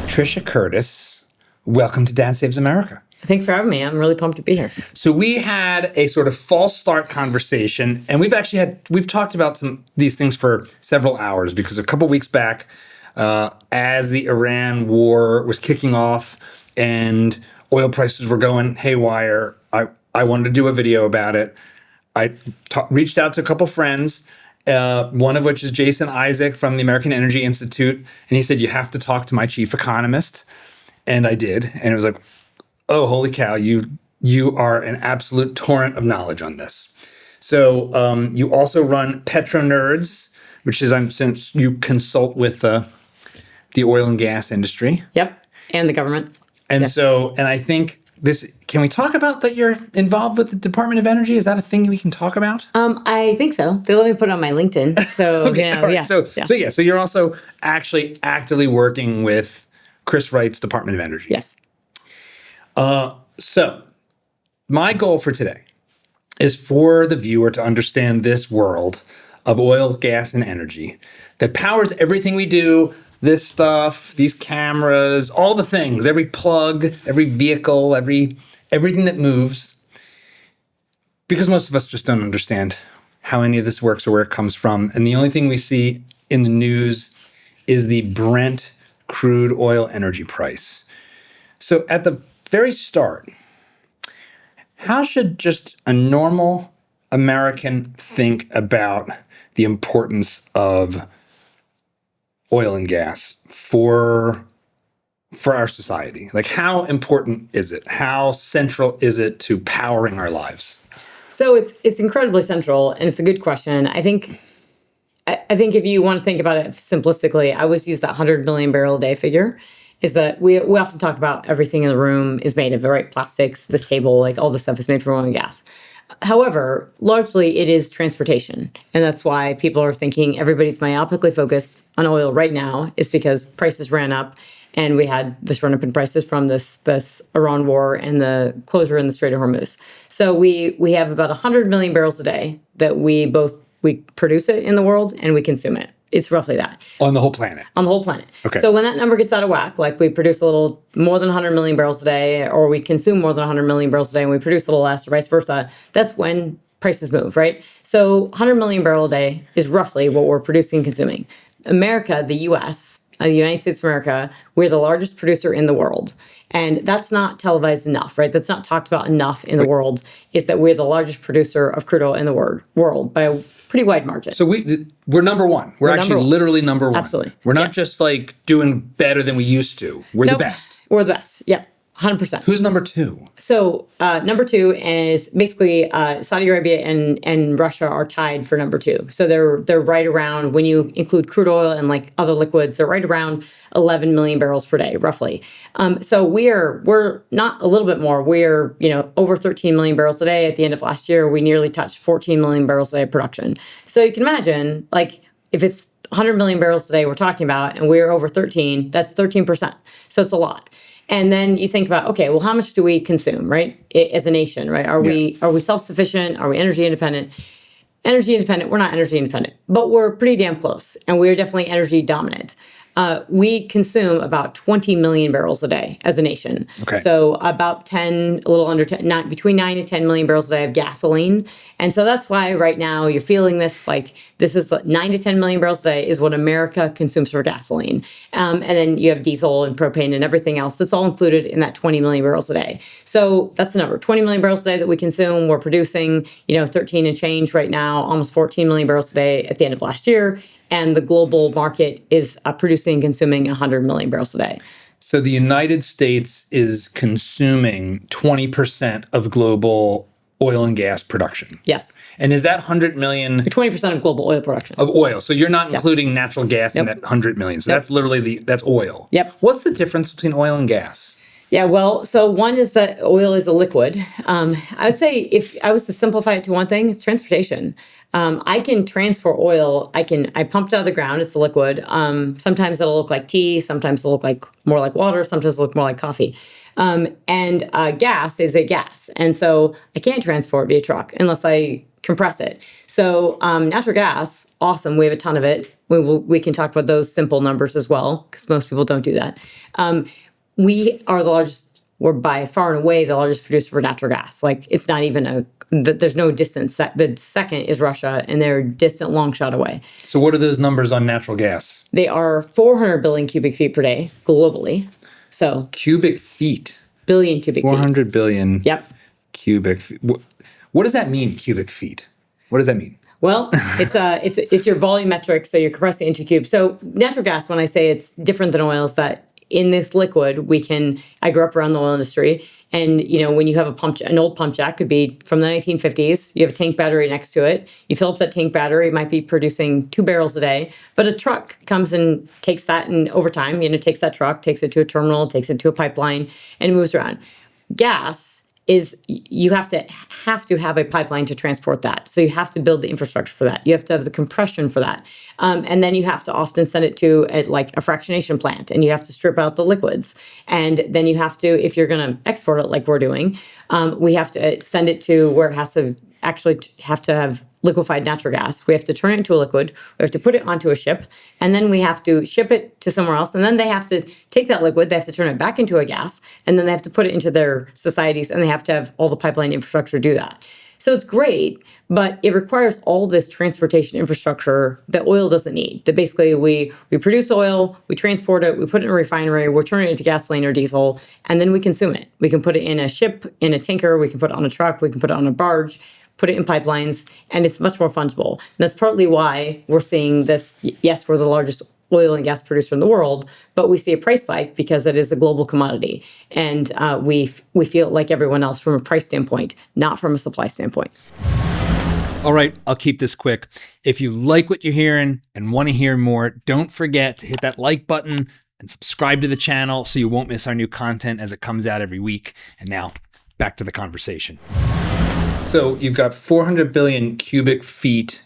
Trisha Curtis, welcome to Dad Saves America. Thanks for having me. I'm really pumped to be here. So we had a sort of false start conversation, and we've talked about these things for several hours because a couple weeks back, as the Iran war was kicking off and oil prices were going haywire, I wanted to do a video about it. I reached out to a couple friends, one of which is Jason Isaac from the American Energy Institute, and he said, you have to talk to my chief economist. And I did, and it was like, oh, holy cow, you are an absolute torrent of knowledge on this. So you also run PetroNerds, which is since you consult with the oil and gas industry. Yep, and the government. And I think can we talk about that you're involved with the Department of Energy? Is that a thing we can talk about? I think so. They let me put it on my LinkedIn. So, okay, right. yeah. So you're also actually actively working with Chris Wright's Department of Energy. Yes. So my goal for today is for the viewer to understand this world of oil, gas, and energy that powers everything we do, this stuff, these cameras, all the things, every plug, every vehicle, everything that moves. Because most of us just don't understand how any of this works or where it comes from. And the only thing we see in the news is the Brent crude oil energy price. So at the very start, how should just a normal American think about the importance of oil and gas for our society? Like, how important is it? How central is it to powering our lives? So it's incredibly central, and it's a good question. I think if you want to think about it simplistically, I always use that 100 million barrel a day figure. Is that we often talk about everything in the room is made of, right? Plastics, the table, like all this stuff is made from oil and gas. However, largely it is transportation. And that's why people are thinking everybody's myopically focused on oil right now is because prices ran up and we had this run up in prices from this Iran war and the closure in the Strait of Hormuz. So we have about 100 million barrels a day that we produce it in the world and we consume it. It's roughly that. On the whole planet? On the whole planet. Okay. So when that number gets out of whack, like we produce a little more than 100 million barrels a day, or we consume more than 100 million barrels a day and we produce a little less, or vice versa, that's when prices move, right? So 100 million barrel a day is roughly what we're producing and consuming. America, the U.S., the United States of America, we're the largest producer in the world. And that's not televised enough, right? That's not talked about enough in the world, is that we're the largest producer of crude oil in the world by a pretty wide margin. So we're number one. We're actually literally number one. Absolutely. We're not just like doing better than we used to. We're the best. We're the best. Yep. 100%. Who's number two? So number two is basically Saudi Arabia and Russia are tied for number two. So they're right around, when you include crude oil and like other liquids, they're right around 11 million barrels per day, roughly. So we're not a little bit more. We're over 13 million barrels a day. At the end of last year, we nearly touched 14 million barrels a day of production. So you can imagine, like, if it's 100 million barrels a day we're talking about, and we're over 13, that's 13%. So it's a lot. And then you think about, okay, well, how much do we consume, right? As a nation, right? Are we self-sufficient? Are we energy independent? Energy independent, we're not energy independent, but we're pretty damn close. And we're definitely energy dominant. We consume about 20 million barrels a day as a nation. Okay. So about 10, a little under 10, between 9 and 10 million barrels a day of gasoline. And so that's why right now you're feeling this, like, this is the 9 to 10 million barrels a day is what America consumes for gasoline. And then you have diesel and propane and everything else that's all included in that 20 million barrels a day. So that's the number, 20 million barrels a day that we consume. We're producing, 13 and change right now, almost 14 million barrels a day at the end of last year. And the global market is producing and consuming 100 million barrels a day. So the United States is consuming 20% of global oil and gas production. Yes. And is that 100 million? 20% of global oil production. Of oil. So you're not including natural gas in that 100 million. So that's literally that's oil. Yep. What's the difference between oil and gas? Yeah, well, so one is that oil is a liquid. I would say if I was to simplify it to one thing, it's transportation. I can transfer oil. I pump it out of the ground. It's a liquid. Sometimes it'll look like tea. Sometimes it'll look more like water. Sometimes it'll look more like coffee. And gas is a gas. And so I can't transport via truck unless I compress it. So natural gas, awesome. We have a ton of it. We can talk about those simple numbers as well, because most people don't do that. We are the largest, we're by far and away the largest producer for natural gas. Like, it's not even there's no distance. The second is Russia, and they're distant long shot away. So what are those numbers on natural gas? They are 400 billion cubic feet per day globally. So cubic feet. Billion cubic 400 feet. billion. Yep. Cubic feet. What does that mean, cubic feet? What does that mean? Well, it's your volumetric, so you're compressing into cubes. So natural gas, when I say it's different than oil, is that in this liquid, I grew up around the oil industry, and when you have an old pump jack, could be from the 1950s, you have a tank battery next to it, you fill up that tank battery, it might be producing 2 barrels a day, but a truck comes and takes that, and over time, takes that truck, takes it to a terminal, takes it to a pipeline, and moves around. Gas is you have to have a pipeline to transport that. So you have to build the infrastructure for that. You have to have the compression for that. And then you have to often send it to a fractionation plant, and you have to strip out the liquids. And then you have to, if you're going to export it like we're doing, we have to send it to where it has to actually have to have liquefied natural gas. We have to turn it into a liquid. We have to put it onto a ship, and then we have to ship it to somewhere else. And then they have to take that liquid, they have to turn it back into a gas, and then they have to put it into their societies, and they have to have all the pipeline infrastructure do that. So it's great, but it requires all this transportation infrastructure that oil doesn't need. That basically we produce oil, we transport it, we put it in a refinery, we're turning it into gasoline or diesel, and then we consume it. We can put it in a ship, in a tanker, we can put it on a truck, we can put it on a barge, put it in pipelines, and it's much more fungible. And that's partly why we're seeing this. Yes, we're the largest oil and gas producer in the world, but we see a price spike because it is a global commodity. And we feel like everyone else from a price standpoint, not from a supply standpoint. All right, I'll keep this quick. If you like what you're hearing and want to hear more, don't forget to hit that like button and subscribe to the channel so you won't miss our new content as it comes out every week. And now, back to the conversation. So you've got 400 billion cubic feet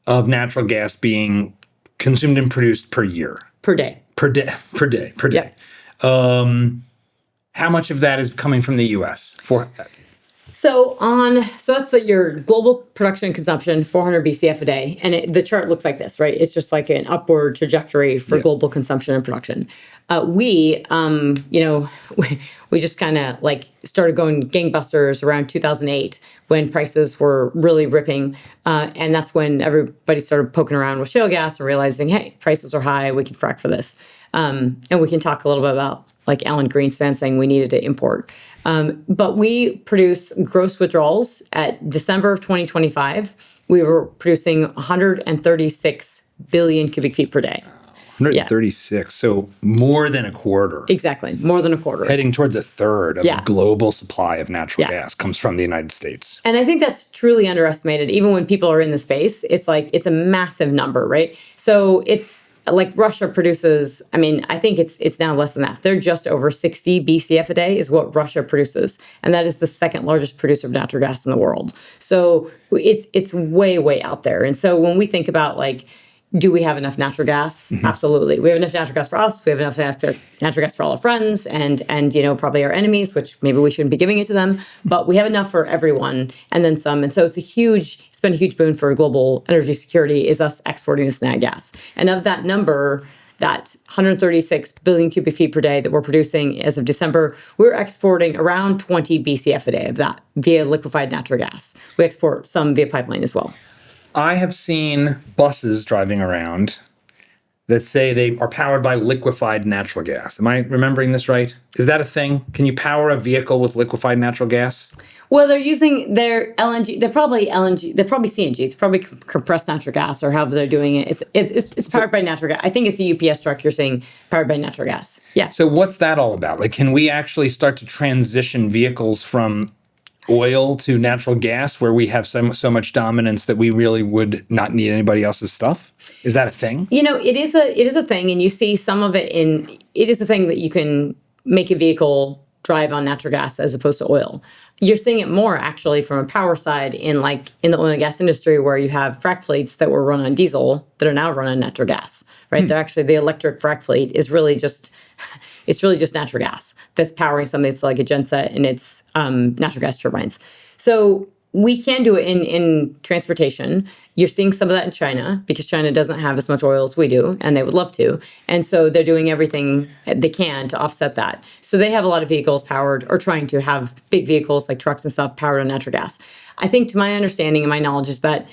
of natural gas being consumed and produced per year. Per day. Yep. How much of that is coming from the U.S.? So that's your global production and consumption, 400 BCF a day. And the chart looks like this, right? It's just like an upward trajectory for global consumption and production. We just kind of started going gangbusters around 2008 when prices were really ripping. And that's when everybody started poking around with shale gas and realizing, hey, prices are high, we can frack for this. And we can talk a little bit about Alan Greenspan saying we needed to import. But we produce gross withdrawals at December of 2025. We were producing 136 billion cubic feet per day. 136, yeah. So more than a quarter. Exactly, more than a quarter. Heading towards a third of the global supply of natural gas comes from the United States. And I think that's truly underestimated. Even when people are in the space, it's a massive number, right? So it's like Russia produces, I think it's now less than that. They're just over 60 BCF a day is what Russia produces. And that is the second largest producer of natural gas in the world. So it's way, way out there. And so when we think about do we have enough natural gas? Mm-hmm. Absolutely. We have enough natural gas for us. We have enough natural gas for all our friends and probably our enemies, which maybe we shouldn't be giving it to them. But we have enough for everyone and then some. And so it's been a huge boon for global energy security is us exporting this nat gas. And of that number, that 136 billion cubic feet per day that we're producing as of December, we're exporting around 20 BCF a day of that via liquefied natural gas. We export some via pipeline as well. I have seen buses driving around that say they are powered by liquefied natural gas. Am I remembering this right? Is that a thing? Can you power a vehicle with liquefied natural gas? Well, they're using their LNG. They're probably LNG. They're probably CNG. It's probably compressed natural gas, or however they're doing it. It's powered by natural gas. I think it's a UPS truck you're saying powered by natural gas. Yeah. So what's that all about? Can we actually start to transition vehicles from oil to natural gas, where we have so much dominance that we really would not need anybody else's stuff? Is that a thing? It is a thing, and you see some of it it is a thing that you can make a vehicle drive on natural gas as opposed to oil. You're seeing it more actually from a power side in the oil and gas industry, where you have frac fleets that were run on diesel that are now run on natural gas, right? They're actually, the electric frac fleet is really just natural gas that's powering something that's like a genset, and it's natural gas turbines. So we can do it in transportation. You're seeing some of that in China because China doesn't have as much oil as we do, and they would love to. And so they're doing everything they can to offset that. So they have a lot of vehicles powered, or trying to have big vehicles like trucks and stuff powered on natural gas. I think, to my understanding and my knowledge, is that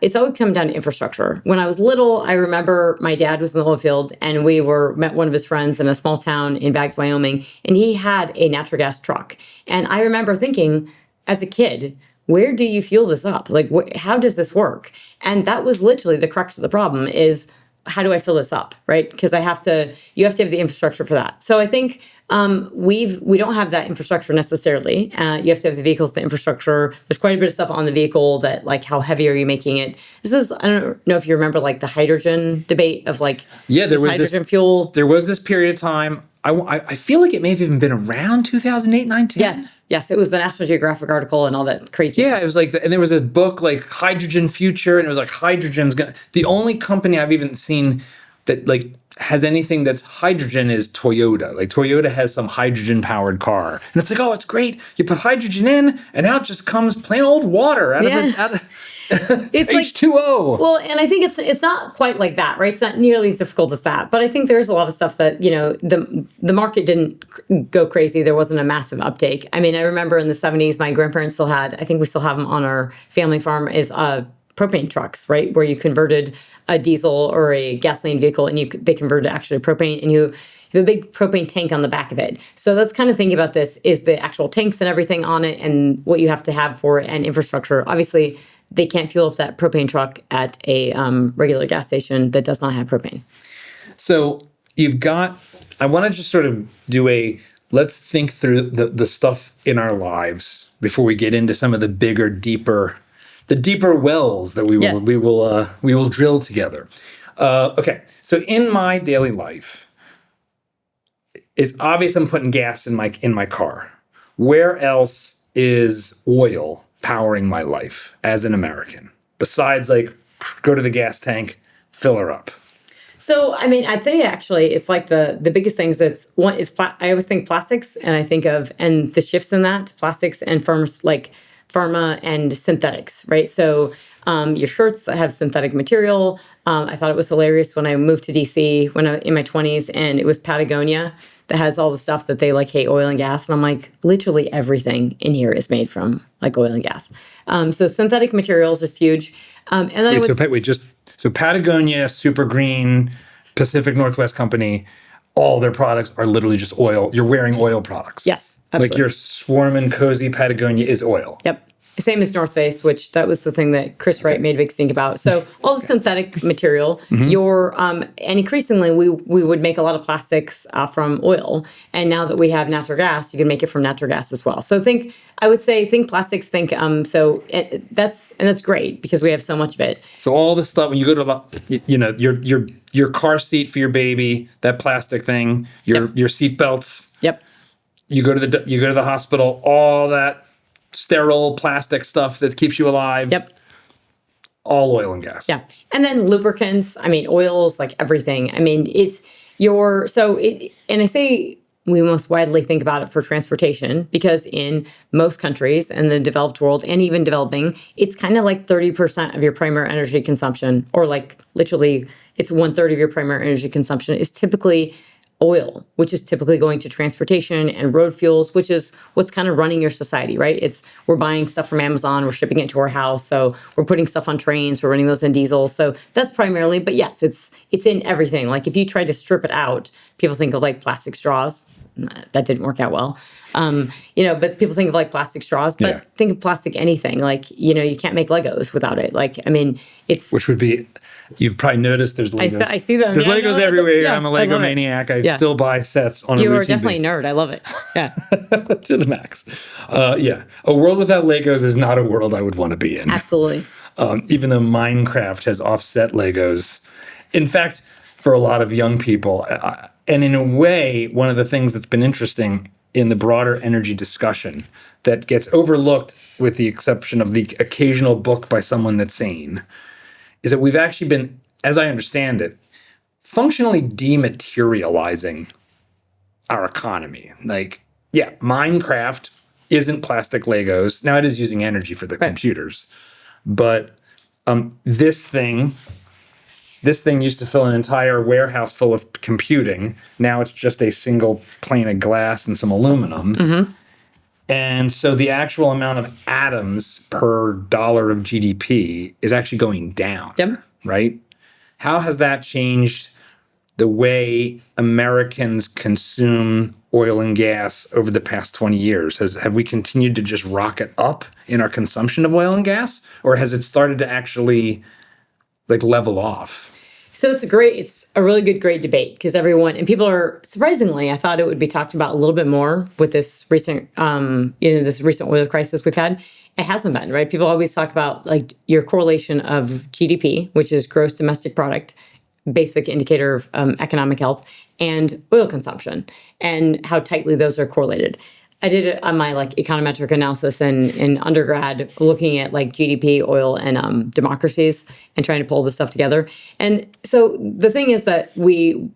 it's always come down to infrastructure. When I was little, I remember my dad was in the oil field, and we met one of his friends in a small town in Baggs, Wyoming, and he had a natural gas truck. And I remember thinking, as a kid, where do you fuel this up? Like, how does this work? And that was literally the crux of the problem: is how do I fill this up, right? Because you have to have the infrastructure for that. So I think we don't have that infrastructure necessarily. You have to have the vehicles, the infrastructure. There's quite a bit of stuff on the vehicle that, like, how heavy are you making it? This is, I don't know if you remember, like, the hydrogen debate of, like, there was hydrogen fuel. There was this period of time. I feel like it may have even been around 2008, 9, 10. Yes, it was the National Geographic article and all that crazy. Yeah, it was like, and there was a book like Hydrogen Future, and it was like hydrogen's gonna. The only company I've even seen that like has anything that's hydrogen is Toyota. Like Toyota has some hydrogen powered car, and it's like, oh, it's great. You put hydrogen in, and out just comes plain old water out of it's H2O. Like, well, and I think it's not quite like that, right? It's not nearly as difficult as that. But I think there's a lot of stuff that, the market didn't go crazy. There wasn't a massive uptake. I mean, I remember in the 70s, my grandparents still had, I think we still have them on our family farm, is propane trucks, right? Where you converted a diesel or a gasoline vehicle, and they converted it actually to propane, and you have a big propane tank on the back of it. So that's kind of thinking about this, is the actual tanks and everything on it, and what you have to have for it, and infrastructure. Obviously, they can't fuel up that propane truck at a regular gas station that does not have propane. So I want to just sort of do let's think through the stuff in our lives before we get into some of the bigger, deeper wells that we will drill together. Okay, so in my daily life, it's obvious I'm putting gas in my car. Where else is oil powering my life as an American, besides like go to the gas tank, fill her up? So, I mean, I'd say actually it's like the biggest things. That's one is I always think plastics, and I think of, and the shifts in that, plastics and firms like pharma and synthetics, right? So your shirts that have synthetic material. I thought it was hilarious when I moved to DC in my 20s, and it was Patagonia that has all the stuff that they like hate oil and gas. And I'm like, literally everything in here is made from like oil and gas. So synthetic materials is huge. And then so Patagonia, Super Green, Pacific Northwest Company, all their products are literally just oil. You're wearing oil products. Yes, absolutely. Like your swarming cozy Patagonia is oil. Yep. Same as North Face, which that was the thing that Chris Wright made a big stink about. So all the synthetic material, and increasingly we would make a lot of plastics from oil. And now that we have natural gas, you can make it from natural gas as well. So think plastics, that's great because we have so much of it. So all the stuff, when you go to your car seat for your baby, that plastic thing, your seat belts. Yep. You go to the hospital, all that sterile plastic stuff that keeps you alive. Yep. All oil and gas. Yeah. And then lubricants, I mean, oils, like everything. I mean, and I say we most widely think about it for transportation because in most countries in the developed world and even developing, it's kind of like 30% of your primary energy consumption, or like literally it's 1/3 of your primary energy consumption is typically oil, which is typically going to transportation and road fuels, which is what's kind of running your society, right? We're buying stuff from Amazon, we're shipping it to our house, so we're putting stuff on trains, we're running those in diesel. So that's primarily, but yes, it's in everything. Like if you try to strip it out, people think of like plastic straws. That didn't work out well. But people think of like plastic straws, but think of plastic anything. Like, you can't make Legos without it. Like, I mean, which would be, you've probably noticed there's Legos. I see them. There's Legos everywhere. I'm a Lego maniac. I still buy sets on a routine basis. You are definitely a nerd. I love it. Yeah. To the max. A world without Legos is not a world I would want to be in. Absolutely. Even though Minecraft has offset Legos. In fact, for a lot of young people, and in a way, one of the things that's been interesting in the broader energy discussion that gets overlooked, with the exception of the occasional book by someone that's sane, is that we've actually been, as I understand it, functionally dematerializing our economy. Like, Minecraft isn't plastic Legos. Now it is using energy for the computers, but this thing used to fill an entire warehouse full of computing. Now it's just a single pane of glass and some aluminum. And so the actual amount of atoms per dollar of GDP is actually going down, right? How has that changed the way Americans consume oil and gas over the past 20 years? Have we continued to just rocket up in our consumption of oil and gas? Or has it started to actually like level off? So it's a really great debate because everyone, and people are, surprisingly, I thought it would be talked about a little bit more with this recent, this recent oil crisis we've had. It hasn't been, right? People always talk about like your correlation of GDP, which is gross domestic product, basic indicator of economic health, and oil consumption, and how tightly those are correlated. I did it on my like econometric analysis in undergrad, looking at like GDP, oil, and democracies, and trying to pull this stuff together. And so the thing is that we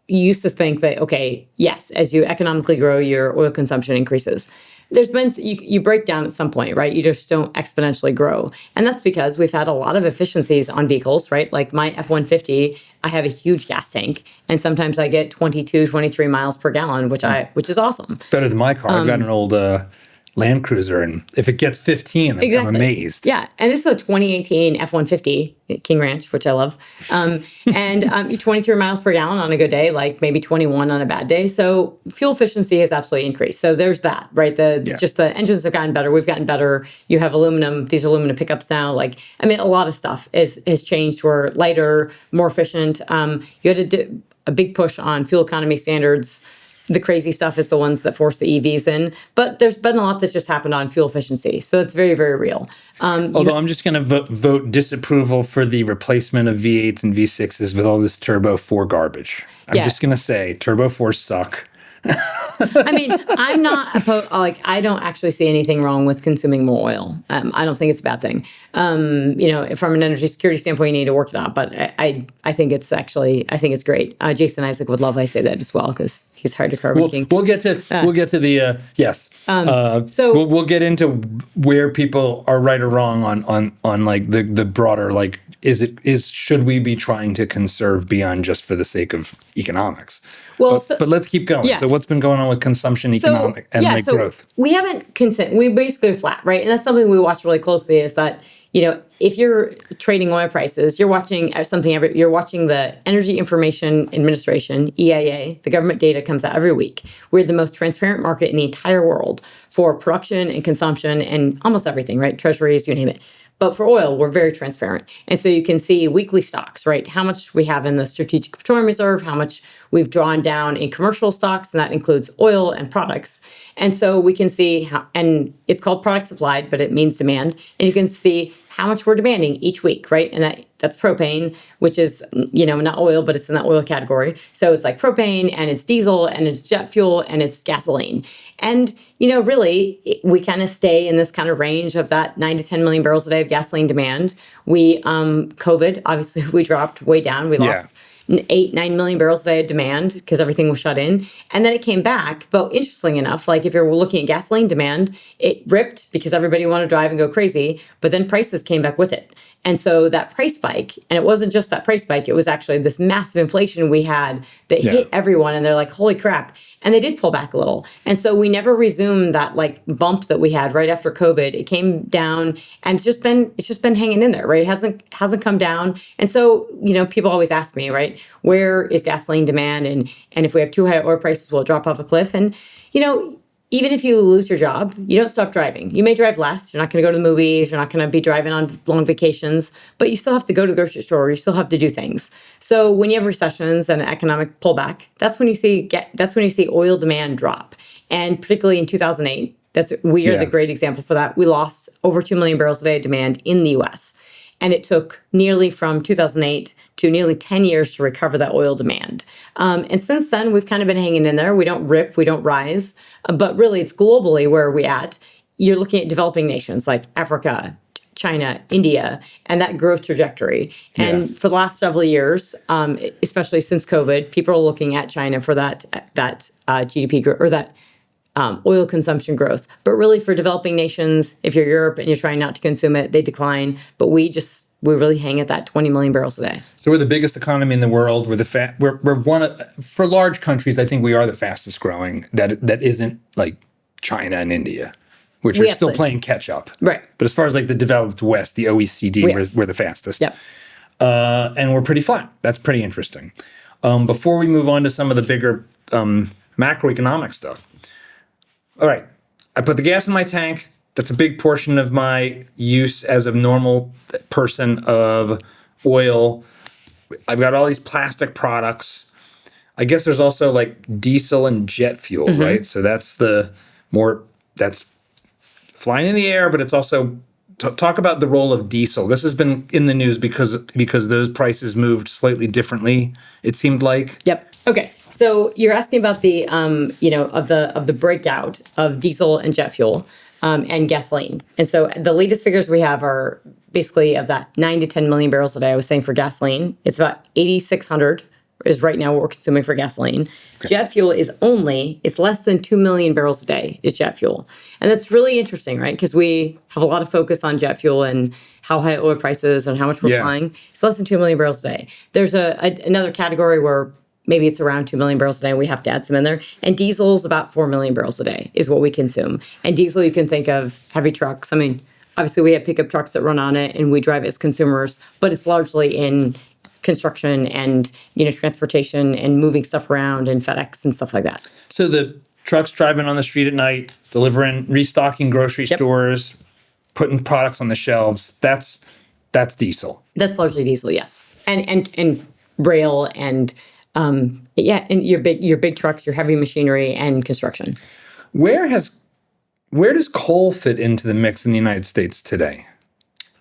used to think that, okay, yes, as you economically grow, your oil consumption increases. There's been, you break down at some point, right? You just don't exponentially grow. And that's because we've had a lot of efficiencies on vehicles, right? Like my F-150, I have a huge gas tank, and sometimes I get 22, 23 miles per gallon, which is awesome. It's better than my car. I've got an old Land Cruiser, and if it gets 15, I'm amazed. Yeah, and this is a 2018 F-150 King Ranch, which I love, and 23 miles per gallon on a good day, like maybe 21 on a bad day. So fuel efficiency has absolutely increased. So there's that, right? Just the engines have gotten better. We've gotten better. You have these aluminum pickups now. Like, I mean, a lot of stuff has changed. We're lighter, more efficient. You had a big push on fuel economy standards. The crazy stuff is the ones that force the EVs in. But there's been a lot that's just happened on fuel efficiency. So it's very, very real. Although I'm just going to vote disapproval for the replacement of V8s and V6s with all this Turbo 4 garbage. I'm just going to say Turbo 4s suck. I mean, I'm not opposed. Like, I don't actually see anything wrong with consuming more oil. I don't think it's a bad thing. From an energy security standpoint, you need to work it out. But I think it's great. Jason Isaac would love I say that as well because he's hard to carbon king. We'll get to the yes. So we'll get into where people are right or wrong on like the broader like should we be trying to conserve beyond just for the sake of economics? Well, but let's keep going. Yeah. So what's been going on with consumption, economic, and growth? We haven't we basically are flat, right? And that's something we watch really closely is that, if you're trading oil prices, you're watching something you're watching the Energy Information Administration, EIA, the government data comes out every week. We're the most transparent market in the entire world for production and consumption and almost everything, right? Treasuries, you name it. But for oil, we're very transparent. And so you can see weekly stocks, right? How much we have in the Strategic Petroleum Reserve, how much we've drawn down in commercial stocks, and that includes oil and products. And so we can see and it's called product supplied, but it means demand. And you can see how much we're demanding each week, right? And that's propane, which is, not oil, but it's in that oil category. So it's like propane and it's diesel and it's jet fuel and it's gasoline. And, really, we kind of stay in this kind of range of that 9 to 10 million barrels a day of gasoline demand. COVID, obviously, we dropped way down. We lost 8, 9 million barrels a day of demand because everything was shut in. And then it came back. But interestingly enough, like if you're looking at gasoline demand, it ripped because everybody wanted to drive and go crazy. But then prices came back with it. And so that price spike, and it wasn't just that price spike, it was actually this massive inflation we had that hit everyone. And they're like, holy crap. And they did pull back a little. And so we never resumed that like bump that we had right after COVID. It came down and it's just been hanging in there, right? It hasn't come down. And so, people always ask me, right, where is gasoline demand? And if we have too high oil prices, will it drop off a cliff? And, even if you lose your job, you don't stop driving. You may drive less. You're not going to go to the movies. You're not going to be driving on long vacations, but you still have to go to the grocery store. You still have to do things. So when you have recessions and an economic pullback, that's when you see oil demand drop. And particularly in 2008, we are the great example for that. We lost over 2 million barrels a day of demand in the U.S. And it took nearly from 2008 to nearly 10 years to recover that oil demand. And since then, we've kind of been hanging in there. We don't rip, we don't rise. But really, it's globally where we're at. You're looking at developing nations like Africa, China, India, and that growth trajectory. And for the last several years, especially since COVID, people are looking at China for that GDP growth or that oil consumption growth. But really for developing nations, if you're Europe and you're trying not to consume it, they decline. But we really hang at that 20 million barrels a day. So we're the biggest economy in the world. We're one of, for large countries, I think we are the fastest growing. That isn't like China and India, which are still playing catch up. Right. But as far as like the developed West, the OECD, we're the fastest. Yep. And we're pretty flat. That's pretty interesting. Before we move on to some of the bigger macroeconomic stuff. All right. I put the gas in my tank. That's a big portion of my use as a normal person of oil. I've got all these plastic products. I guess there's also like diesel and jet fuel, right? So that's that's flying in the air, but it's also talk about the role of diesel. This has been in the news because those prices moved slightly differently, it seemed like. Yep. Okay. So you're asking about the of the breakout of diesel and jet fuel. And gasoline. And so the latest figures we have are basically of that 9 to 10 million barrels a day I was saying for gasoline. It's about 8,600 is right now what we're consuming for gasoline. Okay. Jet fuel it's less than 2 million barrels a day is jet fuel. And that's really interesting, right? Because we have a lot of focus on jet fuel and how high oil prices and how much we're flying. It's less than 2 million barrels a day. There's another category where maybe it's around 2 million barrels a day. We have to add some in there. And diesel is about 4 million barrels a day is what we consume. And diesel, you can think of heavy trucks. I mean, obviously we have pickup trucks that run on it and we drive as consumers, but it's largely in construction and, transportation and moving stuff around and FedEx and stuff like that. So the trucks driving on the street at night, delivering, restocking grocery stores, putting products on the shelves, that's diesel. That's largely diesel, yes. And rail and and your big trucks, your heavy machinery, and construction. Where does coal fit into the mix in the United States today?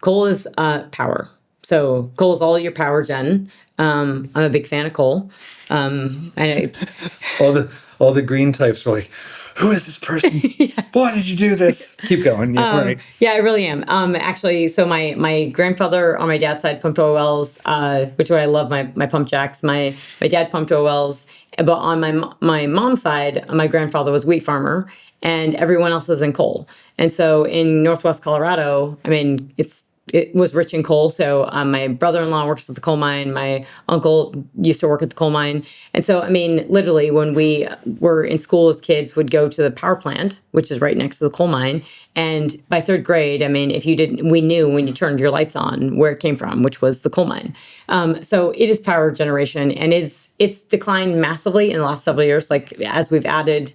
Coal is power. So coal is all your power gen. I'm a big fan of coal. All the green types were like, who is this person? Why did you do this? Keep going. Yeah, right. Yeah, I really am. Actually, so my grandfather on my dad's side pumped oil wells, which I love my pump jacks. My dad pumped oil wells, but on my mom's side, my grandfather was a wheat farmer, and everyone else is in coal. And so in Northwest Colorado, I mean, it was rich in coal. So my brother-in-law works at the coal mine. My uncle used to work at the coal mine. And so, I mean, literally when we were in school as kids, would go to the power plant, which is right next to the coal mine. And by third grade, I mean, we knew when you turned your lights on where it came from, which was the coal mine. So it is power generation, and it's declined massively in the last several years. Like as we've added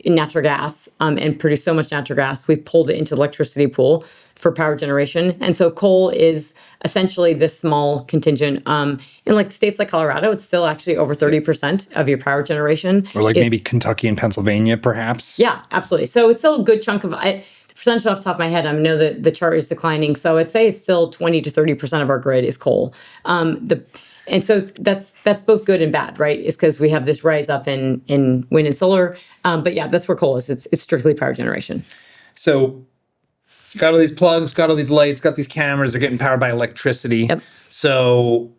natural gas and produced so much natural gas, we've pulled it into the electricity pool for power generation. And so coal is essentially this small contingent. In like states like Colorado, it's still actually over 30% of your power generation. Or like maybe Kentucky and Pennsylvania, perhaps? Yeah, absolutely. So it's still a good chunk of it. The percentage off the top of my head, I know that the chart is declining. So I'd say it's still 20 to 30% of our grid is coal. And so that's both good and bad, right? Is because we have this rise up in wind and solar. But yeah, that's where coal is. It's strictly power generation. So got all these plugs, got all these lights, got these cameras. They're getting powered by electricity. Yep. So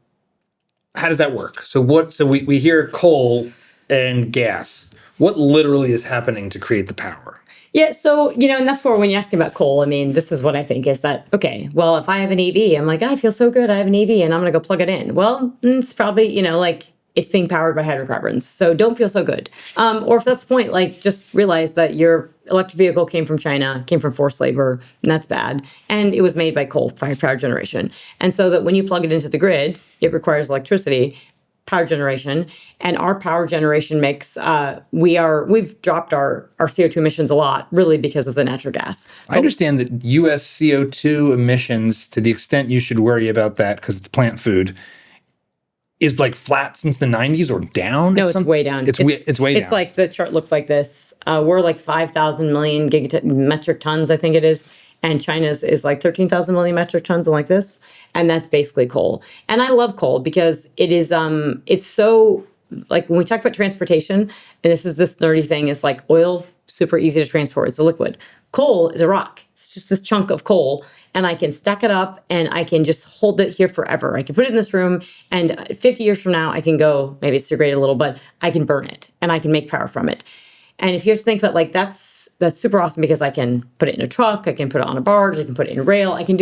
how does that work? So we hear coal and gas. What literally is happening to create the power? Yeah, so, and that's where when you ask about coal, I mean, this is what I think is that, okay, well, if I have an EV, I'm like, I feel so good, I have an EV, and I'm going to go plug it in. Well, it's probably, like, it's being powered by hydrocarbons, so don't feel so good. Or if that's the point, like, just realize that your electric vehicle came from China, came from forced labor, and that's bad, and it was made by coal-fired power generation. And so that when you plug it into the grid, it requires electricity, power generation, and our power generation mix, we've dropped our CO2 emissions a lot, really because of the natural gas. I understand that U.S. CO2 emissions, to the extent you should worry about that because it's plant food, is like flat since the 90s or down? No, it's way down. It's way down. It's like the chart looks like this. We're like 5,000 million metric tons, I think it is. And China's is like 13,000 million metric tons and like this. And that's basically coal. And I love coal because it is, it's so, like when we talk about transportation, and this nerdy thing, is like oil, super easy to transport. It's a liquid. Coal is a rock. It's just this chunk of coal. And I can stack it up and I can just hold it here forever. I can put it in this room and 50 years from now, I can go, maybe it's degraded a little, but I can burn it and I can make power from it. And if you have to think about like that's super awesome because I can put it in a truck, I can put it on a barge, I can put it in rail, I can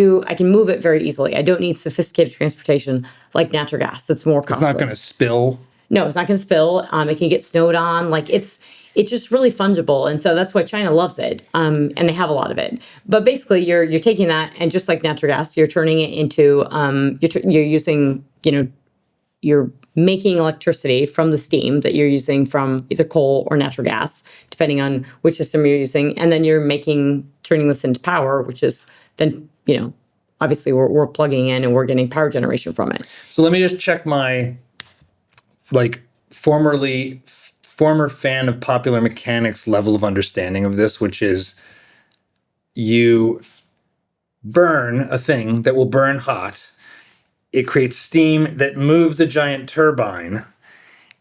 move it very easily. I don't need sophisticated transportation like natural gas. That's more costly. It's not going to spill. No, it's not going to spill. It can get snowed on. Like it's just really fungible, and so that's why China loves it. And they have a lot of it. But basically, you're taking that, and just like natural gas, you're turning it into you're using you're making electricity from the steam that you're using from either coal or natural gas, depending on which system you're using, and then you're turning this into power, which is then obviously we're plugging in and we're getting power generation from it. So let me just check my former fan of popular mechanics level of understanding of this, which is you burn a thing that will burn hot. It creates steam that moves a giant turbine,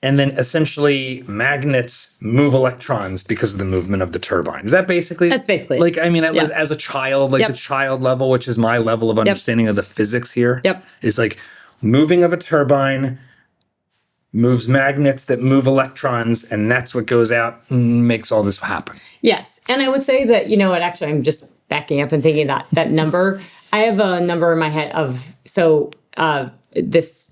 and then essentially magnets move electrons because of the movement of the turbine. Is that basically? That's basically. Like, I mean, as a child, the child level, which is my level of understanding of the physics here, is like moving of a turbine moves magnets that move electrons, and that's what goes out and makes all this happen. Yes. And I would say that, actually, I'm just backing up and thinking that number. I have a number in my head of, this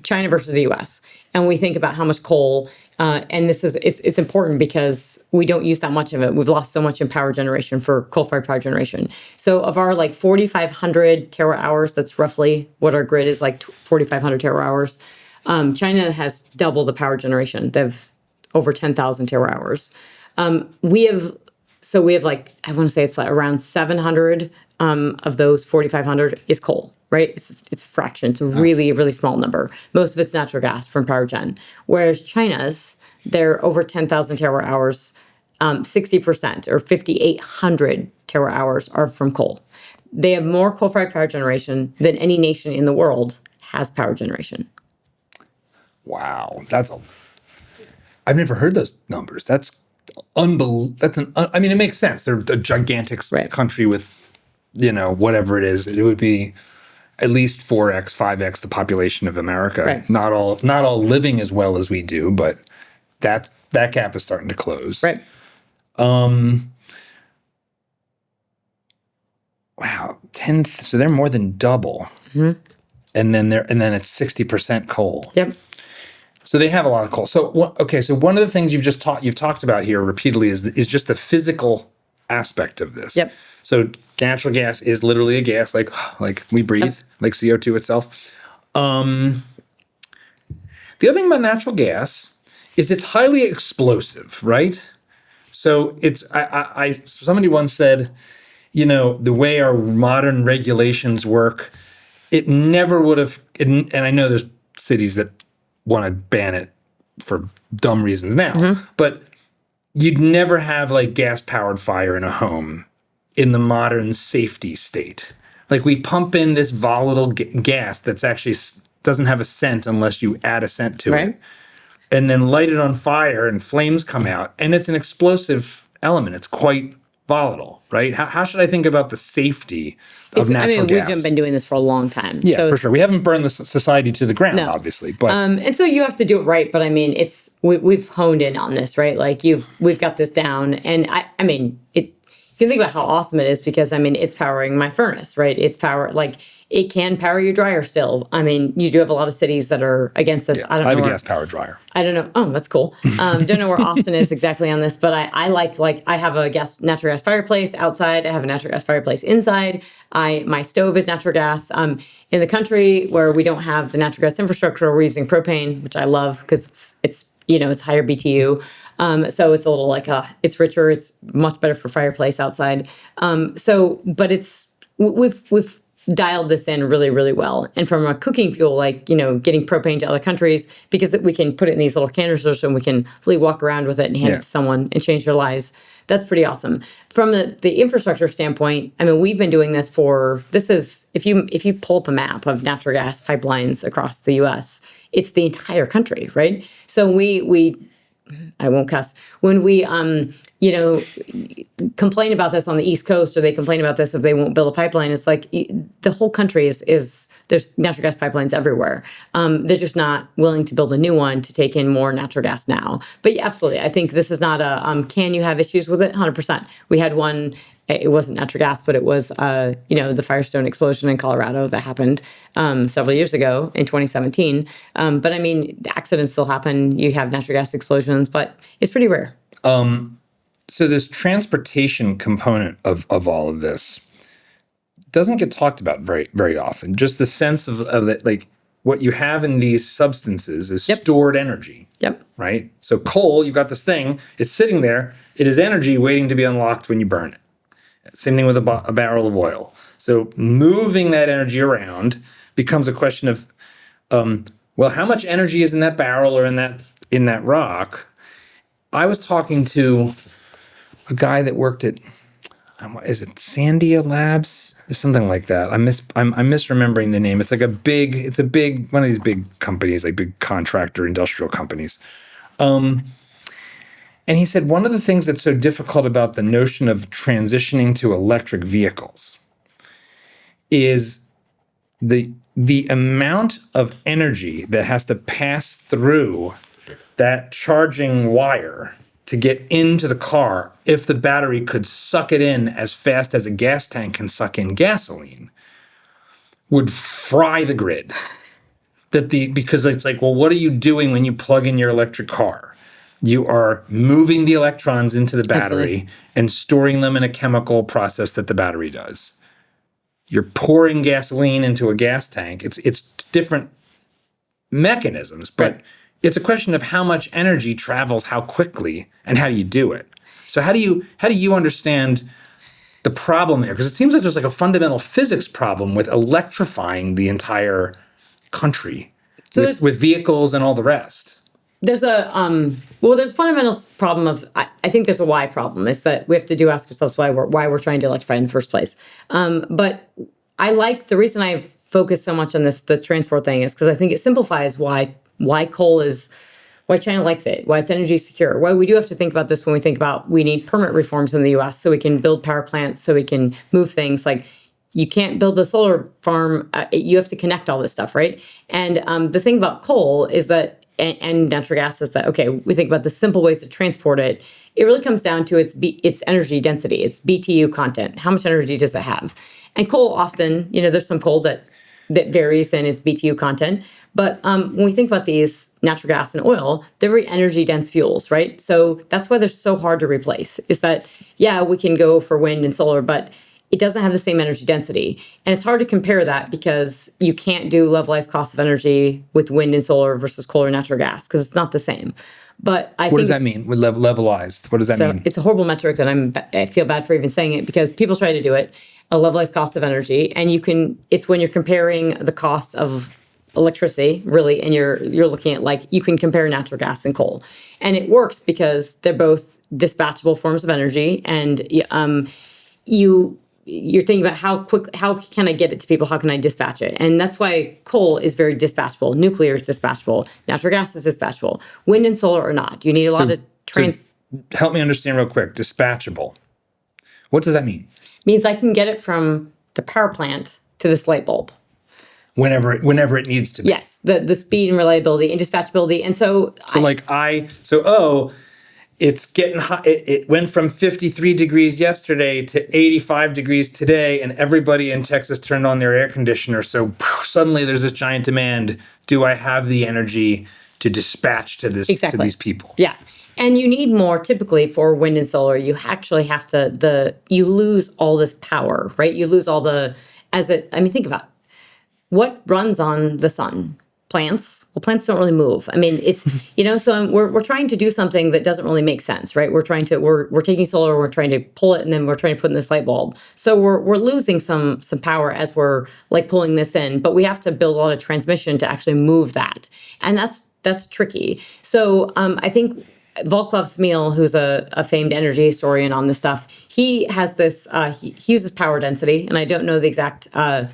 China versus the US. And we think about how much coal, and it's important because we don't use that much of it. We've lost so much in power generation for coal-fired power generation. So of our 4,500 terawatt hours, that's roughly what our grid is, 4,500 terawatt hours. China has double the power generation. They have over 10,000 terawatt hours. We have I want to say it's around 700 of those 4,500 is coal, right? It's a fraction. It's a really, really small number. Most of it's natural gas from power gen. Whereas China's, they're over 10,000 terawatt hours, 60% or 5,800 terawatt hours are from coal. They have more coal-fired power generation than any nation in the world has power generation. Wow, I've never heard those numbers. That's unbelievable. I mean, it makes sense. They're a gigantic country with, whatever it is. It would be at least 4x, 5x the population of America. Right. Not all living as well as we do, but that gap is starting to close. Right. Wow, so they're more than double. Mm-hmm. And then it's 60% coal. Yep. So they have a lot of coal. So one of the things you've talked about here repeatedly is just the physical aspect of this. Yep. So natural gas is literally a gas, like we breathe, like CO2 itself. The other thing about natural gas is it's highly explosive, right? So somebody once said, the way our modern regulations work, it never would have, and I know there's cities that want to ban it for dumb reasons now, but you'd never have gas-powered fire in a home in the modern safety state. We pump in this volatile gas that's actually doesn't have a scent unless you add a scent to it, and then light it on fire and flames come out, and it's an explosive element. It's quite volatile, right? How should I think about the safety of natural gas? We've been doing this for a long time. Yeah, so for sure. We haven't burned the society to the ground, obviously. But and so you have to do it right. But I mean, we've honed in on this, right? We've got this down. And you can think about how awesome it is because it's powering my furnace, right? It can power your dryer still. You do have a lot of cities that are against this. Yeah, I have a gas-powered dryer. I don't know. Oh, that's cool. Don't know where Austin is exactly on this, but I have a natural gas fireplace outside. I have a natural gas fireplace inside. My stove is natural gas. In the country where we don't have the natural gas infrastructure, we're using propane, which I love because it's higher BTU. So it's a little it's richer. It's much better for fireplace outside. But we've dialed this in really, really well. And from a cooking fuel, getting propane to other countries, because we can put it in these little canisters and we can really walk around with it and hand it to someone and change their lives. That's pretty awesome. From the infrastructure standpoint, we've been doing this if you pull up a map of natural gas pipelines across the U.S., it's the entire country, right? So we I won't cuss. When we, complain about this on the East Coast, or they complain about this if they won't build a pipeline, it's like the whole country is there's natural gas pipelines everywhere. They're just not willing to build a new one to take in more natural gas now. But yeah, absolutely, I think this is not a, can you have issues with it? 100%. We had one. It wasn't natural gas, but it was, the Firestone explosion in Colorado that happened several years ago in 2017. But I mean, the accidents still happen. You have natural gas explosions, but it's pretty rare. So this transportation component of all of this doesn't get talked about very, very often. Just the sense of that, like what you have in these substances is stored energy. Yep. Right? So coal, you've got this thing, it's sitting there. It is energy waiting to be unlocked when you burn it. Same thing with a barrel of oil. So moving that energy around becomes a question of, how much energy is in that barrel or in that rock? I was talking to a guy that worked at, is it Sandia Labs or something like that? I'm misremembering the name. It's like it's a big one of these big companies, like big contractor industrial companies. And he said one of the things that's so difficult about the notion of transitioning to electric vehicles is the amount of energy that has to pass through that charging wire to get into the car if the battery could suck it in as fast as a gas tank can suck in gasoline would fry the grid. Because it's like, well, what are you doing when you plug in your electric car? You are moving the electrons into the battery and storing them in a chemical process that the battery does. You're pouring gasoline into a gas tank. It's different mechanisms, but it's a question of how much energy travels how quickly and how do you do it. So how do you understand the problem there? Because it seems like there's like a fundamental physics problem with electrifying the entire country with vehicles and all the rest. There's a fundamental problem of, I think there's a why problem, is that we have to ask ourselves why we're trying to electrify in the first place. But I like, the reason I focus so much on the transport thing is because I think it simplifies why coal is, why China likes it, why it's energy secure, why we do have to think about this when we think about we need permit reforms in the US so we can build power plants, so we can move things. Like, you can't build a solar farm, you have to connect all this stuff, right? And the thing about coal is that, and natural gas is that, okay, we think about the simple ways to transport it. It really comes down to its energy density, its BTU content. How much energy does it have? And coal often, there's some coal that varies in its BTU content. But when we think about these natural gas and oil, they're very energy dense fuels, right? So that's why they're so hard to replace, is that, we can go for wind and solar, but it doesn't have the same energy density. And it's hard to compare that because you can't do levelized cost of energy with wind and solar versus coal or natural gas because it's not the same. But what does that mean with levelized? What does that mean? It's a horrible metric that I feel bad for even saying it because people try to do it, a levelized cost of energy. And it's when you're comparing the cost of electricity, really, and you're looking at, you can compare natural gas and coal. And it works because they're both dispatchable forms of energy. And you're thinking about how can I get it to people? How can I dispatch it? And that's why coal is very dispatchable. Nuclear is dispatchable. Natural gas is dispatchable. Wind and solar are not. You need a lot of help me understand real quick. Dispatchable. What does that mean? Means I can get it from the power plant to this light bulb. Whenever it needs to be. Yes, the speed and reliability and dispatchability. And it's getting hot. It went from 53 degrees yesterday to 85 degrees today, and everybody in Texas turned on their air conditioner. So suddenly there's this giant demand. Do I have the energy to dispatch to these people? Yeah. And you need more typically for wind and solar. You actually have you lose all this power, right? You lose all think about it. What runs on the sun? Plants. Well, plants don't really move. I mean, it's, so we're trying to do something that doesn't really make sense, right? We're taking solar, we're trying to pull it, and then we're trying to put in this light bulb. So we're losing some power as we're pulling this in, but we have to build a lot of transmission to actually move that. And that's tricky. So I think Vaclav Smil, who's a famed energy historian on this stuff, he has this, he uses power density, and I don't know the exact, that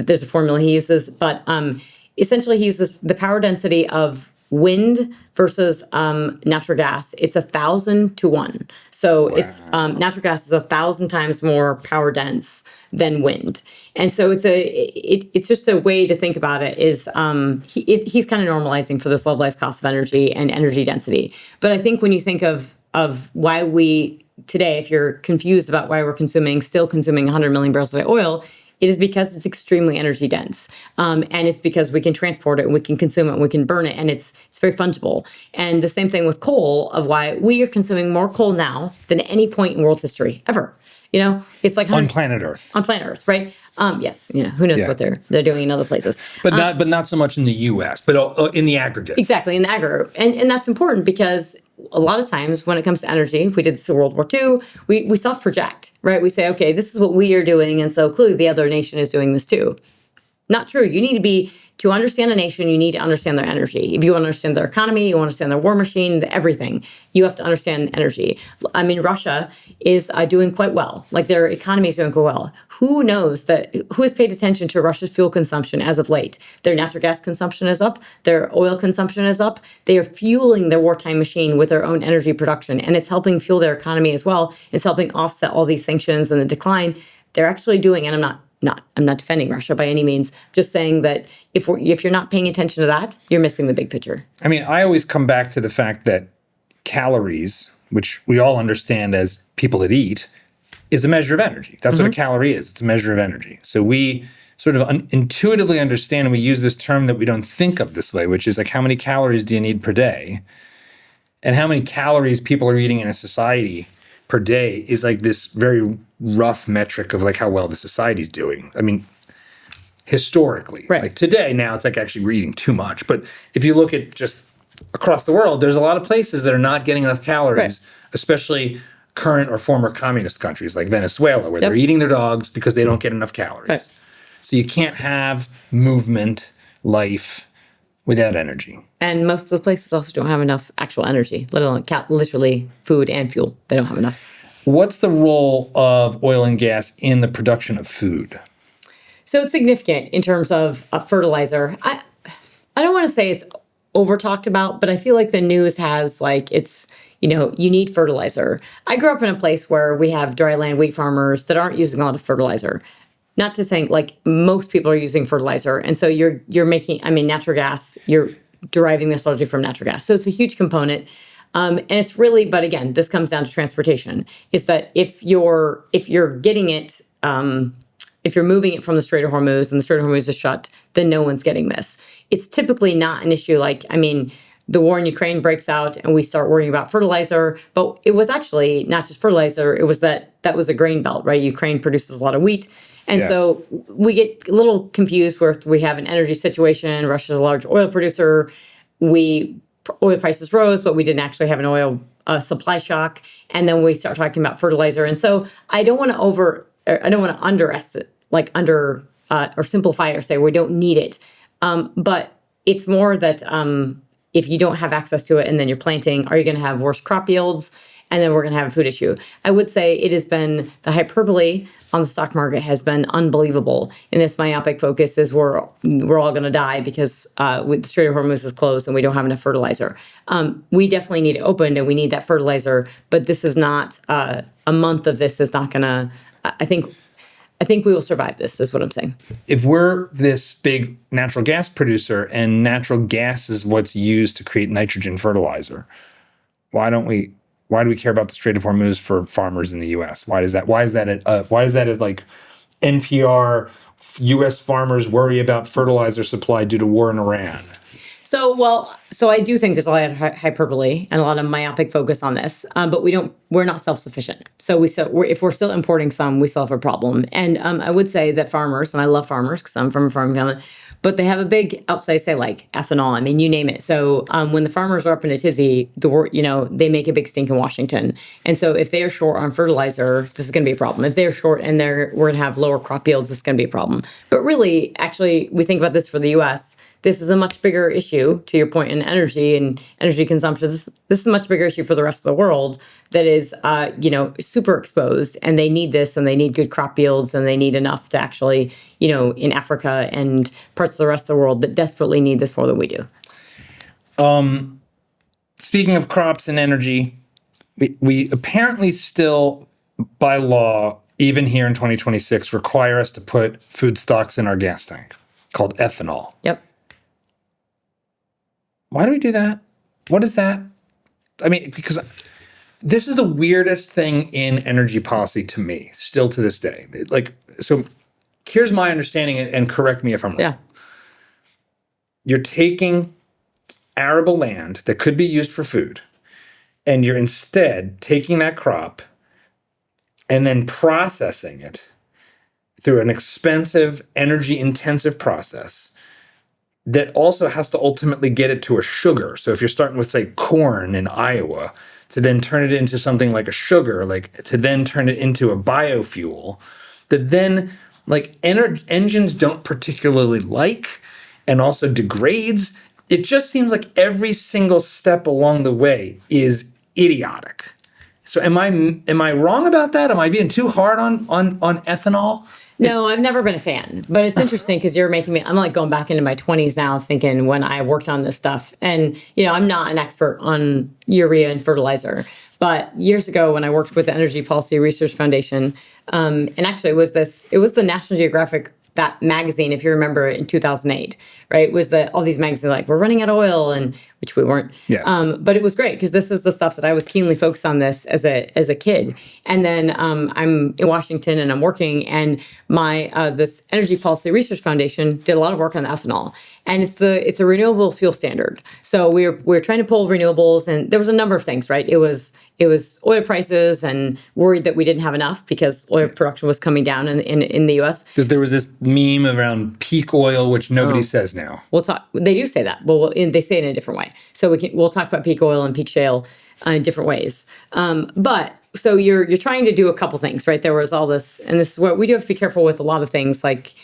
there's a formula he uses, but essentially he uses the power density of wind versus natural gas, it's 1,000 to 1. So it's natural gas is 1,000 times more power dense than wind, and so it's just a way to think about it. Is he's kind of normalizing for this levelized cost of energy and energy density. But I think when you think of why we today, if you're confused about why we're still consuming 100 million barrels a day oil, it is because it's extremely energy dense, and it's because we can transport it and we can consume it and we can burn it, and it's very fungible. And the same thing with coal, of why we are consuming more coal now than at any point in world history ever. It's like on planet Earth. On planet Earth, right? Yes. Who knows what they're doing in other places, but not so much in the U.S., but in the aggregate. Exactly, in the aggregate, and that's important because a lot of times when it comes to energy, we did this in World War II. We self-project, right? We say, okay, this is what we are doing, and so clearly the other nation is doing this too. Not true. You need to understand a nation, you need to understand their energy. If you want to understand their economy, you want to understand their war machine, everything, you have to understand energy. I mean, Russia is doing quite well. Like, their economy is doing quite well. Who has paid attention to Russia's fuel consumption as of late? Their natural gas consumption is up. Their oil consumption is up. They are fueling their wartime machine with their own energy production, and it's helping fuel their economy as well. It's helping offset all these sanctions and the decline. They're actually doing, and I'm not defending Russia by any means, just saying that if you're not paying attention to that, you're missing the big picture. I mean, I always come back to the fact that calories, which we all understand as people that eat, is a measure of energy. That's what a calorie is. It's a measure of energy. So we sort of intuitively understand, and we use this term that we don't think of this way, which is like, how many calories do you need per day? And how many calories people are eating in a society per day is like this very rough metric of like how well the society's doing. I mean, historically, right. Like today, now it's like actually we're eating too much. But if you look at just across the world, there's a lot of places that are not getting enough calories, especially current or former communist countries like Venezuela, where they're eating their dogs because they don't get enough calories. Right. So you can't have movement, life, without energy. And most of the places also don't have enough actual energy, let alone literally food and fuel. They don't have enough. What's the role of oil and gas in the production of food? So it's significant in terms of fertilizer. I don't want to say it's over talked about, but I feel like the news has you need fertilizer. I grew up in a place where we have dry land wheat farmers that aren't using a lot of fertilizer. Not to say like most people are using fertilizer. And so you're making, natural gas, you're deriving this largely from natural gas. So it's a huge component. And it's really, but again, this comes down to transportation, is that if you're getting it, if you're moving it from the Strait of Hormuz and the Strait of Hormuz is shut, then no one's getting this. It's typically not an issue the war in Ukraine breaks out and we start worrying about fertilizer, but it was actually not just fertilizer, it was that was a grain belt, right? Ukraine produces a lot of wheat. And so we get a little confused where we have an energy situation. Russia's a large oil producer. Oil prices rose, but we didn't actually have an oil supply shock. And then we start talking about fertilizer. And so I don't want to underestimate, or simplify or say we don't need it. But it's more that if you don't have access to it and then you're planting, are you going to have worse crop yields? And then we're going to have a food issue. I would say it has been, the hyperbole on the stock market has been unbelievable. And this myopic focus is we're all going to die because the Strait of Hormuz is closed and we don't have enough fertilizer. We definitely need it opened and we need that fertilizer. But this is not, a month of this is not going to, I think we will survive this, is what I'm saying. If we're this big natural gas producer and natural gas is what's used to create nitrogen fertilizer, why do we care about the Strait of Hormuz for farmers in the U.S.? Why is that as like NPR, U.S. farmers worry about fertilizer supply due to war in Iran? So I do think there's a lot of hyperbole and a lot of myopic focus on this, but we're not self-sufficient. So if we're still importing some, we still have a problem. And I would say that farmers, and I love farmers because I'm from a farming family, but they have a big outside, say like ethanol. You name it. So when the farmers are up in a tizzy, they make a big stink in Washington. And so if they are short on fertilizer, this is going to be a problem. If they're short and we're going to have lower crop yields, this is going to be a problem. But really, actually, we think about this for the U.S., this is a much bigger issue, to your point, in energy and energy consumption. This is a much bigger issue for the rest of the world that is, super exposed, and they need this, and they need good crop yields, and they need enough to actually, in Africa and parts of the rest of the world that desperately need this more than we do. Speaking of crops and energy, we apparently still, by law, even here in 2026, require us to put food stocks in our gas tank called ethanol. Yep. Why do we do that? What is that? I mean, because this is the weirdest thing in energy policy to me, still to this day. So here's my understanding, and correct me if I'm wrong. Yeah. You're taking arable land that could be used for food, and you're instead taking that crop and then processing it through an expensive, energy-intensive process that also has to ultimately get it to a sugar. So if you're starting with, say, corn in Iowa, to then turn it into something like a sugar, to then turn it into a biofuel, that then engines don't particularly like, and also degrades. It just seems like every single step along the way is idiotic. So am I wrong about that? Am I being too hard on ethanol? No, I've never been a fan, but it's interesting because you're making me, I'm like going back into my 20s now thinking when I worked on this stuff. And, I'm not an expert on urea and fertilizer, but years ago when I worked with the Energy Policy Research Foundation, and actually it was the National Geographic, that magazine, if you remember, in 2008, right? Was all these magazines like, we're running out of oil, and which we weren't. Yeah. But it was great because this is the stuff that I was keenly focused on this as a kid. And then I'm in Washington and I'm working, and my this Energy Policy Research Foundation did a lot of work on ethanol, and it's a renewable fuel standard. So we're trying to pull renewables, and there was a number of things, right? It was oil prices, and worried that we didn't have enough because oil production was coming down in the U.S. There was this meme around peak oil, which nobody says now. We'll talk. They do say that, but they say it in a different way. So we'll talk about peak oil and peak shale in different ways. But so you're trying to do a couple things, right? There was all this, and this is what we do have to be careful with a lot of things. Like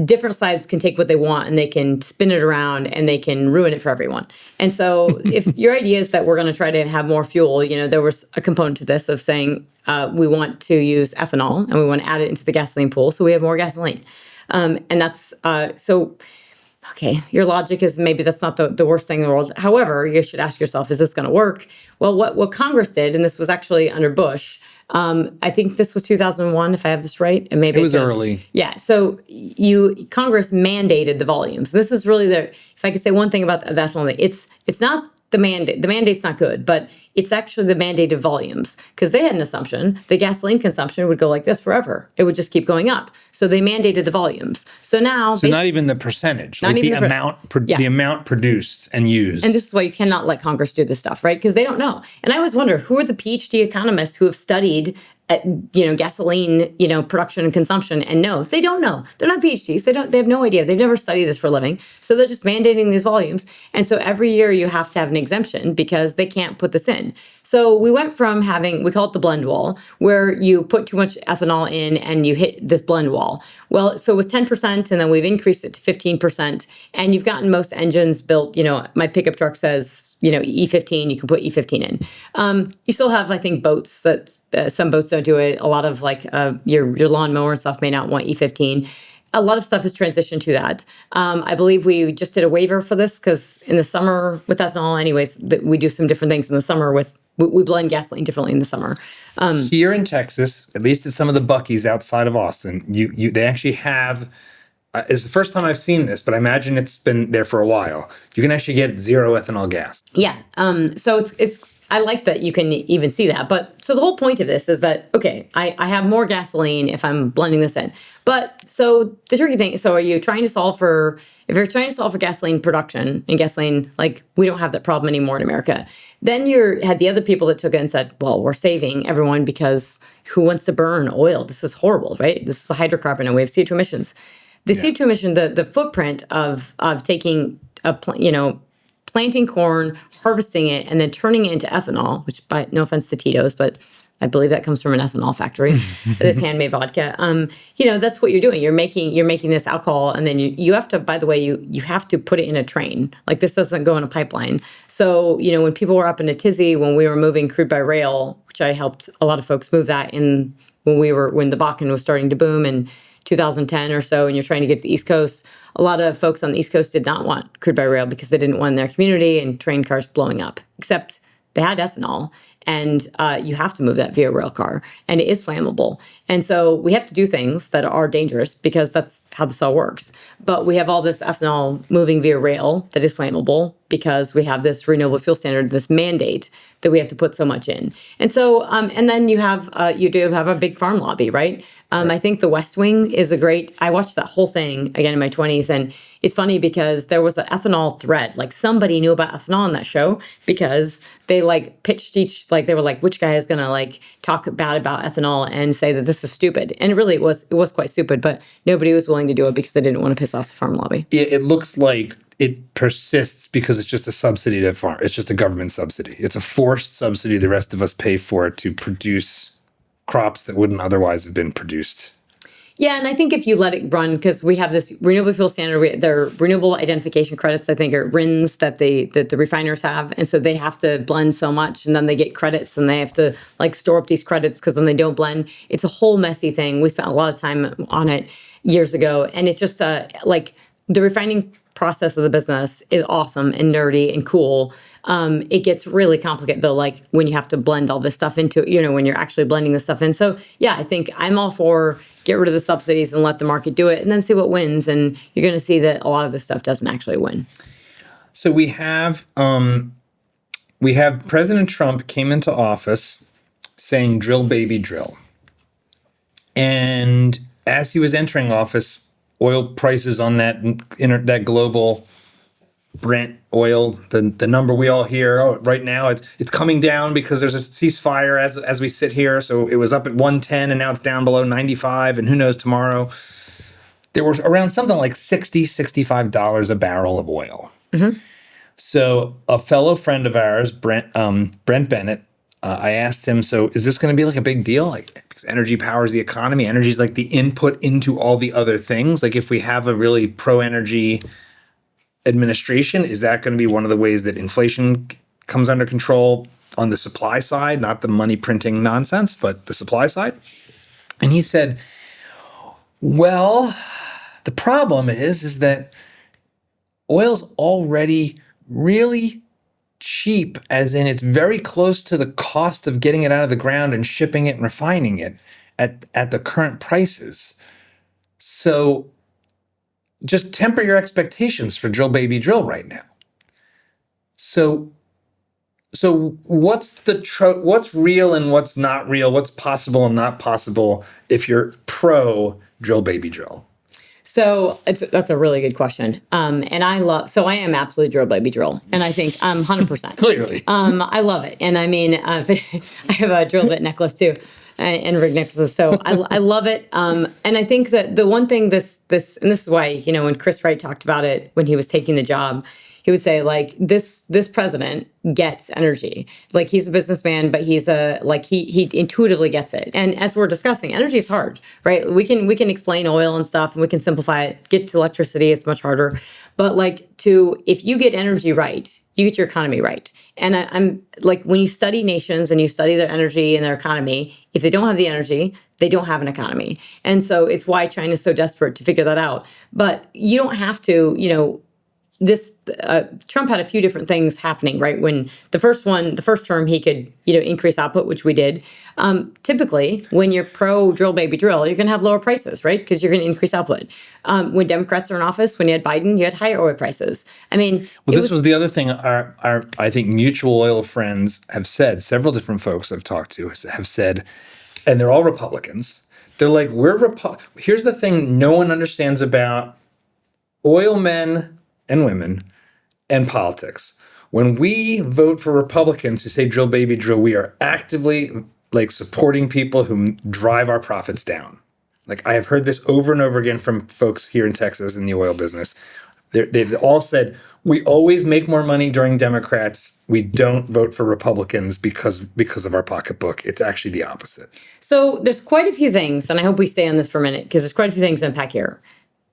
different sides can take what they want and they can spin it around and they can ruin it for everyone. And so if your idea is that we're going to try to have more fuel, there was a component to this of saying we want to use ethanol and we want to add it into the gasoline pool so we have more gasoline. And that's so. Okay, your logic is maybe that's not the worst thing in the world. However, you should ask yourself, is this going to work? Well, what Congress did, and this was actually under Bush, I think this was 2001, if I have this right. And maybe it was early. Yeah, so Congress mandated the volumes. This is really if I could say one thing about the ethanol, it's not the mandate. The mandate's not good, but it's actually the mandated volumes, because they had an assumption the gasoline consumption would go like this forever. It would just keep going up. So they mandated the volumes. So now, not even the percentage, like the amount produced and used. And this is why you cannot let Congress do this stuff, right? Because they don't know. And I always wonder, who are the PhD economists who have studied gasoline, production and consumption, and no, they don't know. They're not PhDs. They have no idea. They've never studied this for a living. So they're just mandating these volumes. And so every year you have to have an exemption because they can't put this in. So we went from we call it the blend wall, where you put too much ethanol in and you hit this blend wall. Well, so it was 10%, and then we've increased it to 15%. And you've gotten most engines built, my pickup truck says, E15, you can put E15 in. You still have, I think, boats that some boats don't do it. A lot of your lawnmower and stuff may not want E15. A lot of stuff has transitioned to that. I believe we just did a waiver for this because in the summer with ethanol, anyways, we do some different things in the summer we blend gasoline differently in the summer. Here in Texas, at least at some of the Buc-ee's outside of Austin, they actually have. It's the first time I've seen this, but I imagine it's been there for a while. You can actually get zero ethanol gas. Yeah. So it's. I like that you can even see that. But so the whole point of this is that, okay, I have more gasoline if I'm blending this in. But so the tricky thing, so are you trying to solve for, if you're trying to solve for gasoline production and gasoline, we don't have that problem anymore in America. Then had the other people that took it and said, well, we're saving everyone because who wants to burn oil? This is horrible, right? This is a hydrocarbon and we have CO2 emissions. The CO2 emission, the footprint of taking planting corn, harvesting it, and then turning it into ethanol, which, by no offense to Tito's, but I believe that comes from an ethanol factory, this handmade vodka. That's what you're doing. You're making this alcohol, and then you have to, by the way, you have to put it in a train. Like, this doesn't go in a pipeline. So, when people were up in a tizzy, when we were moving crude by rail, which I helped a lot of folks move that when the Bakken was starting to boom, and 2010 or so, and you're trying to get to the East Coast, a lot of folks on the East Coast did not want crude by rail because they didn't want their community and train cars blowing up, except they had ethanol, and you have to move that via rail car, and it is flammable. And so we have to do things that are dangerous because that's how this all works. But we have all this ethanol moving via rail that is flammable because we have this renewable fuel standard, this mandate that we have to put so much in. And so, and then you do have a big farm lobby, right? I think The West Wing is I watched that whole thing again in my 20s, and it's funny because there was an ethanol thread. Like somebody knew about ethanol on that show because they pitched they were like, which guy is going to talk bad about ethanol and say that this is stupid? And really it was quite stupid, but nobody was willing to do it because they didn't want to piss off the farm lobby. It looks like it persists because it's just a subsidy to farm. It's just a government subsidy. It's a forced subsidy the rest of us pay for to produce crops that wouldn't otherwise have been produced. Yeah, and I think if you let it run, because we have this renewable fuel standard, there are renewable identification credits, I think, are RINs that the refiners have. And so they have to blend so much, and then they get credits, and they have to store up these credits because then they don't blend. It's a whole messy thing. We spent a lot of time on it years ago. And it's just the refining process of the business is awesome and nerdy and cool. It gets really complicated though, when you have to blend all this stuff into, when you're actually blending this stuff in. So yeah, I think I'm all for get rid of the subsidies and let the market do it and then see what wins. And you're going to see that a lot of this stuff doesn't actually win. So we have President Trump came into office saying, drill, baby, drill. And as he was entering office, oil prices on that global Brent oil, the number we all hear, right now it's coming down because there's a ceasefire as we sit here. So it was up at 110 and now it's down below 95, and who knows tomorrow. There was around something like $65 a barrel of oil. Mm-hmm. So a fellow friend of ours, Brent Bennett, I asked him, so is this going to be a big deal? Because energy powers the economy. Energy is the input into all the other things. If we have a really pro-energy administration, is that going to be one of the ways that inflation comes under control on the supply side, not the money printing nonsense, but the supply side? And he said, well, the problem is that oil's already really cheap, as in it's very close to the cost of getting it out of the ground and shipping it and refining it at the current prices. So just temper your expectations for drill, baby, drill right now. So what's what's real and what's not real? What's possible and not possible if you're pro drill, baby, drill? So that's a really good question. And I am absolutely drill, baby, drill. And I think I'm 100%. Clearly. I love it. And I mean, I have a drill bit necklace too, and rig necklaces. So I love it. And I think that the one thing and this is why, when Chris Wright talked about it when he was taking the job, he would say this president gets energy. He's a businessman, but he's he intuitively gets it. And as we're discussing, energy is hard, right? We can explain oil and stuff, and we can simplify it. Get to electricity, it's much harder. But if you get energy right, you get your economy right. And I'm when you study nations and you study their energy and their economy, if they don't have the energy, they don't have an economy. And so it's why China's so desperate to figure that out. But you don't have to, Trump had a few different things happening, right? When the first term, he could, increase output, which we did. Typically, when you're pro drill, baby, drill, you're going to have lower prices, right? Because you're going to increase output. When Democrats are in office, when you had Biden, you had higher oil prices. I mean, this was the other thing our I think mutual oil friends have said. Several different folks I've talked to have said, and they're all Republicans. They're like, here's the thing no one understands about oil men and women and politics. When we vote for Republicans who say drill, baby, drill, we are actively supporting people who drive our profits down. I have heard this over and over again from folks here in Texas in the oil business. They've all said, we always make more money during Democrats. We don't vote for Republicans because of our pocketbook. It's actually the opposite. So there's quite a few things, and I hope we stay on this for a minute because there's quite a few things to unpack here.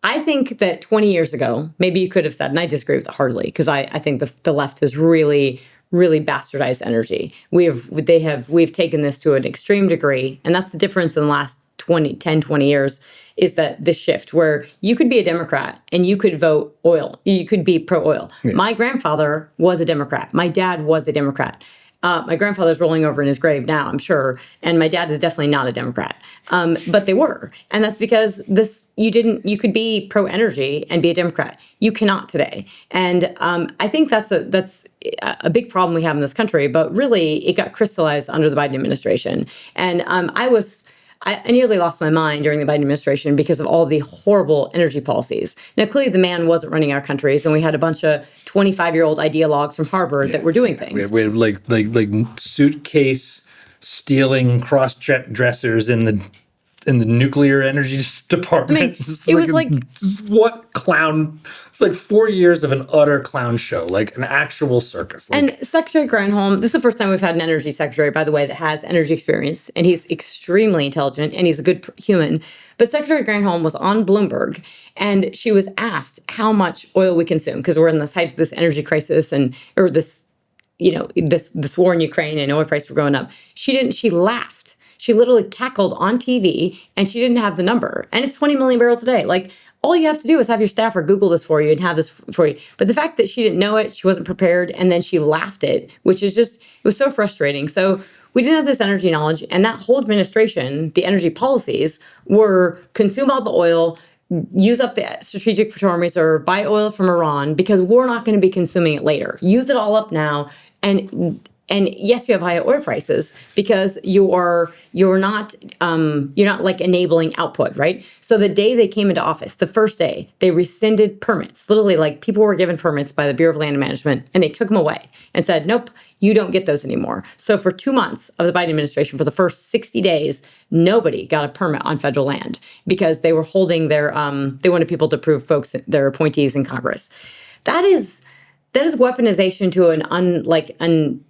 I think that 20 years ago, maybe you could have said, and I disagree with it heartily, because I think the left has really, really bastardized energy. We've taken this to an extreme degree, and that's the difference in the last 20 years is that this shift where you could be a Democrat and you could vote oil. You could be pro-oil. Yeah. My grandfather was a Democrat. My dad was a Democrat. My grandfather's rolling over in his grave now, I'm sure, and my dad is definitely not a Democrat. But they were, and that's because you could be pro-energy and be a Democrat. You cannot today, and I think that's a big problem we have in this country. But really, it got crystallized under the Biden administration, and I nearly lost my mind during the Biden administration because of all the horrible energy policies. Now, clearly, the man wasn't running our countries, and we had a bunch of 25-year-old ideologues from Harvard that were doing things. We had like suitcase stealing cross-dressers in the nuclear energy department. I mean, it was like what clown? It's like 4 years of an utter clown show, like an actual circus. And Secretary Granholm, this is the first time we've had an energy secretary, by the way, that has energy experience, and he's extremely intelligent and he's a good human. But Secretary Granholm was on Bloomberg, and she was asked how much oil we consume because we're in the height of this energy crisis or this war in Ukraine and oil prices were going up. She laughed. She literally cackled on TV, and she didn't have the number. And it's 20 million barrels a day. Like, all you have to do is have your staffer Google this for you and have this for you. But the fact that she didn't know it, she wasn't prepared, and then she laughed it, which is just, it was so frustrating. So we didn't have this energy knowledge, and that whole administration, the energy policies were consume all the oil, use up the strategic petroleum reserve, buy oil from Iran, because we're not going to be consuming it later. Use it all up now, and yes, you have high oil prices because you're not like enabling output, right? So the day they came into office, the first day, they rescinded permits. Literally, like, people were given permits by the Bureau of Land Management, and they took them away and said, nope, you don't get those anymore. So for 2 months of the Biden administration, for the first 60 days, nobody got a permit on federal land because they were holding they wanted people to approve their appointees in Congress. That is weaponization to an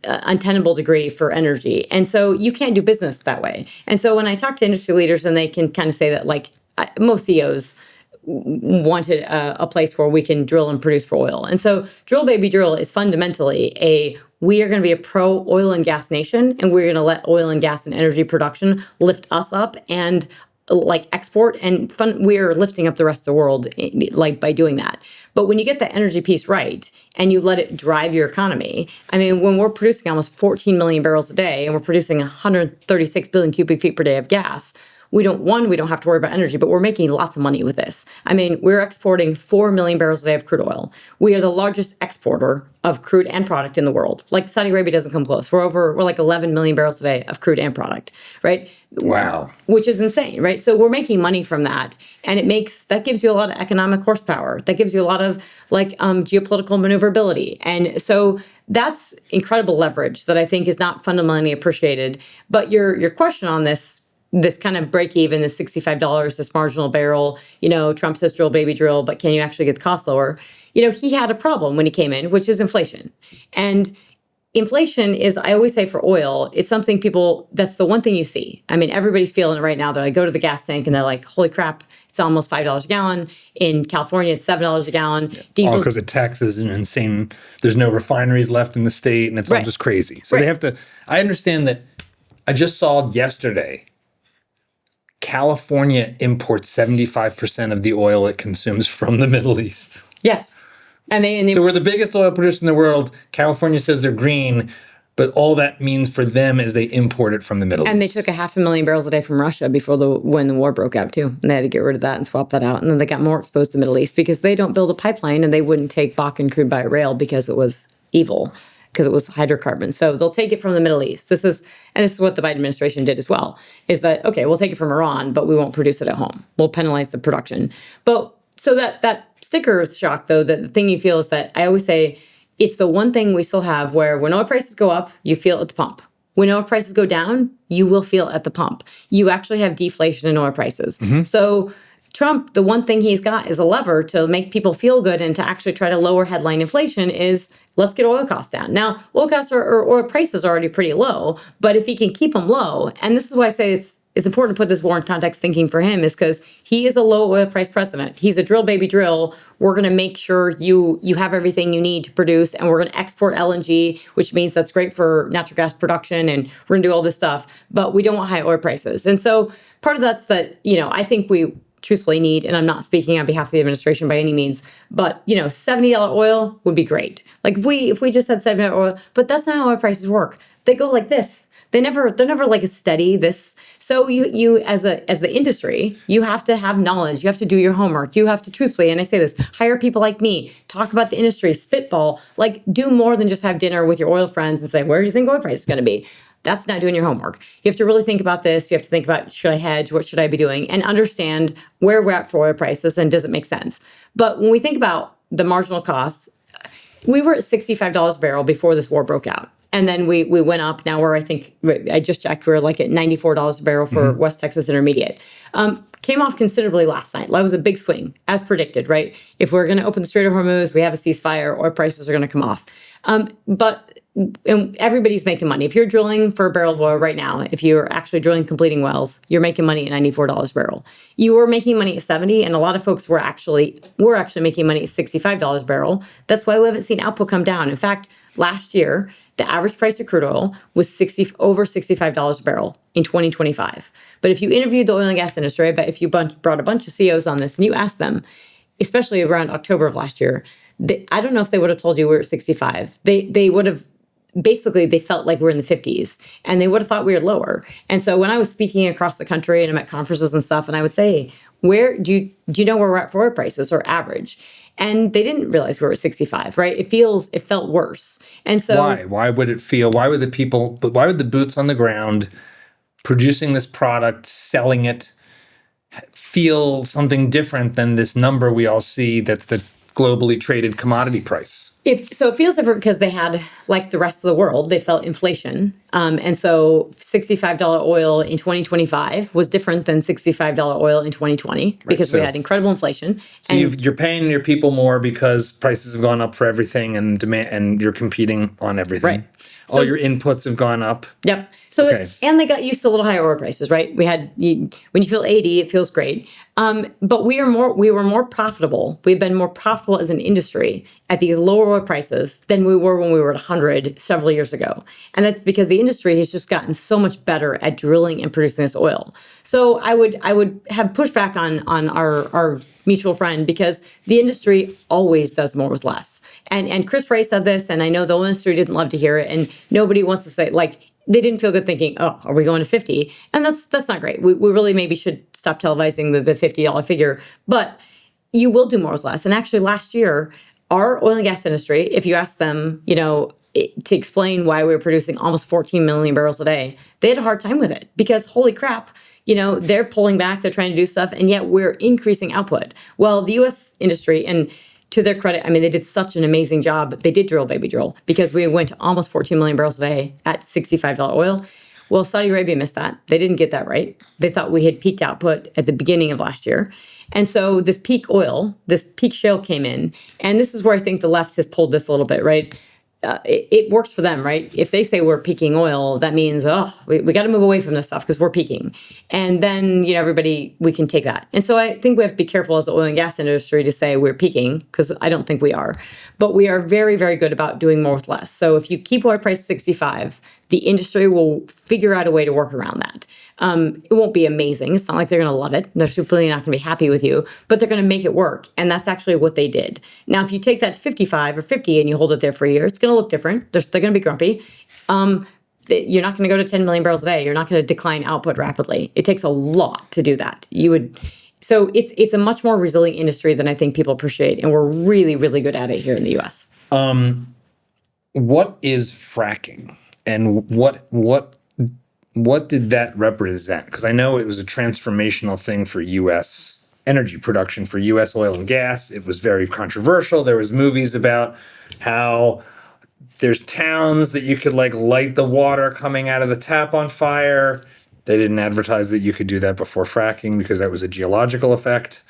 untenable degree for energy. And so you can't do business that way. And so when I talk to industry leaders, and they can kind of say that, like, most CEOs wanted a place where we can drill and produce for oil. And so Drill Baby Drill is fundamentally we are going to be a pro-oil and gas nation, and we're going to let oil and gas and energy production lift us up and like export, and we're lifting up the rest of the world like by doing that. But when you get the energy piece right and you let it drive your economy, I mean, when we're producing almost 14 million barrels a day and we're producing 136 billion cubic feet per day of gas, we don't have to worry about energy, but we're making lots of money with this. I mean, we're exporting 4 million barrels a day of crude oil. We are the largest exporter of crude and product in the world. Like, Saudi Arabia doesn't come close. We're like 11 million barrels a day of crude and product, right? Wow. Which is insane, right? So we're making money from that, and that gives you a lot of economic horsepower. That gives you a lot of geopolitical maneuverability. And so that's incredible leverage that I think is not fundamentally appreciated. But your question on this kind of break even, this $65, this marginal barrel, Trump says drill, baby, drill, but can you actually get the cost lower? He had a problem when he came in, which is inflation. And inflation is, I always say for oil, it's something that's the one thing you see. I mean, everybody's feeling it right now. They go to the gas tank and they're like, holy crap, it's almost $5 a gallon. In California, it's $7 a gallon. Yeah. All because of taxes and insane. There's no refineries left in the state, and it's all just crazy. So they have to, I understand that. I just saw yesterday, California imports 75% of the oil it consumes from the Middle East. Yes. So we're the biggest oil producer in the world. California says they're green, but all that means for them is they import it from the Middle East. And they took 500,000 barrels a day from Russia when the war broke out too. And they had to get rid of that and swap that out. And then they got more exposed to the Middle East because they don't build a pipeline, and they wouldn't take Bakken crude by rail because it was evil, because it was hydrocarbons. So they'll take it from the Middle East. This is what the Biden administration did as well, is that, okay, we'll take it from Iran, but we won't produce it at home. We'll penalize the production. But so that sticker shock, though, the thing you feel is that I always say it's the one thing we still have where when oil prices go up, you feel it at the pump. When oil prices go down, you will feel it at the pump. You actually have deflation in oil prices. Mm-hmm. So Trump, the one thing he's got is a lever to make people feel good and to actually try to lower headline inflation is let's get oil costs down. Now, oil costs or oil prices are already pretty low, but if he can keep them low, and this is why I say it's important to put this war in context thinking for him is because he is a low oil price president. He's a drill baby drill. We're going to make sure you have everything you need to produce, and we're going to export LNG, which means that's great for natural gas production, and we're going to do all this stuff. But we don't want high oil prices. And so part of that's that, I think we truthfully need, and I'm not speaking on behalf of the administration by any means, but $70 oil would be great. Like if we just had $70 oil, but that's not how oil prices work. They go like this. They're never like a steady this. So you as the industry, you have to have knowledge. You have to do your homework. You have to truthfully, and I say this, hire people like me, talk about the industry, spitball, like do more than just have dinner with your oil friends and say, where do you think oil price is going to be? That's not doing your homework. You have to really think about this. You have to think about, should I hedge? What should I be doing? And understand where we're at for oil prices and does it make sense? But when we think about the marginal costs, we were at $65 a barrel before this war broke out. And then we went up. Now I just checked, we're like at $94 a barrel for West Texas Intermediate. Came off considerably last night. That was a big swing, as predicted, right? If we're going to open the Strait of Hormuz, we have a ceasefire, oil prices are going to come off. And everybody's making money. If you're drilling for a barrel of oil right now, if you're actually drilling, completing wells, you're making money at $94 a barrel. You were making money at 70, and a lot of folks were actually making money at $65 a barrel. That's why we haven't seen output come down. In fact, last year, the average price of crude oil was over $65 a barrel in 2025. But if you interviewed the oil and gas industry, I bet if you brought a bunch of CEOs on this and you asked them, especially around October of last year, I don't know if they would have told you we were at 65. They would have, basically, they felt like we're in the 50s, and they would have thought we were lower. And so when I was speaking across the country and I'm at conferences and stuff, and I would say, where do you know where we're at for oil prices or average? And they didn't realize we were at 65, right? It felt worse. And so why would it feel, why would the boots on the ground producing this product, selling it, feel something different than this number we all see that's the globally traded commodity price? It feels different because they had, like the rest of the world, they felt inflation. And so $65 oil in 2025 was different than $65 oil in 2020 because we had incredible inflation. So you're paying your people more because prices have gone up for everything and demand, and you're competing on everything. Right. All your inputs have gone up. Yep. So and they got used to a little higher oil prices, right? When you feel 80, it feels great. But we were more profitable. We've been more profitable as an industry at these lower oil prices than we were when we were at 100 several years ago. And that's because the industry has just gotten so much better at drilling and producing this oil. So I would have pushback on our mutual friend because the industry always does more with less. And Chris Ray said this, and I know the oil industry didn't love to hear it, and nobody wants to say, like, they didn't feel good thinking, oh, are we going to 50? And that's not great. We really maybe should stop televising the $50 figure, but you will do more with less. And actually last year, our oil and gas industry, if you ask them, to explain why we were producing almost 14 million barrels a day, they had a hard time with it because holy crap, they're pulling back, they're trying to do stuff, and yet we're increasing output. Well, the U.S. industry, and to their credit, I mean, they did such an amazing job. They did drill, baby drill, because we went to almost 14 million barrels a day at $65 oil. Well, Saudi Arabia missed that. They didn't get that right. They thought we had peaked output at the beginning of last year. And so this peak oil, this peak shale came in. And this is where I think the left has pulled this a little bit, right? It works for them, right? If they say we're peaking oil, that means, we got to move away from this stuff because we're peaking. And then, everybody, we can take that. And so I think we have to be careful as the oil and gas industry to say we're peaking because I don't think we are. But we are very, very good about doing more with less. So if you keep oil price 65, the industry will figure out a way to work around that. It won't be amazing. It's not like they're going to love it. They're simply not going to be happy with you, but they're going to make it work. And that's actually what they did. Now, if you take that to 55 or 50 and you hold it there for a year, it's going to look different. They're going to be grumpy. You're not going to go to 10 million barrels a day. You're not going to decline output rapidly. It takes a lot to do that. So it's a much more resilient industry than I think people appreciate. And we're really, really good at it here in the U.S. What is fracking? And what did that represent? Because I know it was a transformational thing for U.S. energy production, for U.S. oil and gas. It was very controversial. There was movies about how there's towns that you could light the water coming out of the tap on fire. They didn't advertise that you could do that before fracking because that was a geological effect.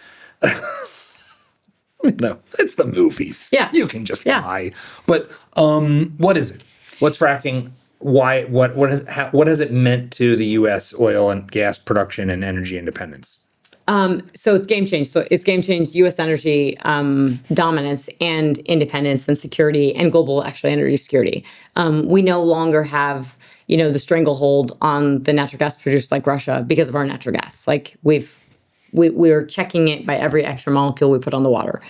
No, it's the movies. Yeah. You can just lie. But what is it? What's fracking? why what has it meant to the U.S. oil and gas production and energy independence? So it's game changed. So it's game changed U.S. energy dominance and independence and security and global actually energy security. We no longer have the stranglehold on the natural gas producers like Russia because of our natural gas. Like we're checking it by every extra molecule we put on the water.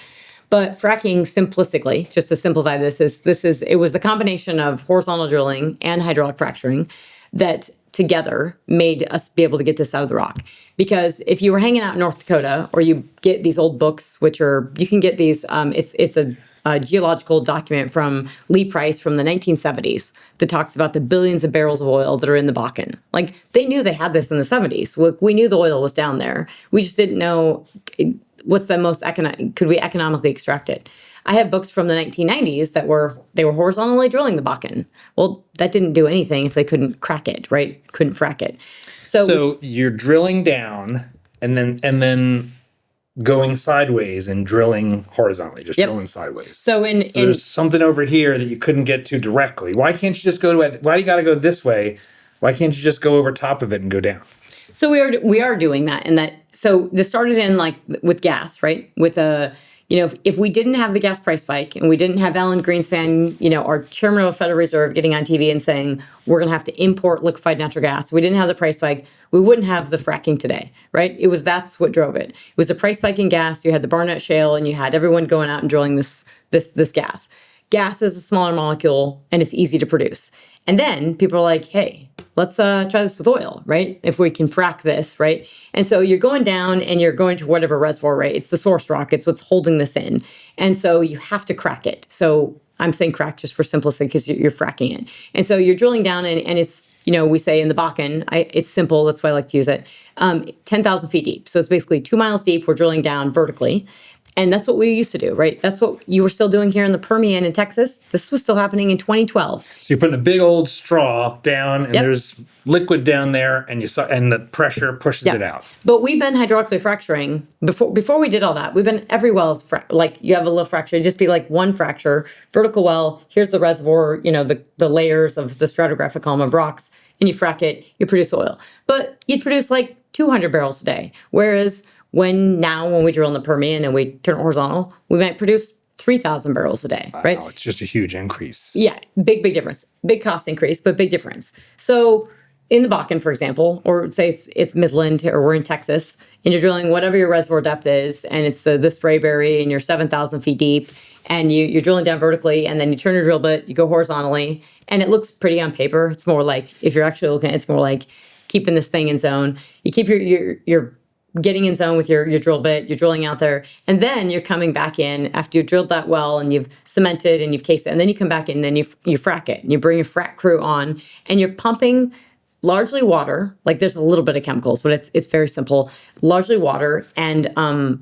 But fracking, simplistically, just to simplify this, it was the combination of horizontal drilling and hydraulic fracturing that together made us be able to get this out of the rock. Because if you were hanging out in North Dakota, or you get these old books, you can get these, it's a geological document from Lee Price from the 1970s that talks about the billions of barrels of oil that are in the Bakken. Like, they knew they had this in the 70s. We knew the oil was down there. We just didn't know what's the most could we economically extract it. I have books from the 1990s that were horizontally drilling the Bakken. Well, that didn't do anything if they couldn't crack it, right? Couldn't frack it. So you're drilling down and then going sideways and drilling horizontally, just drilling sideways. So there's something over here that you couldn't get to directly. Why can't you just go to it? Why do you got to go this way? Why can't you just go over top of it and go down? So we are doing that, so this started in with gas, right? With if we didn't have the gas price spike and we didn't have Alan Greenspan, our chairman of the Federal Reserve getting on TV and saying we're going to have to import liquefied natural gas, we didn't have the price spike, we wouldn't have the fracking today, right? That's what drove it. It was the price spike in gas. You had the Barnett Shale, and you had everyone going out and drilling this gas. Gas is a smaller molecule and it's easy to produce. And then people are like, hey, let's try this with oil, right? If we can frack this, right? And so you're going down and you're going to whatever reservoir, right? It's the source rock. It's what's holding this in. And so you have to crack it. So I'm saying crack just for simplicity because you're fracking it. And so you're drilling down and it's, we say in the Bakken, it's simple. That's why I like to use it. 10,000 feet deep. So it's basically 2 miles deep. We're drilling down vertically. And that's what we used to do, right? That's what you were still doing here in the Permian in Texas. This was still happening in 2012. So you're putting a big old straw down, and there's liquid down there, and the pressure pushes it out. But we've been hydraulically fracturing before we did all that. We've been every well is like you have a little fracture, it'd just be like one fracture, vertical well. Here's the reservoir, the layers of the stratigraphic column of rocks, and you frack it, you produce oil. But you'd produce like 200 barrels a day, whereas when we drill in the Permian and we turn horizontal, we might produce 3,000 barrels a day, right? It's just a huge increase. Yeah, big difference. Big cost increase, but big difference. So in the Bakken, for example, or say it's Midland or we're in Texas, and you're drilling whatever your reservoir depth is, and it's the Sprayberry, and you're 7,000 feet deep, and you're drilling down vertically, and then you turn your drill bit, you go horizontally, and it looks pretty on paper. It's more like, if you're actually looking, it's more like keeping this thing in zone. You keep your getting in zone with your drill bit, you're drilling out there, and then you're coming back in after you've drilled that well and you've cemented and you've cased it, and then you come back in and then you frack it, and you bring your frack crew on, and you're pumping largely water, like there's a little bit of chemicals, but it's very simple, largely water and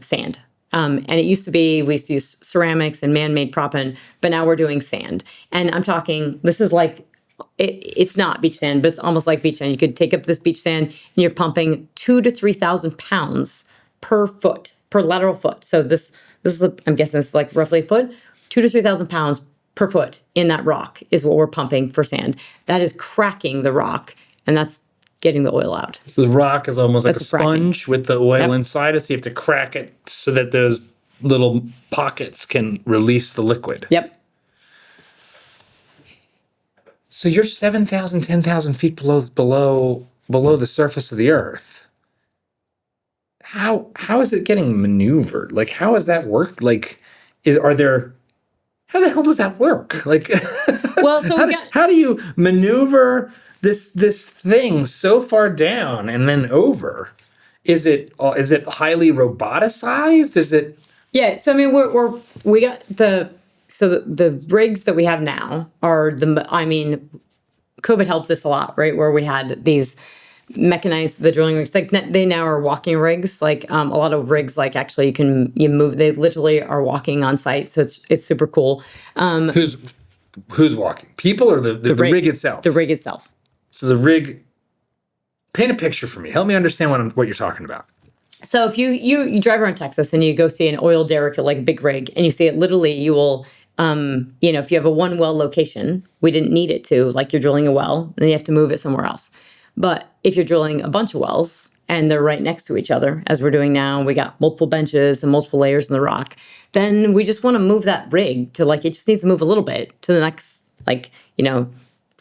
sand. And it used to be, we used to use ceramics and man-made proppant, but now we're doing sand. And I'm talking, this is like, it's not beach sand, but it's almost like beach sand. You could take up this beach sand and you're pumping 2,000 to 3,000 pounds per lateral foot. So this is, I'm guessing this is like roughly a foot, 2,000 to 3,000 pounds per foot in that rock is what we're pumping for sand. That is cracking the rock, and that's getting the oil out. So the rock is almost like a sponge with the oil inside it, so you have to crack it so that those little pockets can release the liquid. Yep. So you're 7,000, 10,000 feet below the surface of the earth. How is it getting maneuvered? Like, how does that work? Like, how the hell does that work? Like, well, so how do you maneuver this thing so far down and then over? Is it highly roboticized? Is it? Yeah. So I mean, we got the rigs that we have now are COVID helped us a lot, right? Where we had these mechanized the drilling rigs, like they now are walking rigs. Like a lot of rigs, like actually you move. They literally are walking on site, so it's super cool. Who's walking? People or the rig itself? The rig itself. So the rig. Paint a picture for me. Help me understand what you're talking about. So if you drive around Texas and you go see an oil derrick, like a big rig, and you see it, literally you will If you have a one well location, we didn't need it to, like you're drilling a well, and you have to move it somewhere else. But if you're drilling a bunch of wells and they're right next to each other, as we're doing now, we got multiple benches and multiple layers in the rock, then we just want to move that rig to it just needs to move a little bit to the next,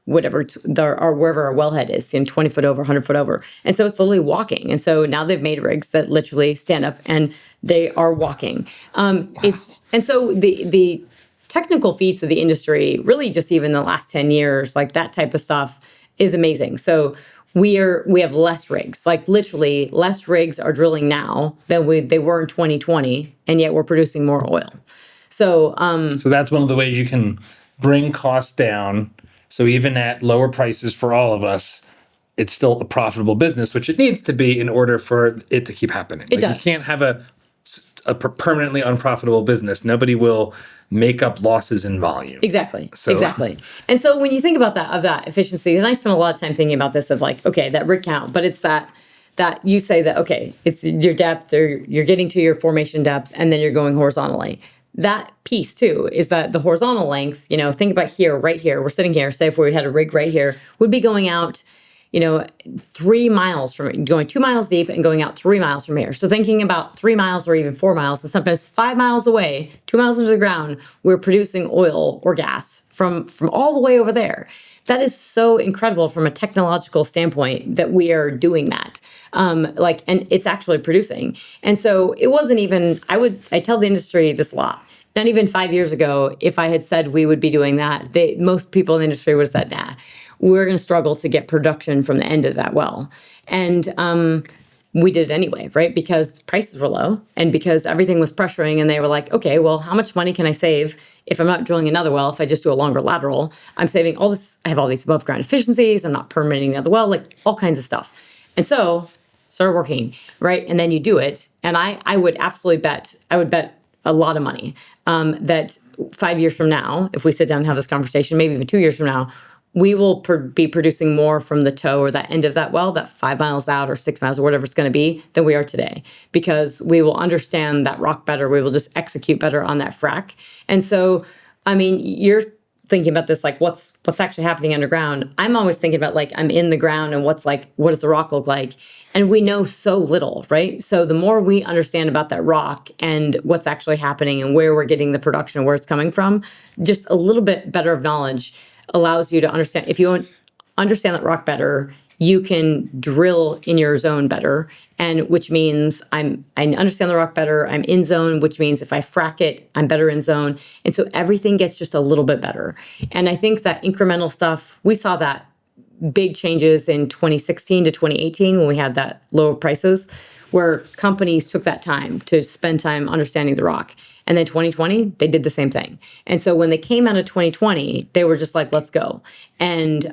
whatever, or wherever our wellhead is, 20 foot over, 100 foot over. And so it's literally walking. And so now they've made rigs that literally stand up and they are walking. And so the technical feats of the industry, really just even the last 10 years, like that type of stuff is amazing. So we have less rigs, like literally less rigs are drilling now than they were in 2020, and yet we're producing more oil. So that's one of the ways you can bring costs down. So even at lower prices for all of us, it's still a profitable business, which it needs to be in order for it to keep happening. It does. You can't have a permanently unprofitable business. Nobody will make up losses in volume. Exactly. And so when you think about that efficiency, and I spent a lot of time thinking about this of okay, that rig count, but it's that you say that, okay, it's your depth, or you're getting to your formation depth, and then you're going horizontally. That piece too is that the horizontal length, think about here, right here, we're sitting here, say if we had a rig right here, would be going out 3 miles from going 2 miles deep and going out 3 miles from here. So thinking about 3 miles or even 4 miles, and sometimes 5 miles away, 2 miles into the ground, we're producing oil or gas from all the way over there. That is so incredible from a technological standpoint that we are doing that. And it's actually producing. And so it wasn't even, I tell the industry this a lot. Not even 5 years ago, if I had said we would be doing that, most people in the industry would have said, nah, we're going to struggle to get production from the end of that well. And we did it anyway, right? Because prices were low and because everything was pressuring, and they were like, okay, well, how much money can I save if I'm not drilling another well? If I just do a longer lateral, I'm saving all this. I have all these above ground efficiencies. I'm not permitting another well, all kinds of stuff. And so started working, right? And then you do it. And I would absolutely bet a lot of money that 5 years from now, if we sit down and have this conversation, maybe even 2 years from now, we will be producing more from the toe or that end of that well, that 5 miles out or 6 miles or whatever it's going to be, than we are today, because we will understand that rock better. We will just execute better on that frack. And so, you're thinking about this, what's actually happening underground. I'm always thinking about I'm in the ground and what does the rock look like? And we know so little, right? So the more we understand about that rock and what's actually happening and where we're getting the production and where it's coming from, just a little bit better of knowledge allows you to understand. If you understand that rock better, you can drill in your zone better, and which means I understand the rock better. I'm in zone, which means if I frack it, I'm better in zone. And so everything gets just a little bit better. And I think that incremental stuff, we saw that big changes in 2016 to 2018 when we had that low prices, where companies took that time to spend time understanding the rock. And then 2020, they did the same thing. And so when they came out of 2020, they were just let's go. And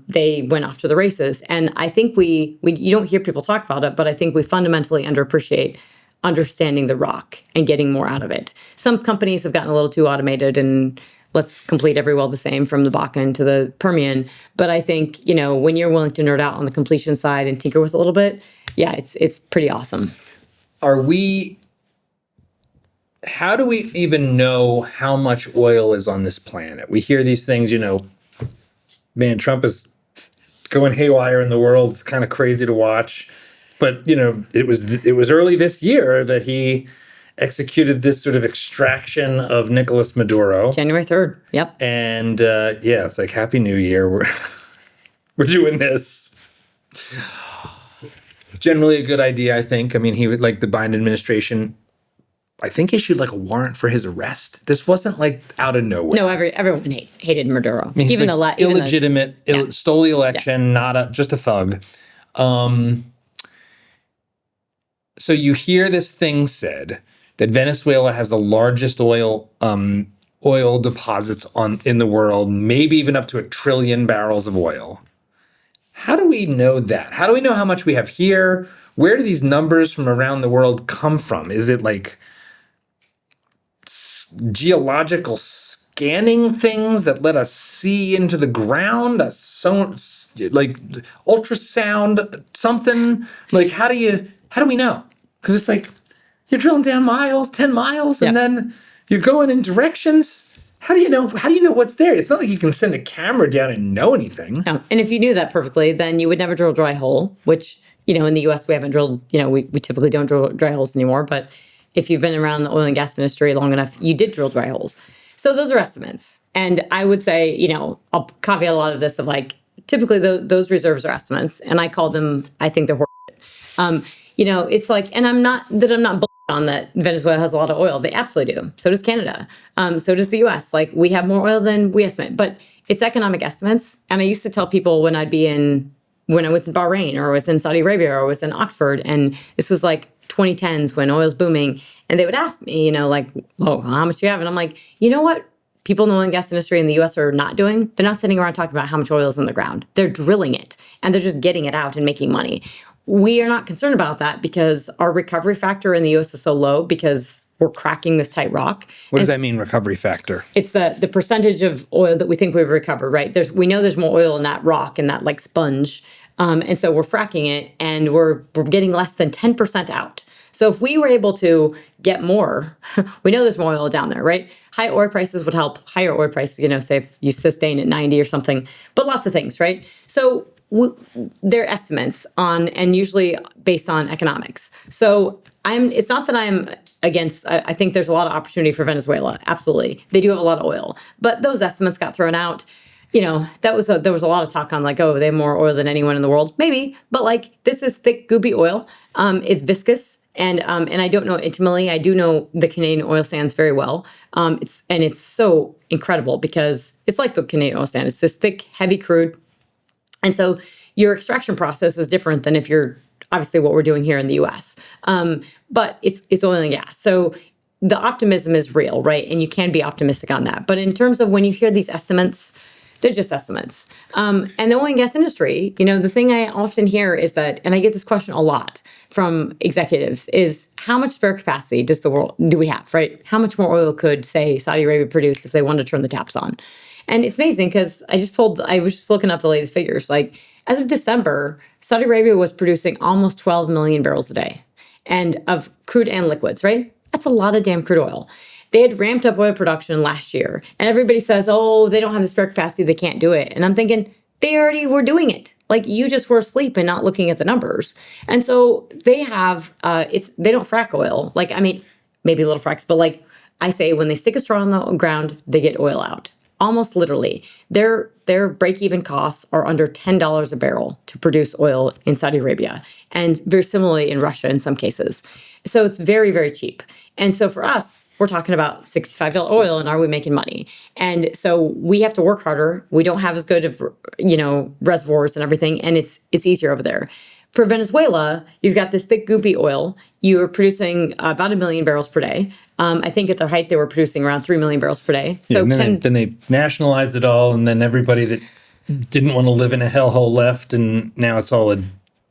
they went off to the races. And I think we you don't hear people talk about it, but I think we fundamentally underappreciate understanding the rock and getting more out of it. Some companies have gotten a little too automated and let's complete every well the same from the Bakken to the Permian. But I think, when you're willing to nerd out on the completion side and tinker with a little bit, yeah, it's pretty awesome. How do we even know how much oil is on this planet? We hear these things, man, Trump is going haywire in the world. It's kind of crazy to watch. But, it was early this year that he executed this sort of extraction of Nicolas Maduro. January 3rd. Yep. And it's Happy New Year. We're doing this. Generally a good idea, I think. He would the Biden administration, I think, issued a warrant for his arrest. This wasn't out of nowhere. No, everyone hated Maduro. Even the illegitimate, stole the election, not just a thug. So you hear this thing said that Venezuela has the largest oil deposits in the world, maybe even up to 1 trillion barrels of oil. How do we know that? How do we know how much we have here? Where do these numbers from around the world come from? Is it geological scanning things that let us see into the ground? Ultrasound, something? How do we know? Because it's you're drilling down miles, 10 miles, and then you're going in directions. How do you know? How do you know what's there? It's not like you can send a camera down and know anything. No. And if you knew that perfectly, then you would never drill a dry hole, which, in the US, we haven't drilled, we typically don't drill dry holes anymore. But if you've been around the oil and gas industry long enough, you did drill dry holes. So those are estimates. And I would say, I'll caveat a lot of this of like, typically those reserves are estimates. And I call them, I think they're it's like, and I'm not bullish on that Venezuela has a lot of oil. They absolutely do. So does Canada. So does the US. Like, we have more oil than we estimate. But it's economic estimates. And I used to tell people when I was in Bahrain or I was in Saudi Arabia or I was in Oxford, and this was like 2010s when oil's booming, and they would ask me, like, oh, how much do you have? And I'm like, you know what people in the oil and gas industry in the US are not doing? They're not sitting around talking about how much oil is in the ground. They're drilling it, and they're just getting it out and making money. We are not concerned about that because our recovery factor in the US is so low because we're cracking this tight rock. What does that mean, recovery factor? It's the percentage of oil that we think we've recovered, right? We know there's more oil in that rock and that like sponge. And so we're fracking it and we're getting less than 10% out. So if we were able to get more, we know there's more oil down there, right? High oil prices would help. Higher oil prices, say if you sustain at 90 or something, but lots of things, right? So they're estimates and usually based on economics. So it's not that I'm against, I think there's a lot of opportunity for Venezuela. Absolutely. They do have a lot of oil, but those estimates got thrown out. There was a lot of talk on like, oh, they have more oil than anyone in the world. Maybe, but like this is thick, goopy oil. It's viscous. And I don't know intimately. I do know the Canadian oil sands very well. It's so incredible because it's like the Canadian oil sand. It's this thick, heavy crude. And so your extraction process is different than if you're obviously what we're doing here in the US. But it's oil and gas. So the optimism is real, right? And you can be optimistic on that. But in terms of when you hear these estimates, they're just estimates. And the oil and gas industry, the thing I often hear is that, and I get this question a lot from executives, is how much spare capacity do we have, right? How much more oil could, say, Saudi Arabia produce if they wanted to turn the taps on? And it's amazing because I was just looking up the latest figures. Like, as of December, Saudi Arabia was producing almost 12 million barrels a day and of crude and liquids, right? That's a lot of damn crude oil. They had ramped up oil production last year, and everybody says, oh, they don't have the spare capacity, they can't do it. And I'm thinking, they already were doing it. Like, you just were asleep and not looking at the numbers. And so they have, they don't frack oil. Like, I mean, maybe little fracks, but like I say, when they stick a straw on the ground, they get oil out. Almost literally. Their break-even costs are under $10 a barrel to produce oil in Saudi Arabia, and very similarly in Russia in some cases. So it's very, very cheap. And so for us, we're talking about $65 oil, and are we making money? And so we have to work harder. We don't have as good of, reservoirs and everything, and it's easier over there. For Venezuela, you've got this thick, goopy oil. You're producing about 1 million barrels per day. I think at their height, they were producing around 3 million barrels per day. So then they nationalized it all, and then everybody that didn't want to live in a hellhole left, and now it's all a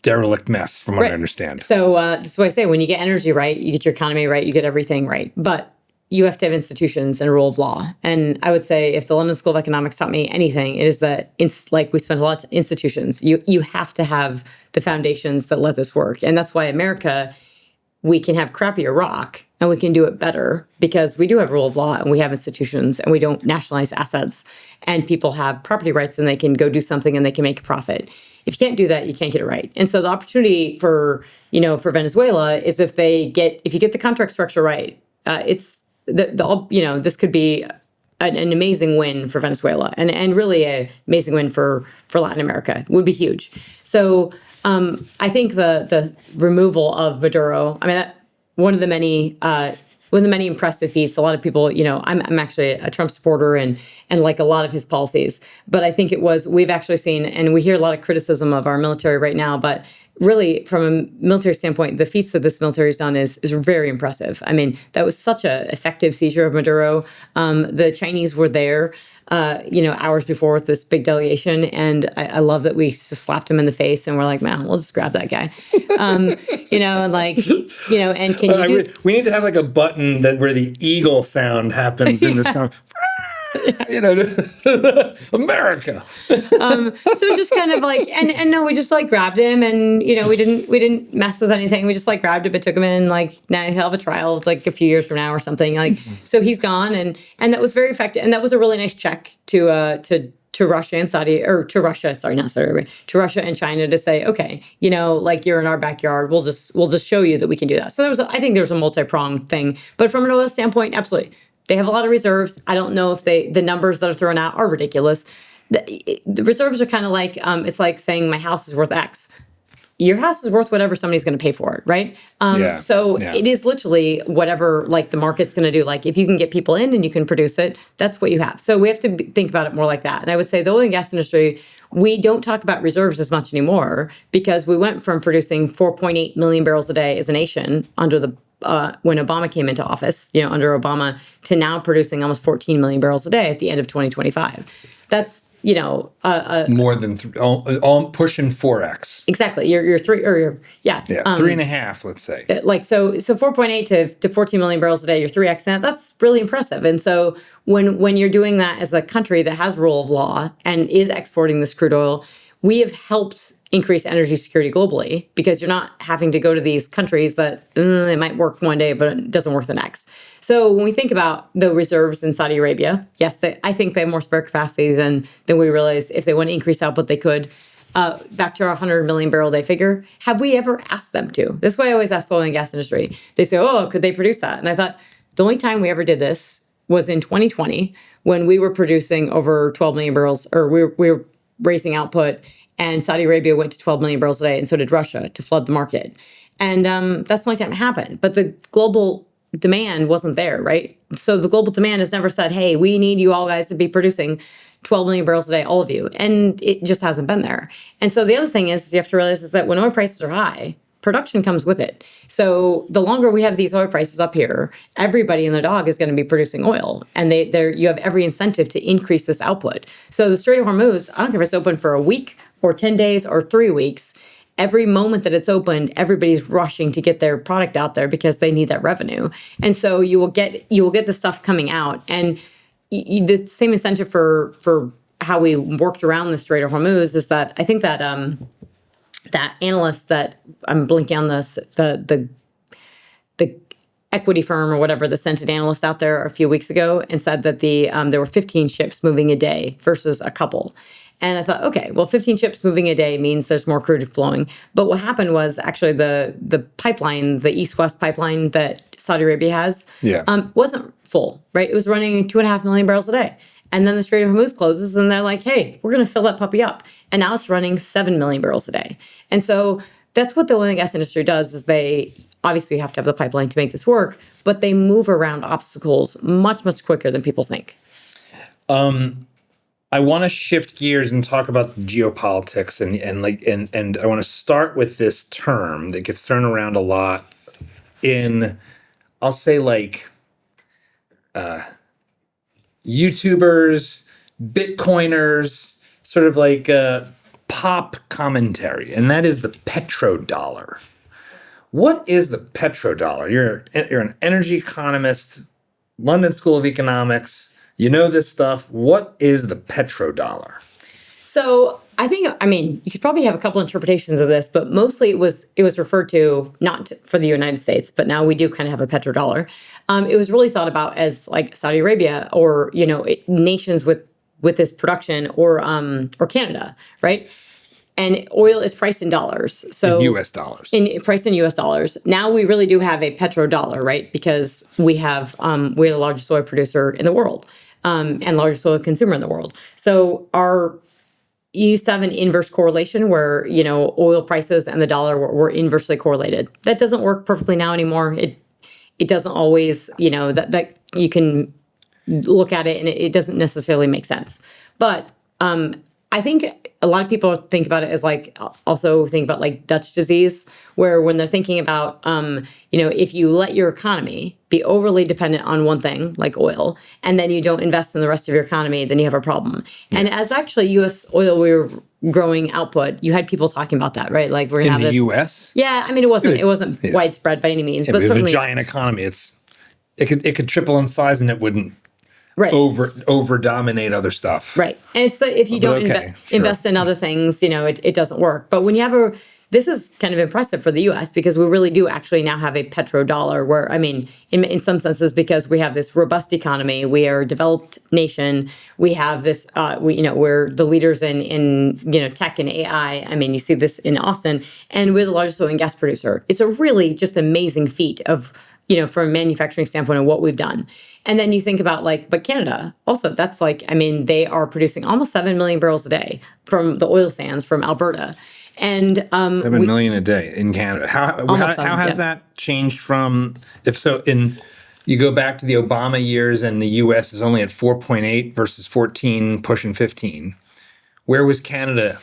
derelict mess, from what I understand. So that's what I say. When you get energy right, you get your economy right, you get everything right. But you have to have institutions and rule of law. And I would say if the London School of Economics taught me anything, it is that we spent a lot of institutions. You have to have the foundations that let this work. And that's why America, we can have crappier rock and we can do it better because we do have rule of law and we have institutions and we don't nationalize assets, and people have property rights and they can go do something and they can make a profit. If you can't do that, you can't get it right. And so the opportunity for Venezuela is if you get the contract structure right, this could be an amazing win for Venezuela and really an amazing win for Latin America. It would be huge. So I think the removal of Maduro, one of the many impressive feats. A lot of people, I'm actually a Trump supporter and like a lot of his policies. But I think we've actually seen, and we hear a lot of criticism of our military right now, but really from a military standpoint, the feats that this military has done is very impressive. That was such an effective seizure of Maduro. The Chinese were there, hours before with this big delegation. And I love that we just slapped him in the face and we're like, man, we'll just grab that guy. And can you we need to have like a button where the eagle sound happens in this conversation. You know, America. So it's just kind of like, and no, we just like grabbed him, and you know, we didn't mess with anything. We just like grabbed him and took him in. Like now he'll have a trial like a few years from now or something. Like so he's gone, and that was very effective, and that was a really nice check to Russia and Saudi, or to Russia, sorry, not Saudi Arabia, to Russia and China to say, okay, you know, like you're in our backyard, we'll just show you that we can do that. So I think there was a multi-pronged thing, but from an oil standpoint, absolutely. They have a lot of reserves. I don't know if the numbers that are thrown out are ridiculous. The reserves are kind of like, it's like saying my house is worth X. Your house is worth whatever somebody's going to pay for it, right? So it is literally whatever like the market's going to do. Like if you can get people in and you can produce it, that's what you have. So we have to think about it more like that. And I would say the oil and gas industry, we don't talk about reserves as much anymore because we went from producing 4.8 million barrels a day as a nation under the when Obama came into office, you know, under Obama, to now producing almost 14 million barrels a day at the end of 2025. That's, you know, more than all pushing 4x. Exactly. You're three, or you're, yeah. 3.5, let's say. Like, so 4.8 to 14 million barrels a day, you're 3x now. That's really impressive. And so when you're doing that as a country that has rule of law and is exporting this crude oil, we have helped increase energy security globally because you're not having to go to these countries that it might work one day, but it doesn't work the next. So when we think about the reserves in Saudi Arabia, yes, I think they have more spare capacity than we realize. If they want to increase output, they could. Back to our 100 million barrel a day figure, have we ever asked them to? This is why I always ask the oil and gas industry. They say, oh, could they produce that? And I thought the only time we ever did this was in 2020 when we were producing over 12 million barrels, or we were raising output, and Saudi Arabia went to 12 million barrels a day, and so did Russia to flood the market. And that's the only time it happened. But the global demand wasn't there, right? So the global demand has never said, hey, we need you all guys to be producing 12 million barrels a day, all of you. And it just hasn't been there. And so the other thing is you have to realize is that when oil prices are high, production comes with it. So the longer we have these oil prices up here, everybody and their dog is going to be producing oil. And you have every incentive to increase this output. So the Strait of Hormuz, I don't care if it's open for a week or 10 days or 3 weeks, every moment that it's opened, everybody's rushing to get their product out there because they need that revenue. And so you will get the stuff coming out. And the same incentive for how we worked around the Strait of Hormuz is that I think that that analyst that I'm blinking on the equity firm or whatever that sent an analyst out there a few weeks ago and said that there were 15 ships moving a day versus a couple. And I thought, okay, well, 15 ships moving a day means there's more crude flowing. But what happened was actually the pipeline, the east-west pipeline that Saudi Arabia has, wasn't full, right? It was running 2.5 million barrels a day. And then the Strait of Hormuz closes and they're like, hey, we're going to fill that puppy up. And now it's running 7 million barrels a day. And so that's what the oil and gas industry does is they obviously have to have the pipeline to make this work, but they move around obstacles much, much quicker than people think. I want to shift gears and talk about geopolitics and I want to start with this term that gets thrown around a lot in, I'll say like YouTubers, Bitcoiners, sort of like pop commentary, and that is the petrodollar. What is the petrodollar? You're an energy economist, London School of Economics. You know this stuff. What is the petrodollar? So I mean, you could probably have a couple interpretations of this, but mostly it was referred to not for the United States, but now we do kind of have a petrodollar. It was really thought about as like Saudi Arabia or, you know, nations with this production or Canada, right? And oil is priced in dollars. So in U.S. dollars. Priced in U.S. dollars. Now we really do have a petrodollar, right? Because we're the largest oil producer in the world and largest oil consumer in the world. So you used to have an inverse correlation where, you know, oil prices and the dollar were inversely correlated. That doesn't work perfectly now anymore. It doesn't always, you know, that you can look at it and it doesn't necessarily make sense. But I think a lot of people think about it as like, also think about like Dutch disease, where when they're thinking about, you know, if you let your economy be overly dependent on one thing, like oil, and then you don't invest in the rest of your economy, then you have a problem. Yeah. And as actually U.S. oil, we were growing output, you had people talking about that, right? Like we're going to have this. In the U.S.? Yeah, I mean, it wasn't widespread by any means. Yeah, but certainly a giant economy. It could triple in size and it wouldn't Right. over dominate other stuff. Right. And it's if you don't invest in other things, it doesn't work. But when you have this is kind of impressive for the U.S. because we really do actually now have a petrodollar where, I mean, in some senses, because we have this robust economy, we are a developed nation. We have this, we're the leaders in tech and AI. I mean, you see this in Austin, and we're the largest oil and gas producer. It's a really just amazing feat of, from a manufacturing standpoint of what we've done. And then you think about but Canada also, that's they are producing almost 7 million barrels a day from the oil sands from Alberta. And 7 million a day in Canada. How has that changed from, you go back to the Obama years and the US is only at 4.8 versus 14 pushing 15. Where was Canada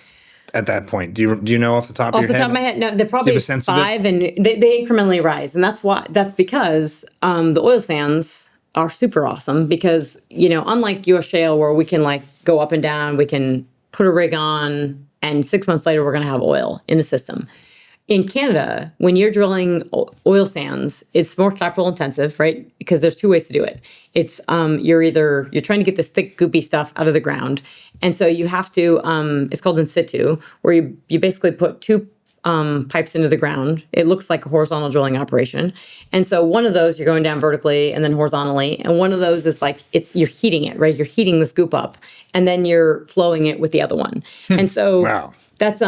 at that point? Do you know off the top of your head? Off the top of my head, no, they're probably 5 and they incrementally rise. And that's because the oil sands are super awesome because, unlike US shale where we can go up and down, we can put a rig on, and 6 months later, we're going to have oil in the system. In Canada, when you're drilling oil sands, it's more capital intensive, right? Because there's 2 ways to do it. It's you're trying to get this thick, goopy stuff out of the ground. And so you have to, it's called in situ, where you basically put 2 pipes into the ground. It looks like a horizontal drilling operation. And so one of those, you're going down vertically and then horizontally. And one of those is you're heating it, right? You're heating the scoop up and then you're flowing it with the other one. And so wow. That's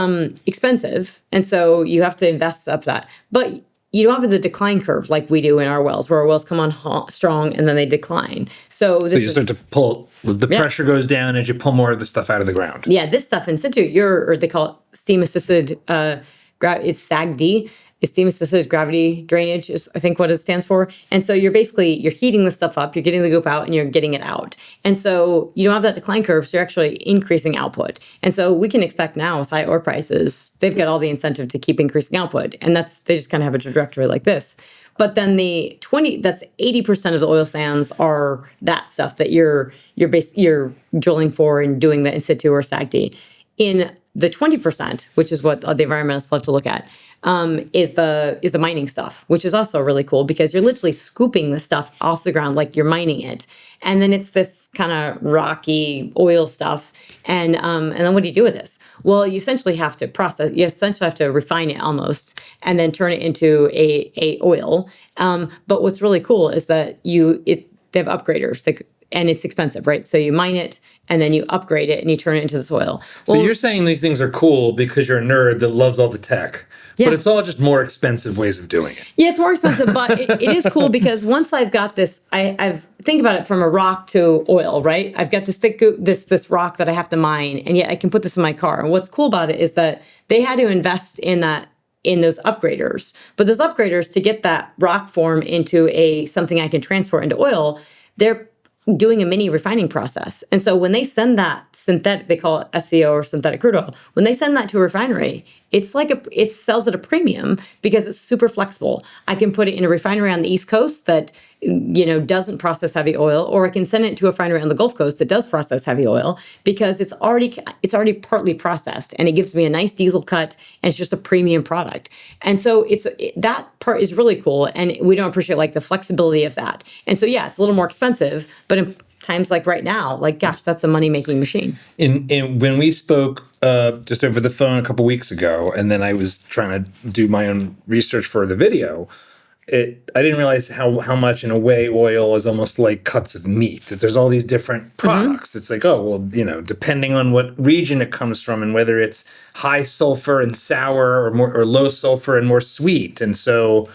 expensive. And so you have to invest up that. But you don't have the decline curve like we do in our wells, where our wells come on strong and then they decline. So you start to pull, the pressure goes down as you pull more of the stuff out of the ground. Yeah, this stuff in situ, or they call it steam-assisted, it's SAGD, is steam-assisted gravity drainage is I think what it stands for. And so you're heating the stuff up, you're getting the goop out, and you're getting it out. And so you don't have that decline curve, so you're actually increasing output. And so we can expect now with high oil prices, they've got all the incentive to keep increasing output. And they just kind of have a trajectory like this. But then that's 80% of the oil sands are that stuff that you're drilling for and doing the in situ or SAGD. In the 20%, which is what the environmentalists love to look at, is the mining stuff, which is also really cool because you're literally scooping the stuff off the ground like you're mining it, and then it's this kind of rocky oil stuff. And then what do you do with this? Well, you essentially have to process. You essentially have to refine it almost, and then turn it into a oil. But what's really cool is that they have upgraders. And it's expensive, right? So you mine it, and then you upgrade it, and you turn it into this oil. So you're saying these things are cool because you're a nerd that loves all the tech. Yeah. But it's all just more expensive ways of doing it. Yeah, it's more expensive, but it is cool because once I've got this, I've think about it from a rock to oil, right? I've got this thick this rock that I have to mine, and yet I can put this in my car. And what's cool about it is that they had to invest in those upgraders. But those upgraders, to get that rock form into something I can transport into oil, they're doing a mini refining process. And so when they send that synthetic, they call it SEO or synthetic crude oil, when they send that to a refinery, it sells at a premium because it's super flexible. I can put it in a refinery on the East Coast that doesn't process heavy oil, or I can send it to a refinery on the Gulf Coast that does process heavy oil because it's already partly processed, and it gives me a nice diesel cut, and it's just a premium product. And so that part is really cool, and we don't appreciate the flexibility of that. And so it's a little more expensive, but in times like right now, gosh, that's a money-making machine. And when we spoke just over the phone a couple weeks ago, and then I was trying to do my own research for the video, I didn't realize how much, in a way, oil is almost like cuts of meat, that there's all these different products. Mm-hmm. It's depending on what region it comes from and whether it's high sulfur and sour or low sulfur and more sweet. And so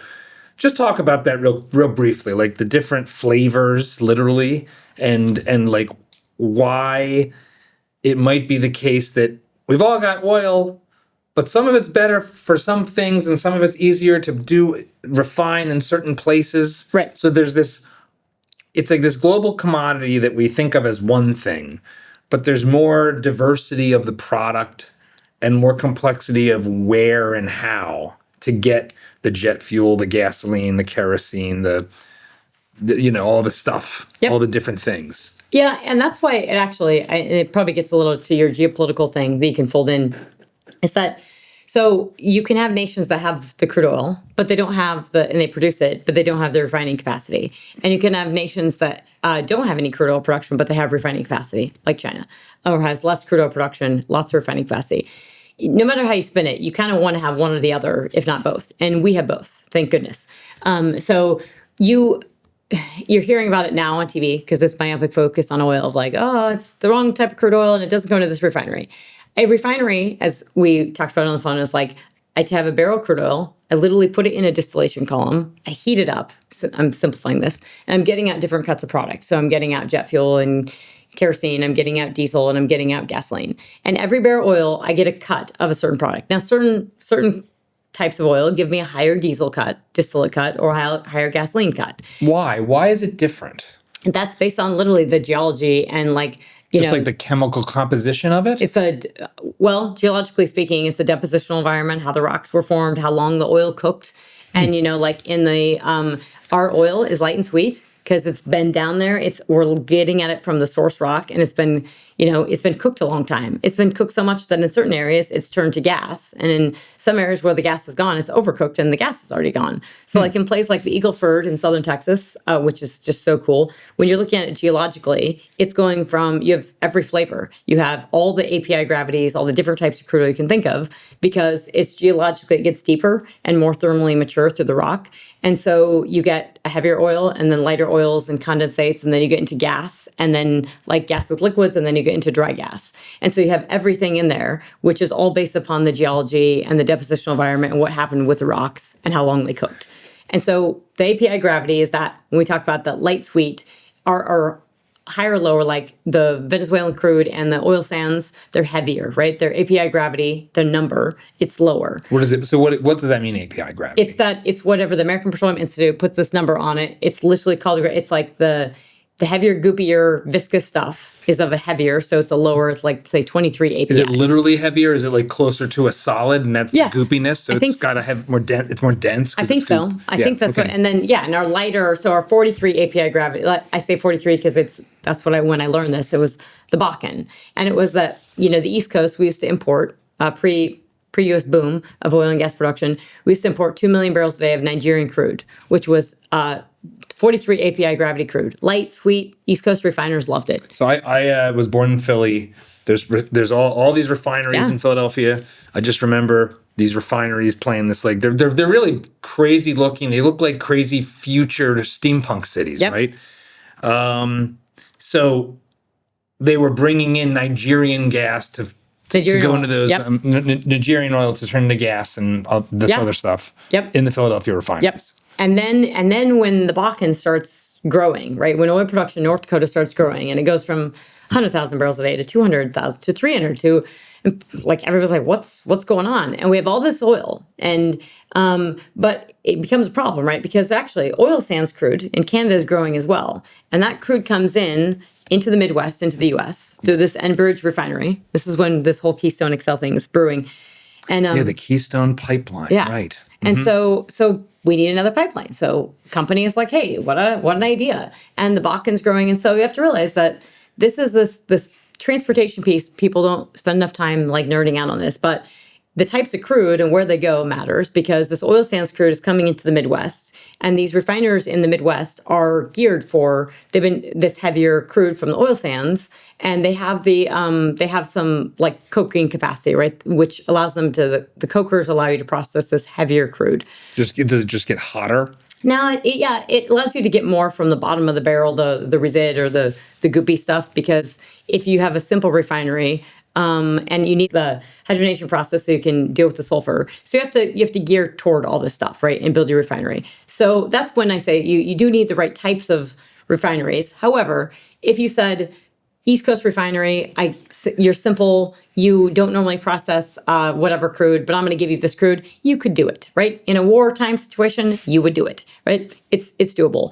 just talk about that real briefly, the different flavors, literally, and why it might be the case that we've all got oil, but some of it's better for some things and some of it's easier to refine in certain places. Right. So there's it's like this global commodity that we think of as one thing, but there's more diversity of the product and more complexity of where and how to get the jet fuel, the gasoline, the kerosene, the all the stuff, yep, all the different things. Yeah, and that's why it probably gets a little to your geopolitical thing that you can fold in, is that So you can have nations that have the crude oil, but they don't have and they produce it, but they don't have the refining capacity. And you can have nations that don't have any crude oil production, but they have refining capacity, like China, or has less crude oil production, lots of refining capacity. No matter how you spin it, you kind of want to have one or the other, if not both. And we have both, thank goodness. So you're hearing about it now on TV because this myopic focus on oil of like, oh, it's the wrong type of crude oil and it doesn't go into this refinery. A refinery, as we talked about on the phone, is like, I have a barrel of crude oil. I literally put it in a distillation column. I heat it up. So I'm simplifying this. And I'm getting out different cuts of product. So I'm getting out jet fuel and kerosene. I'm getting out diesel and I'm getting out gasoline. And every barrel of oil, I get a cut of a certain product. Now, certain types of oil give me a higher diesel cut, distillate cut, or higher gasoline cut. Why? Why is it different? And that's based on literally the geology and like, Just like the chemical composition of it? Geologically speaking, it's the depositional environment, how the rocks were formed, how long the oil cooked. And, like in the, our oil is light and sweet because it's been down there. We're getting at it from the source rock and it's been cooked a long time. It's been cooked so much that in certain areas it's turned to gas. And in some areas where the gas is gone, it's overcooked and the gas is already gone. So like in places like the Eagle Ford in southern Texas, which is just so cool, when you're looking at it geologically, it's going from, you have every flavor. You have all the API gravities, all the different types of crude oil you can think of, because it's geologically, it gets deeper and more thermally mature through the rock. And so you get a heavier oil and then lighter oils and condensates, and then you get into gas and then like gas with liquids, and then you get into dry gas. And so you have everything in there, which is all based upon the geology and the depositional environment and what happened with the rocks and how long they cooked. And so the API gravity is that when we talk about the light sweet, are higher or lower, like the Venezuelan crude and the oil sands, they're heavier, right? Their API gravity, their number, it's lower. What is it? So what does that mean, API gravity? It's whatever the American Petroleum Institute puts this number on it. It's literally called, it's like the heavier, goopier, viscous stuff is of a heavier, so it's a lower, it's like, say, 23 API. Is it literally heavier? Is it like closer to a solid, and that's the goopiness? So it's got to have more dense. It's more dense. I think so. I think that's what. And then and our lighter, so our 43 API gravity. I say 43 because that's what when I learned this, it was the Bakken, and it was that the East Coast we used to import pre-US boom of oil and gas production. We used to import 2 million barrels a day of Nigerian crude, which was 43 API gravity crude. Light, sweet, East Coast refiners loved it. So I was born in Philly. There's all these refineries in Philadelphia. I just remember these refineries playing this, like, they're really crazy looking. They look like crazy future steampunk cities, right? So they were bringing in Nigerian gas to go into those Nigerian oil to turn into gas and this other stuff in the Philadelphia refineries. And then when the Bakken starts growing, right? When oil production in North Dakota starts growing, and it goes from 100,000 barrels a day to 200,000 to 300 to, like, everybody's like, what's going on? And we have all this oil, and but it becomes a problem, right? Because actually, oil sands crude in Canada is growing as well, and that crude comes into the Midwest, into the U.S. through this Enbridge refinery. This is when this whole Keystone XL thing is brewing, and the Keystone pipeline, right? And so we need another pipeline. So company is like, hey, what an idea. And the Bakken's growing. And so you have to realize that this is this transportation piece. People don't spend enough time like nerding out on this, but the types of crude and where they go matters, because this oil sands crude is coming into the Midwest, and these refiners in the Midwest are geared for, they've been this heavier crude from the oil sands, and they have some like coking capacity, right? Which allows them to, the cokers allow you to process this heavier crude. Does it just get hotter? No, it allows you to get more from the bottom of the barrel, the resid or the goopy stuff, because if you have a simple refinery, and you need the hydrogenation process so you can deal with the sulfur. So you have to gear toward all this stuff, right, and build your refinery. So that's when I say you do need the right types of refineries. However, if you said East Coast refinery, you're simple, you don't normally process whatever crude, but I'm going to give you this crude, you could do it, right? In a wartime situation, you would do it, right? It's doable.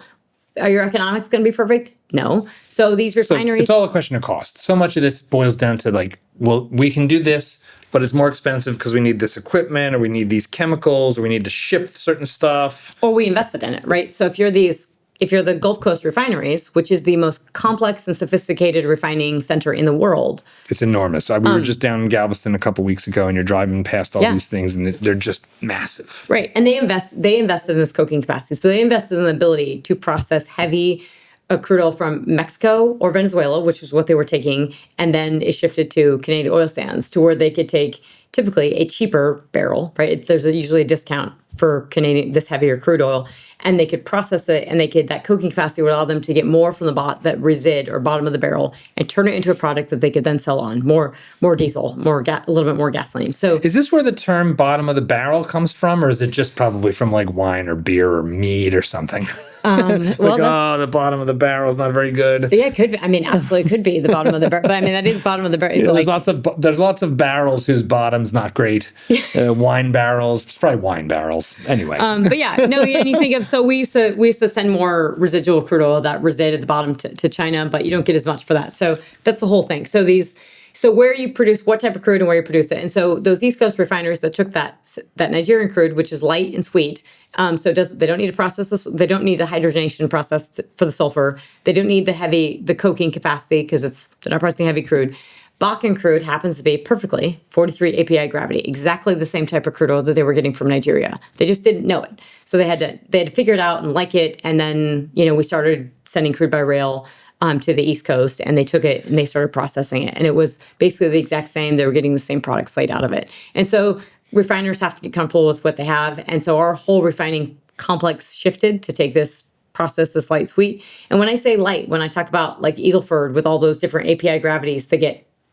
Are your economics going to be perfect? No. So these refineries... So it's all a question of cost. So much of this boils down to like, well, we can do this, but it's more expensive because we need this equipment, or we need these chemicals, or we need to ship certain stuff. Or we invested in it, right? So if you're these if you're the Gulf Coast refineries, which is the most complex and sophisticated refining center in the world. It's enormous. We were just down in Galveston a couple weeks ago, and you're driving past all these things, and they're just massive. Right. And they invested in this coking capacity. So they invested in the ability to process heavy crude oil from Mexico or Venezuela, which is what they were taking, and then it shifted to Canadian oil sands, to where they could take typically a cheaper barrel, right? There's usually a discount for Canadian, this heavier crude oil, and they could process it, and that coking capacity would allow them to get more from that resid or bottom of the barrel and turn it into a product that they could then sell on, more diesel, a little bit more gasoline. So is this where the term bottom of the barrel comes from, or is it just probably from like wine or beer or mead or something? The bottom of the barrel is not very good. Yeah, it could be. I mean, absolutely could be the bottom of the barrel. But I mean, that is bottom of the barrel. Yeah, there's lots of barrels whose bottom's not great. Wine barrels, it's probably wine barrels. Anyway. But yeah, no, and you think of, so we used to send more residual crude oil that resided at the bottom to China, but you don't get as much for that. So that's the whole thing. So where you produce, what type of crude and where you produce it. And so those East Coast refiners that took that Nigerian crude, which is light and sweet, they don't need to process this. They don't need the hydrogenation process for the sulfur. They don't need the coking capacity because they're not processing heavy crude. Bakken crude happens to be perfectly 43 API gravity, exactly the same type of crude oil that they were getting from Nigeria. They just didn't know it. So they had to figure it out and like it. And then, we started sending crude by rail to the East Coast, and they took it and they started processing it. And it was basically the exact same. They were getting the same product slate out of it. And so refiners have to get comfortable with what they have. And so our whole refining complex shifted to take this process, this light sweet. And when I say light, when I talk about like Eagleford with all those different API gravities,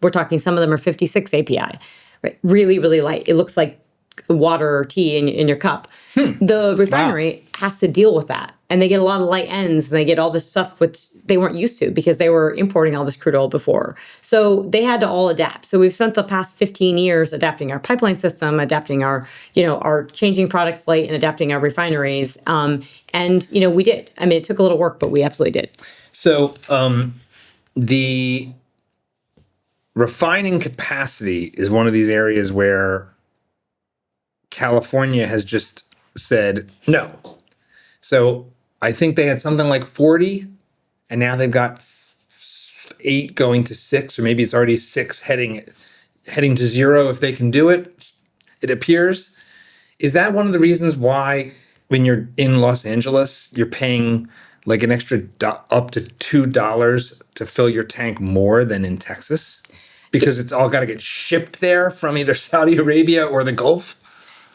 we're talking, some of them are 56 API, right? Really, really light. It looks like water or tea in your cup. The refinery has to deal with that. And they get a lot of light ends, and they get all this stuff which they weren't used to because they were importing all this crude oil before. So they had to all adapt. So we've spent the past 15 years adapting our pipeline system, adapting our changing product slate, and adapting our refineries. We did. I mean, it took a little work, but we absolutely did. So the refining capacity is one of these areas where California has just said no. So I think they had something like 40, and now they've got 8 going to 6, or maybe it's already 6 heading to 0 if they can do it, it appears. Is that one of the reasons why when you're in Los Angeles, you're paying like an extra up to $2 to fill your tank more than in Texas? Because it's all got to get shipped there from either Saudi Arabia or the Gulf?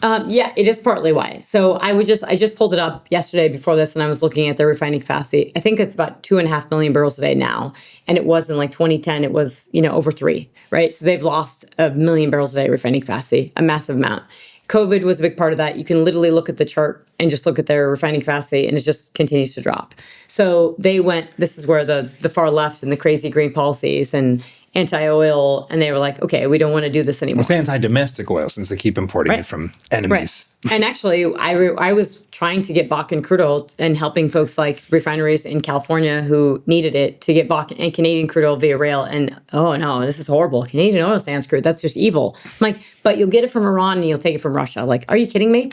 Yeah, it is partly why. So I just pulled it up yesterday before this, and I was looking at their refining capacity. I think it's about 2.5 million barrels a day now. And it was in like 2010, it was, over 3, right? So they've lost 1 million barrels a day refining capacity, a massive amount. COVID was a big part of that. You can literally look at the chart and just look at their refining capacity, and it just continues to drop. So this is where the far left and the crazy green policies and anti-oil, and they were like, okay, we don't want to do this anymore. It's anti-domestic oil since they keep importing it from enemies. Right. And actually, I was trying to get Bakken crude oil and helping folks like refineries in California who needed it to get Bakken and Canadian crude oil via rail. And, oh no, this is horrible. Canadian oil sands crude, that's just evil. I'm like, but you'll get it from Iran and you'll take it from Russia. Like, are you kidding me?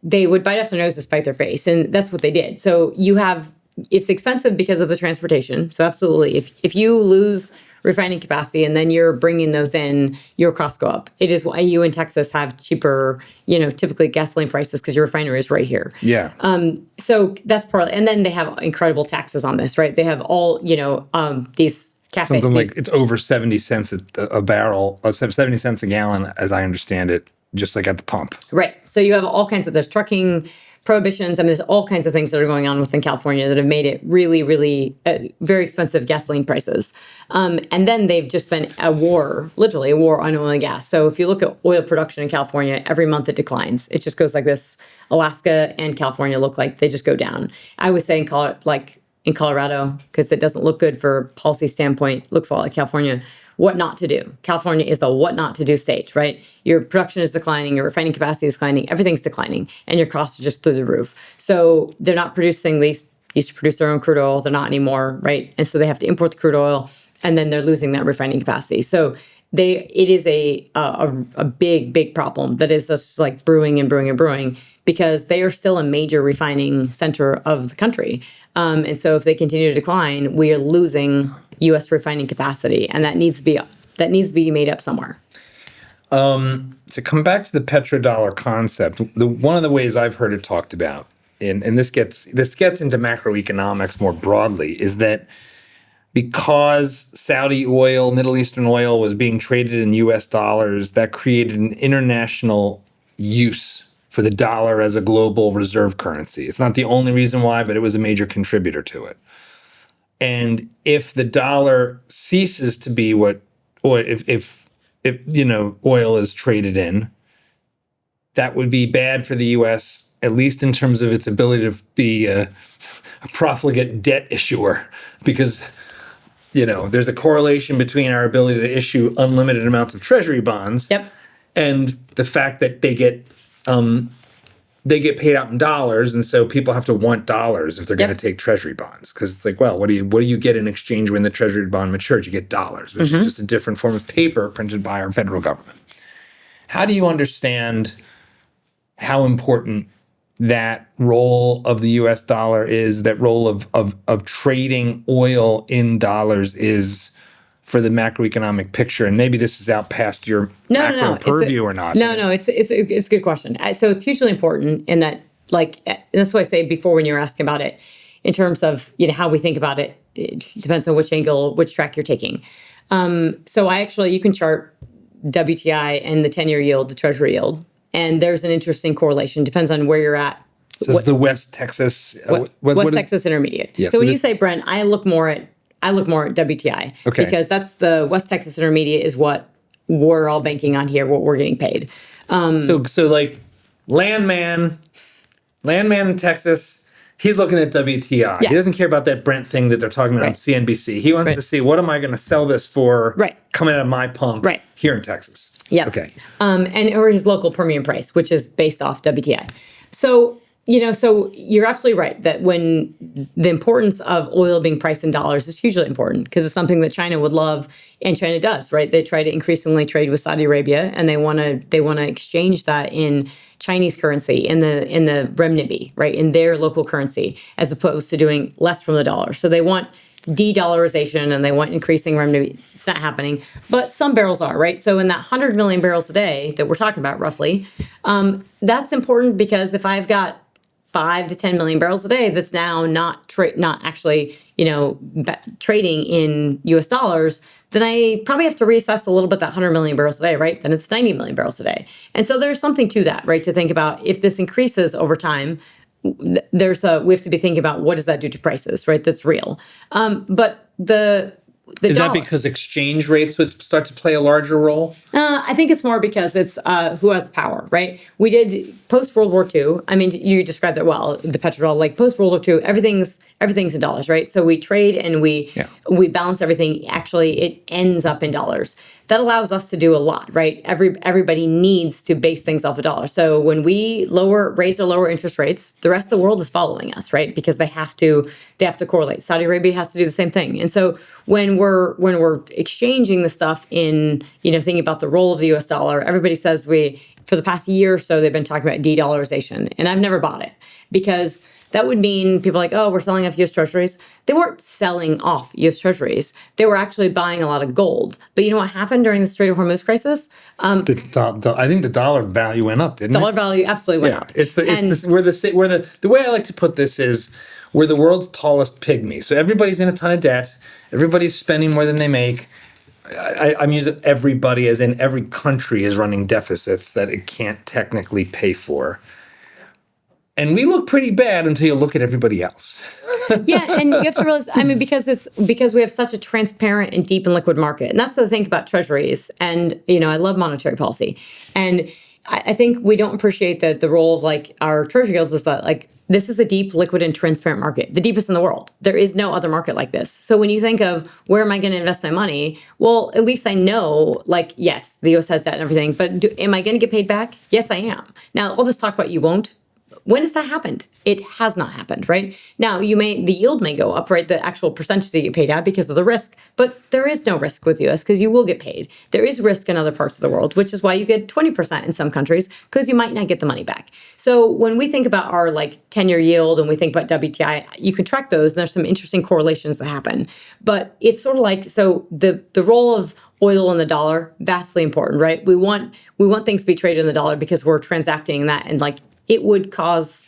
They would bite off their nose to spite their face. And that's what they did. So it's expensive because of the transportation. So absolutely, if you lose refining capacity and then you're bringing those in, your costs go up. It is why you in Texas have cheaper, typically gasoline prices because your refinery is right here. Yeah. So that's partly, and then they have incredible taxes on this, right? They have all, these cafe. Something like it's over 70 cents a barrel, 70 cents a gallon, as I understand it, just like at the pump. Right. So you have all kinds of, there's trucking prohibitions. I mean, there's all kinds of things that are going on within California that have made it really, really very expensive gasoline prices. And then they've just been literally a war on oil and gas. So if you look at oil production in California, every month it declines. It just goes like this. Alaska and California look like they just go down. I was saying, call it like in Colorado, because it doesn't look good for policy standpoint, looks a lot like California. What not to do. California is the what not to do state, right? Your production is declining, your refining capacity is declining, everything's declining, and your costs are just through the roof. So they're not producing these, used to produce their own crude oil, they're not anymore, right? And so they have to import the crude oil, and then they're losing that refining capacity. So it is a big problem that is just like brewing and brewing and brewing, because they are still a major refining center of the country. And so if they continue to decline, we are losing U.S. refining capacity, and that needs to be made up somewhere. To come back to the petrodollar concept, one of the ways I've heard it talked about, and this gets into macroeconomics more broadly, is that because Saudi oil, Middle Eastern oil was being traded in US dollars, that created an international use for the dollar as a global reserve currency. It's not the only reason why, but it was a major contributor to it. And if the dollar ceases to be what, or if oil is traded in, that would be bad for the US, at least in terms of its ability to be a profligate debt issuer, because there's a correlation between our ability to issue unlimited amounts of treasury bonds and the fact that they get paid out in dollars, and so people have to want dollars if they're going to take treasury bonds, because it's like, well, what do you get in exchange when the treasury bond matures? You get dollars, which is just a different form of paper printed by our federal government. How do you understand how important that role of the U.S. dollar is, that role of trading oil in dollars is for the macroeconomic picture? And maybe this is out past your macro purview or not. No, it's a good question. So it's hugely important in that, like, that's why I say before when you were asking about it, in terms of how we think about it, it depends on which angle, which track you're taking. So you can chart WTI and the 10-year yield, the treasury yield, and there's an interesting correlation. Depends on where you're at. So this is the West Texas Texas Intermediate. Yeah, so when you say Brent, I look more at WTI, because that's the West Texas Intermediate is what we're all banking on here, what we're getting paid. So like landman in Texas, he's looking at WTI. Yeah. He doesn't care about that Brent thing that they're talking about on CNBC. He wants to see, what am I going to sell this for coming out of my pump here in Texas? Yeah. Okay. Or his local premium price, which is based off WTI. So you're absolutely right that when the importance of oil being priced in dollars is hugely important, because it's something that China would love, and China does, right? They try to increasingly trade with Saudi Arabia, and they want to exchange that in Chinese currency, in the renminbi, right, in their local currency, as opposed to doing less from the dollar. So they want de-dollarization, and they want increasing renminbi. It's not happening, but some barrels are, right? So in that 100 million barrels a day that we're talking about, roughly, that's important, because if I've got 5 to 10 million barrels a day that's now not actually trading in US dollars, then I probably have to reassess a little bit that 100 million barrels a day, right? Then it's 90 million barrels a day. And so there's something to that, right? To think about, if this increases over time, we have to be thinking about, what does that do to prices, right? That's real. But is that because exchange rates would start to play a larger role? I think it's more because it's who has the power, right? We did post World War II. I mean, you described that well. The petrodollar, like post World War II, everything's in dollars, right? So we trade and we balance everything. Actually, it ends up in dollars. That allows us to do a lot, right? Everybody needs to base things off the dollar. So when we raise or lower interest rates, the rest of the world is following us, right? Because they have to correlate. Saudi Arabia has to do the same thing. And so when we're exchanging the stuff in, thinking about the role of the US dollar, everybody says for the past year or so, they've been talking about de-dollarization. And I've never bought it, because that would mean people are like, oh, we're selling off U.S. treasuries. They weren't selling off U.S. treasuries. They were actually buying a lot of gold. But you know what happened during the Strait of Hormuz crisis? I think the dollar value went up, didn't it? Dollar value absolutely went up. The way I like to put this is, we're the world's tallest pygmy. So everybody's in a ton of debt. Everybody's spending more than they make. I'm using everybody as in every country is running deficits that it can't technically pay for. And we look pretty bad until you look at everybody else. Yeah, and you have to realize, because we have such a transparent and deep and liquid market. And that's the thing about treasuries. And, I love monetary policy. And I think we don't appreciate that the role of our treasury yields is that this is a deep, liquid, and transparent market, the deepest in the world. There is no other market like this. So when you think of where am I going to invest my money, well, at least I know, yes, the U.S. has that and everything, but am I going to get paid back? Yes, I am. Now, I'll just talk about you won't. When has that happened? It has not happened, right? Now, the yield may go up, right? The actual percentage that you get paid out because of the risk, but there is no risk with US because you will get paid. There is risk in other parts of the world, which is why you get 20% in some countries because you might not get the money back. So when we think about our 10-year yield and we think about WTI, you can track those and there's some interesting correlations that happen. But it's sort of so the role of oil and the dollar, vastly important, right? We want things to be traded in the dollar because we're transacting that, and it would cause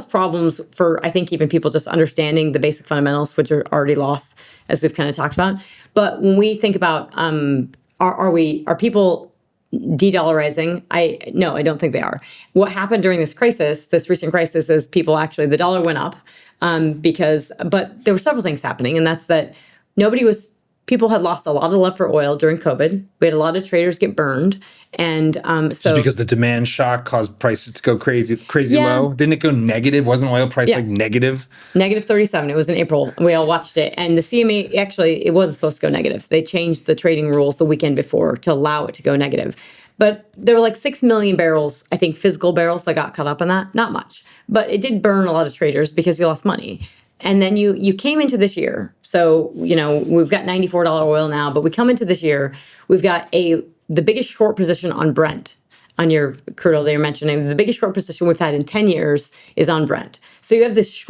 problems for, I think, even people just understanding the basic fundamentals, which are already lost, as we've kind of talked about. But when we think about are people de-dollarizing? No, I don't think they are. What happened during this recent crisis, is the dollar went up but there were several things happening, and that's that people had lost a lot of love for oil during COVID. We had a lot of traders get burned. And just because the demand shock caused prices to go crazy low. Didn't it go negative? Wasn't oil price negative? Negative 37. It was in April. We all watched it. And the CME, actually, it wasn't supposed to go negative. They changed the trading rules the weekend before to allow it to go negative. But there were 6 million barrels, I think, physical barrels that got caught up in that. Not much. But it did burn a lot of traders because you lost money. And then you came into this year. So, we've got $94 oil now, but we come into this year, we've got the biggest short position on Brent, on your crude oil that you're mentioning. The biggest short position we've had in 10 years is on Brent. So you have this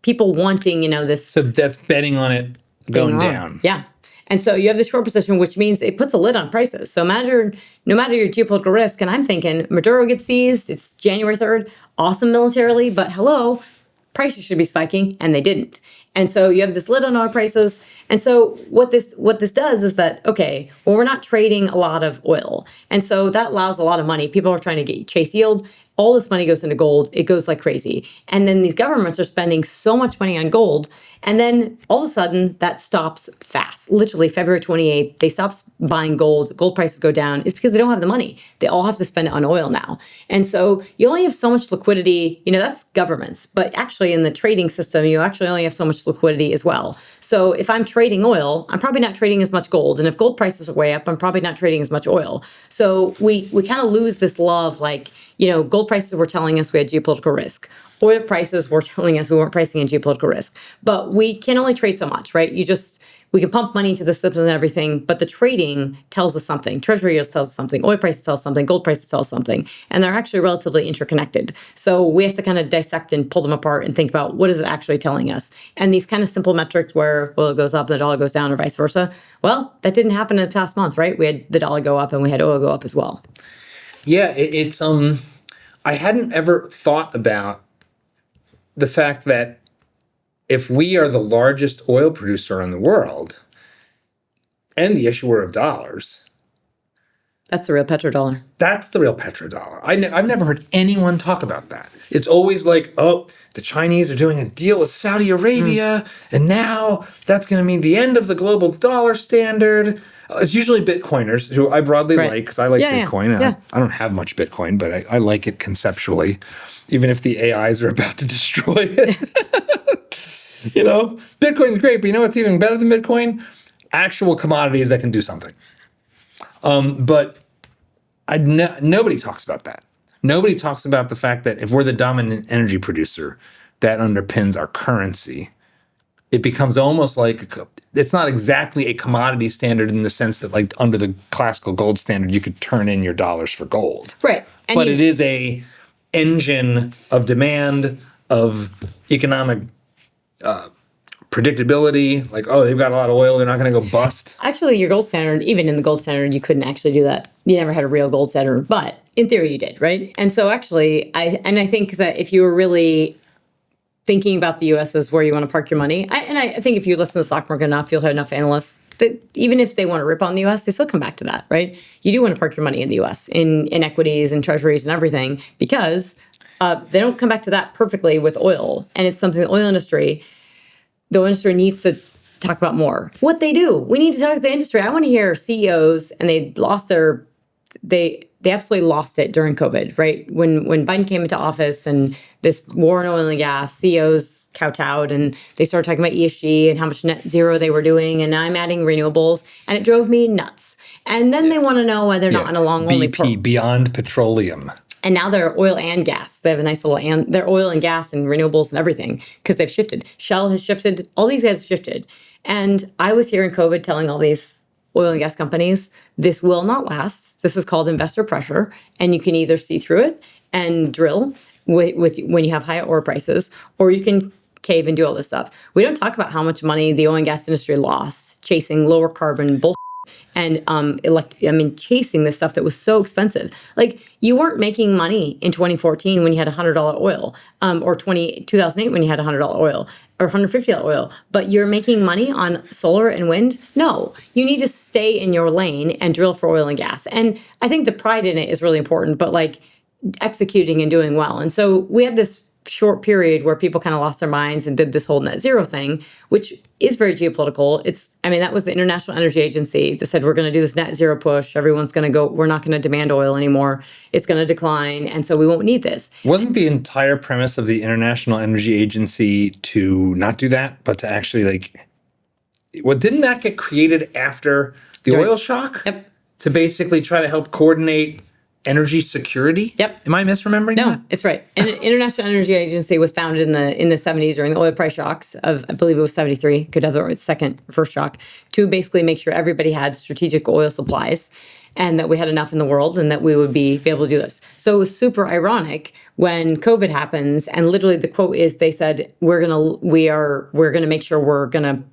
people wanting, this. So that's betting on it going down. Yeah. And so you have this short position, which means it puts a lid on prices. So no matter your geopolitical risk, and I'm thinking Maduro gets seized, it's January 3rd, awesome militarily, but hello, prices should be spiking, and they didn't. And so you have this lid on oil prices. And so what this does is that, okay, well, we're not trading a lot of oil. And so that allows a lot of money. People are trying to chase yield. All this money goes into gold. It goes like crazy. And then these governments are spending so much money on gold. And then all of a sudden that stops fast. Literally February 28th, they stop buying gold. Gold prices go down. It's because they don't have the money. They all have to spend it on oil now. And so you only have so much liquidity. That's governments. But actually in the trading system, you actually only have so much liquidity as well. So if I'm trading oil, I'm probably not trading as much gold. And if gold prices are way up, I'm probably not trading as much oil. So we kind of lose this love, gold prices were telling us we had geopolitical risk. Oil prices were telling us we weren't pricing in geopolitical risk. But we can only trade so much, right? We can pump money into the systems and everything, but the trading tells us something. Treasury yields tells us something. Oil prices tell us something. Gold prices tell us something. And they're actually relatively interconnected. So we have to kind of dissect and pull them apart and think about what is it actually telling us. And these kind of simple metrics where oil goes up, the dollar goes down, or vice versa. Well, that didn't happen in the past month, right? We had the dollar go up and we had oil go up as well. Yeah, it's I hadn't ever thought about the fact that if we are the largest oil producer in the world and the issuer of dollars, that's the real petrodollar. That's the real petrodollar. I've never heard anyone talk about that. It's always the Chinese are doing a deal with Saudi Arabia, and now that's going to mean the end of the global dollar standard. It's usually Bitcoiners, who I broadly like, because I like Bitcoin. Yeah. I don't have much Bitcoin, but I like it conceptually, even if the AIs are about to destroy it. Bitcoin's great, but you know what's even better than Bitcoin? Actual commodities that can do something. But nobody talks about that. Nobody talks about the fact that if we're the dominant energy producer, that underpins our currency. It becomes almost it's not exactly a commodity standard in the sense that under the classical gold standard, you could turn in your dollars for gold. Right. But it is a engine of demand, of economic predictability. They've got a lot of oil, they're not going to go bust. Actually, your gold standard, even in the gold standard, you couldn't actually do that. You never had a real gold standard, but in theory you did, right? And so actually, I think that if you were really thinking about the U.S. as where you want to park your money. I think if you listen to the stock market enough, you'll have enough analysts that even if they want to rip on the U.S., they still come back to that, right? You do want to park your money in the U.S., in equities and treasuries and everything, because they don't come back to that perfectly with oil. And it's something the oil industry needs to talk about more. What they do. We need to talk to the industry. I want to hear CEOs, and they absolutely lost it during COVID, right? When Biden came into office and this war on oil and gas, CEOs kowtowed and they started talking about ESG and how much net zero they were doing, and I'm adding renewables, and it drove me nuts. And then they want to know why they're not on a long-only BP, Beyond Petroleum. And now they're oil and gas. They have a nice little, and they're oil and gas and renewables and everything because they've shifted. Shell has shifted. All these guys have shifted. And I was here in COVID telling all these oil and gas companies, this will not last. This is called investor pressure. And you can either see through it and drill with when you have high oil prices, or you can cave and do all this stuff. We don't talk about how much money the oil and gas industry lost chasing lower carbon bullshit and chasing this stuff that was so expensive. Like, you weren't making money in 2014 when you had $100 oil, or 2008 when you had $100 oil or $150 oil, but you're making money on solar and wind? No, you need to stay in your lane and drill for oil and gas. And I think the pride in it is really important, but like executing and doing well. And so we had this short period where people kind of lost their minds and did this whole net zero thing, which is very geopolitical. That was the International Energy Agency that said, we're going to do this net zero push. Everyone's going to go, we're not going to demand oil anymore. It's going to decline. And so we won't need this. Wasn't the entire premise of the International Energy Agency to not do that, but to actually didn't that get created after the oil shock? Yep. To basically try to help coordinate energy security? Yep. Am I misremembering that? No, it's right. And the International Energy Agency was founded in the 70s during the oil price shocks of, I believe it was 73, could have the first shock, to basically make sure everybody had strategic oil supplies and that we had enough in the world and that we would be able to do this. So it was super ironic when COVID happens, and literally the quote is, they said, we're gonna make sure we're gonna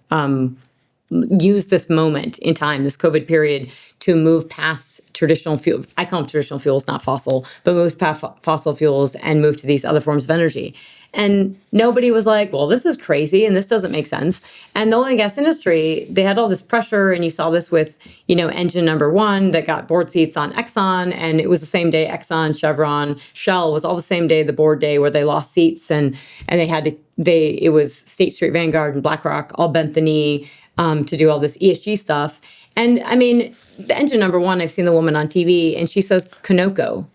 use this moment in time, this COVID period, to move past traditional fuel. I call them traditional fuels, not fossil, but move past fossil fuels and move to these other forms of energy. And nobody was like, well, this is crazy and this doesn't make sense. And the oil and gas industry, they had all this pressure, and you saw this with, engine number one that got board seats on Exxon, and it was the same day Exxon, Chevron, Shell was all the same day, the board day, where they lost seats, and it was State Street, Vanguard, and BlackRock all bent the knee to do all this ESG stuff. And the engine number one, I've seen the woman on TV, and she says Conoco,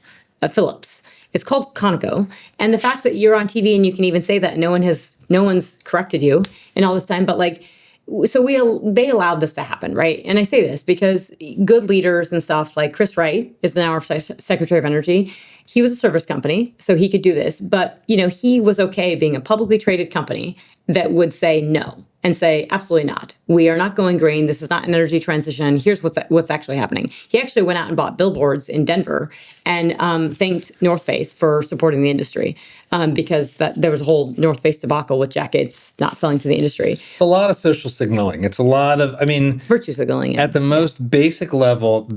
Phillips. It's called Conoco. And the fact that you're on TV and you can even say that, no one's corrected you in all this time, but they allowed this to happen, right? And I say this because good leaders and stuff, like Chris Wright is now our Secretary of Energy. He was a service company, so he could do this. But, he was okay being a publicly traded company that would say no and say, absolutely not. We are not going green. This is not an energy transition. Here's what's actually happening. He actually went out and bought billboards in Denver and thanked North Face for supporting the industry because there was a whole North Face debacle with jackets not selling to the industry. It's a lot of social signaling. It's a lot of, virtue signaling. At the most basic level,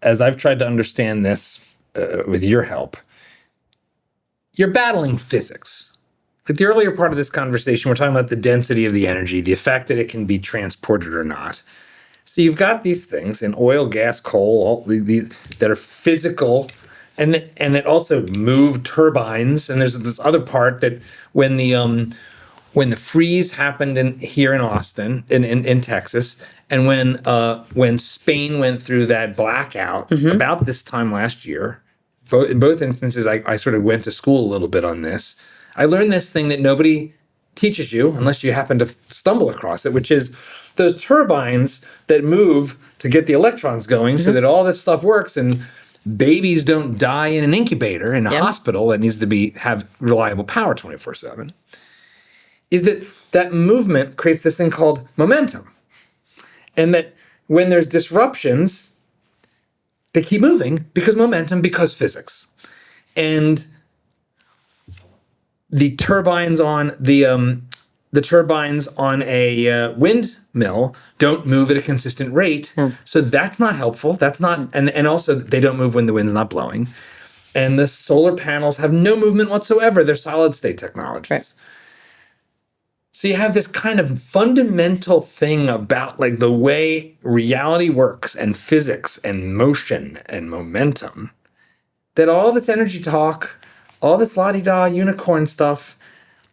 as I've tried to understand this with your help, you're battling physics. Like the earlier part of this conversation, we're talking about the density of the energy, the effect that it can be transported or not. So you've got these things in oil, gas, coal, all that are physical, and that also move turbines. And there's this other part that when the freeze happened here in Austin, in Texas, and when Spain went through that blackout about this time last year, in both instances, I sort of went to school a little bit on this. I learned this thing that nobody teaches you unless you happen to stumble across it, which is those turbines that move to get the electrons going so that all this stuff works and babies don't die in an incubator in a hospital that needs to have reliable power 24/7, is that movement creates this thing called momentum. And that when there's disruptions, they keep moving because physics. And the turbines on a windmill don't move at a consistent rate, so that's not helpful. That's not, and also they don't move when the wind's not blowing. And the solar panels have no movement whatsoever. They're solid state technologies. Right. So you have this kind of fundamental thing about the way reality works and physics and motion and momentum, that all this energy talk, all this la-di-da unicorn stuff,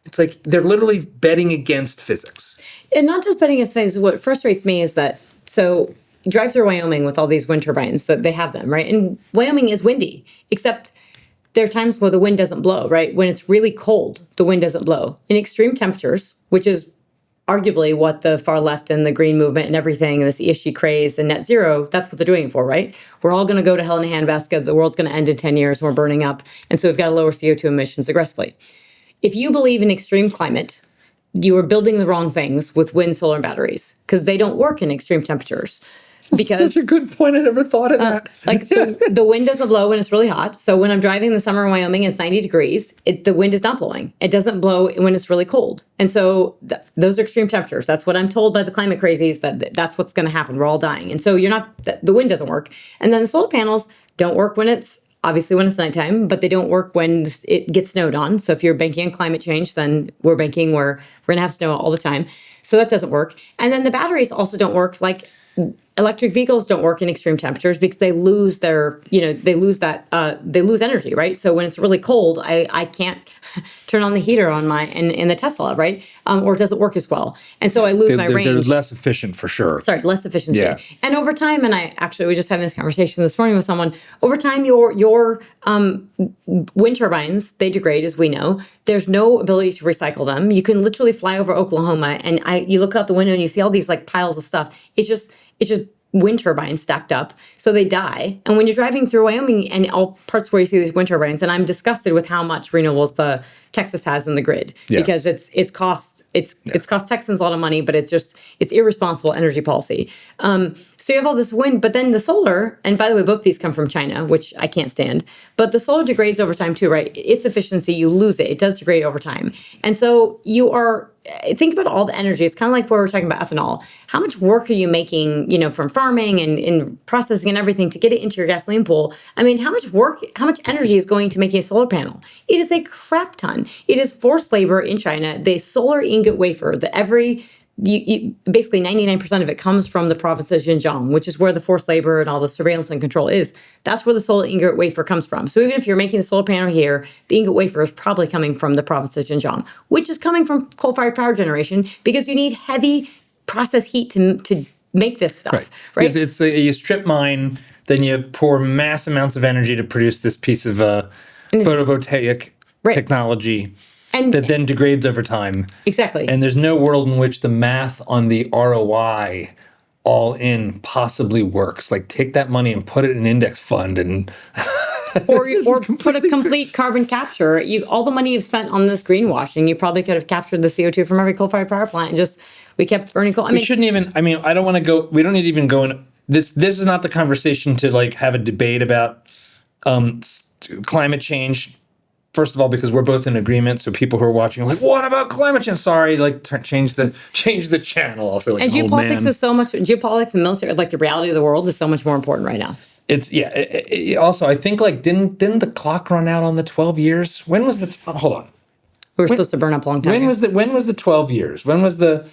it's like they're literally betting against physics. And not just betting against physics. What frustrates me is that, so you drive through Wyoming with all these wind turbines, that they have them, right? And Wyoming is windy, except there are times where the wind doesn't blow, right? When it's really cold, the wind doesn't blow. In extreme temperatures, which is arguably what the far left and the green movement and everything, and this ESG craze and net zero, that's what they're doing it for, right? We're all going to go to hell in a handbasket. The world's going to end in 10 years. We're burning up. And so we've got to lower CO2 emissions aggressively. If you believe in extreme climate, you are building the wrong things with wind, solar, and batteries because they don't work in extreme temperatures. Because Such a good point. I never thought of that. Like the wind doesn't blow when it's really hot. So when I'm driving in the summer in Wyoming and it's 90 degrees, the wind is not blowing. It doesn't blow when it's really cold. And so those are extreme temperatures. That's what I'm told by the climate crazies, that's what's going to happen. We're all dying. And so the wind doesn't work. And then the solar panels don't work when it's nighttime, but they don't work when it gets snowed on. So if you're banking on climate change, then we're banking where we're going to have snow all the time. So that doesn't work. And then the batteries also don't work. Like electric vehicles don't work in extreme temperatures because they lose they lose energy, right? So when it's really cold, I can't turn on the heater on in the Tesla, right? Or it doesn't work as well. And so I lose my range. They're less efficient for sure. Sorry, less efficiency. Yeah. And over time, and I actually was just having this conversation this morning with someone, over time your wind turbines, they degrade, as we know. There's no ability to recycle them. You can literally fly over Oklahoma and you look out the window and you see all these like piles of stuff. It's just wind turbines stacked up, so they die. And when you're driving through Wyoming and all parts where you see these wind turbines, and I'm disgusted with how much renewables Texas has in the grid because it's cost Texans a lot of money, but it's irresponsible energy policy. So you have all this wind, but then the solar, and by the way, both these come from China, which I can't stand, but the solar degrades over time too, right? Its efficiency, you lose it. It does degrade over time. And so think about all the energy. It's kind of like where we're talking about ethanol. How much work are you making, from farming and processing and everything to get it into your gasoline pool? I mean, how much energy is going to making a solar panel? It is a crap ton. It is forced labor in China. The solar ingot wafer, basically 99% of it comes from the province of Xinjiang, which is where the forced labor and all the surveillance and control is. That's where the solar ingot wafer comes from. So even if you're making the solar panel here, the ingot wafer is probably coming from the province of Xinjiang, which is coming from coal-fired power generation because you need heavy process heat to make this stuff, right? It's you strip mine, then you pour mass amounts of energy to produce this piece of photovoltaic technology that then degrades over time. Exactly. And there's no world in which the math on the ROI all in possibly works. Like take that money and put it in an index fund and or put a complete carbon capture. All the money you've spent on this greenwashing, you probably could have captured the CO2 from every coal-fired power plant and we kept burning coal. We shouldn't even, I don't want to go, we don't need to even go in. This is not the conversation to like have a debate about climate change. First of all, because we're both in agreement, so people who are watching are like, "What about climate change?" Sorry, like change the channel. I'll say like, and geopolitics is so much. Geopolitics and military, like the reality of the world, is so much more important right now. It's also, I think like didn't the clock run out on the 12 years? When was the? Hold on. We were supposed to burn up a long time. When was the 12 years? When was I'm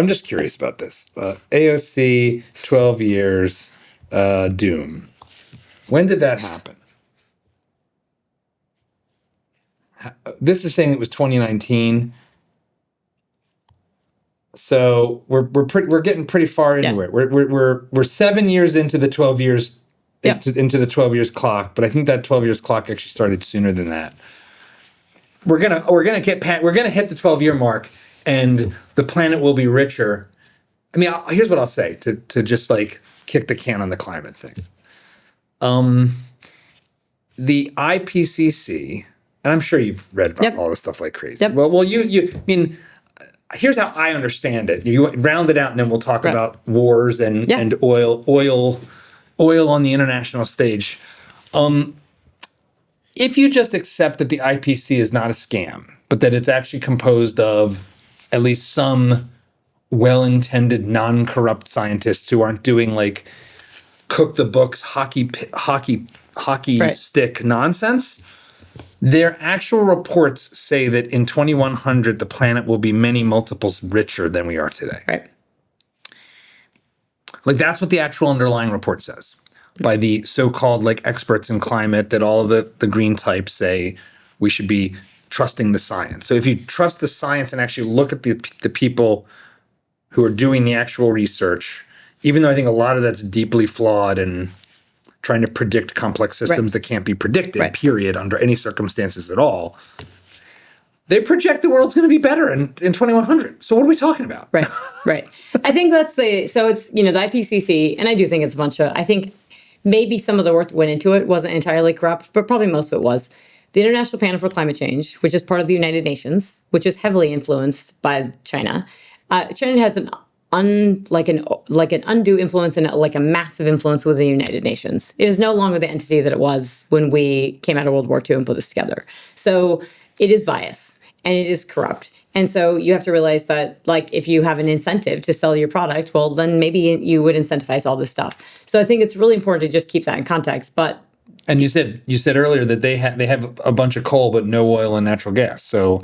just curious about this. AOC 12 years doom. When did that happen? This is saying it was 2019. So we're getting pretty far into it. We're 7 years into the 12 years into the 12 years clock, but I think that 12 years clock actually started sooner than that. We're gonna hit the 12-year mark, and the planet will be richer. I mean, here's what I'll say to just like kick the can on the climate thing. The IPCC, and I'm sure you've read about all this stuff like crazy. Yep. Well, here's how I understand it. You round it out, and then we'll talk about wars and oil on the international stage. If you just accept that the IPCC is not a scam, but that it's actually composed of at least some well-intended, non-corrupt scientists who aren't doing like cook the books, hockey stick nonsense. Their actual reports say that in 2100, the planet will be many multiples richer than we are today. Right. Like that's what the actual underlying report says by the so-called like experts in climate that all of the green types say we should be trusting the science. So if you trust the science and actually look at the people who are doing the actual research, even though I think a lot of that's deeply flawed and trying to predict complex systems that can't be predicted, period, under any circumstances at all. they project the world's going to be better in 2100. So what are we talking about? Right, right. I think that's so it's, the IPCC, and I do think it's I think maybe some of the work that went into it wasn't entirely corrupt, but probably most of it was. The International Panel for Climate Change, which is part of the United Nations, which is heavily influenced by China. China has an undue influence and like a massive influence within the United Nations. It is no longer the entity that it was when we came out of World War II and put this together. So it is biased and it is corrupt. And so you have to realize that, like, if you have an incentive to sell your product, well, then maybe you would incentivize all this stuff. So I think it's really important to just keep that in context. And you said earlier that they have a bunch of coal but no oil and natural gas. So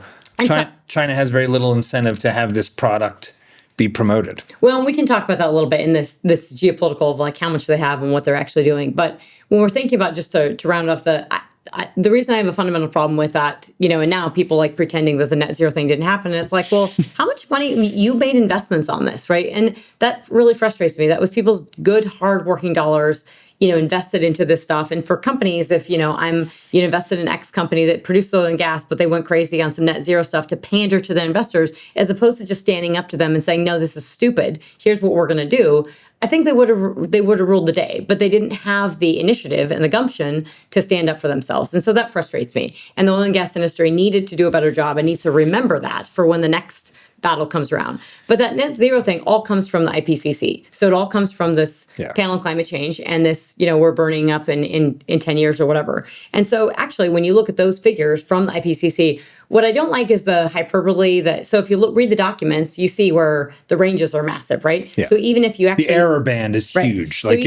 China has very little incentive to have this product be promoted. Well, we can talk about that a little bit in this geopolitical of like how much they have and what they're actually doing. But when we're thinking about, just to round off the reason I have a fundamental problem with that, and now people like pretending that the net zero thing didn't happen. And it's like, well, how much money you made investments on this, right? And that really frustrates me. That was people's good, hardworking dollars, invested into this stuff. And for companies, if, I'm invested in X company that produced oil and gas, but they went crazy on some net zero stuff to pander to their investors, as opposed to just standing up to them and saying, no, this is stupid. Here's what we're going to do. I think they would have ruled the day, but they didn't have the initiative and the gumption to stand up for themselves. And so that frustrates me. And the oil and gas industry needed to do a better job and needs to remember that for when the next battle comes around. But that net zero thing all comes from the IPCC. So it all comes from this panel on climate change and this, we're burning up in 10 years or whatever. And so actually, when you look at those figures from the IPCC, what I don't like is the hyperbole so if you read the documents, you see where the ranges are massive, right? Yeah. So even if you actually... The error band is huge. Right.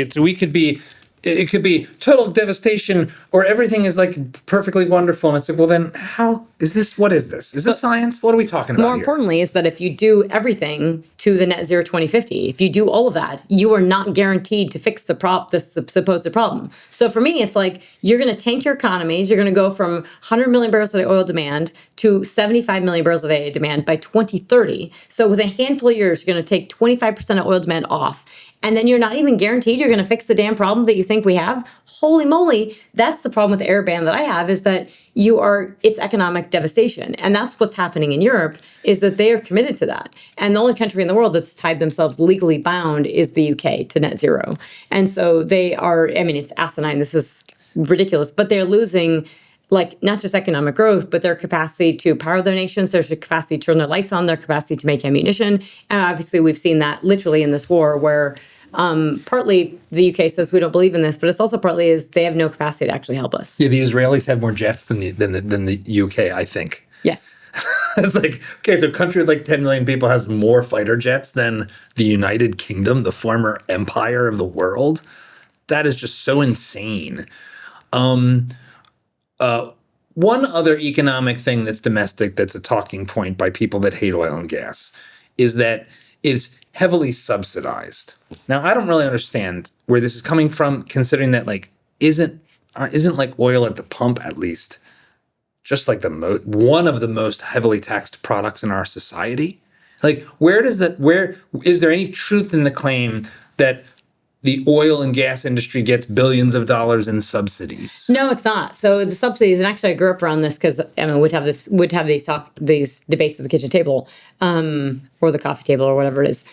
It could be total devastation or everything is like perfectly wonderful. And it's like, well, then how is this? What is this? Is this science? What are we talking about More importantly is that if you do everything to the net zero 2050, if you do all of that, you are not guaranteed to fix the supposed problem. So for me, it's like you're going to tank your economies. You're going to go from 100 million barrels a day oil demand to 75 million barrels a day demand by 2030. So with a handful of years, you're going to take 25% of oil demand off. And then you're not even guaranteed you're going to fix the damn problem that you think we have. Holy moly, that's the problem with the error band that I have, is that it's economic devastation. And that's what's happening in Europe, is that they are committed to that. And the only country in the world that's tied themselves legally bound is the UK to net zero. And so they are, it's asinine, this is ridiculous, but they're losing not just economic growth, but their capacity to power their nations, their capacity to turn their lights on, their capacity to make ammunition. And obviously, we've seen that literally in this war where partly the UK says we don't believe in this, but it's also partly is they have no capacity to actually help us. Yeah, the Israelis have more jets than the UK, I think. Yes. It's like, okay, so a country with 10 million people has more fighter jets than the United Kingdom, the former empire of the world. That is just so insane. One other economic thing that's domestic that's a talking point by people that hate oil and gas is that it's heavily subsidized. Now, I don't really understand where this is coming from, considering that isn't oil at the pump at least just one of the most heavily taxed products in our society? Where is there any truth in the claim that the oil and gas industry gets billions of dollars in subsidies? No, it's not. So the subsidies, and actually I grew up around this because we'd have these debates at the kitchen table, or the coffee table or whatever it is.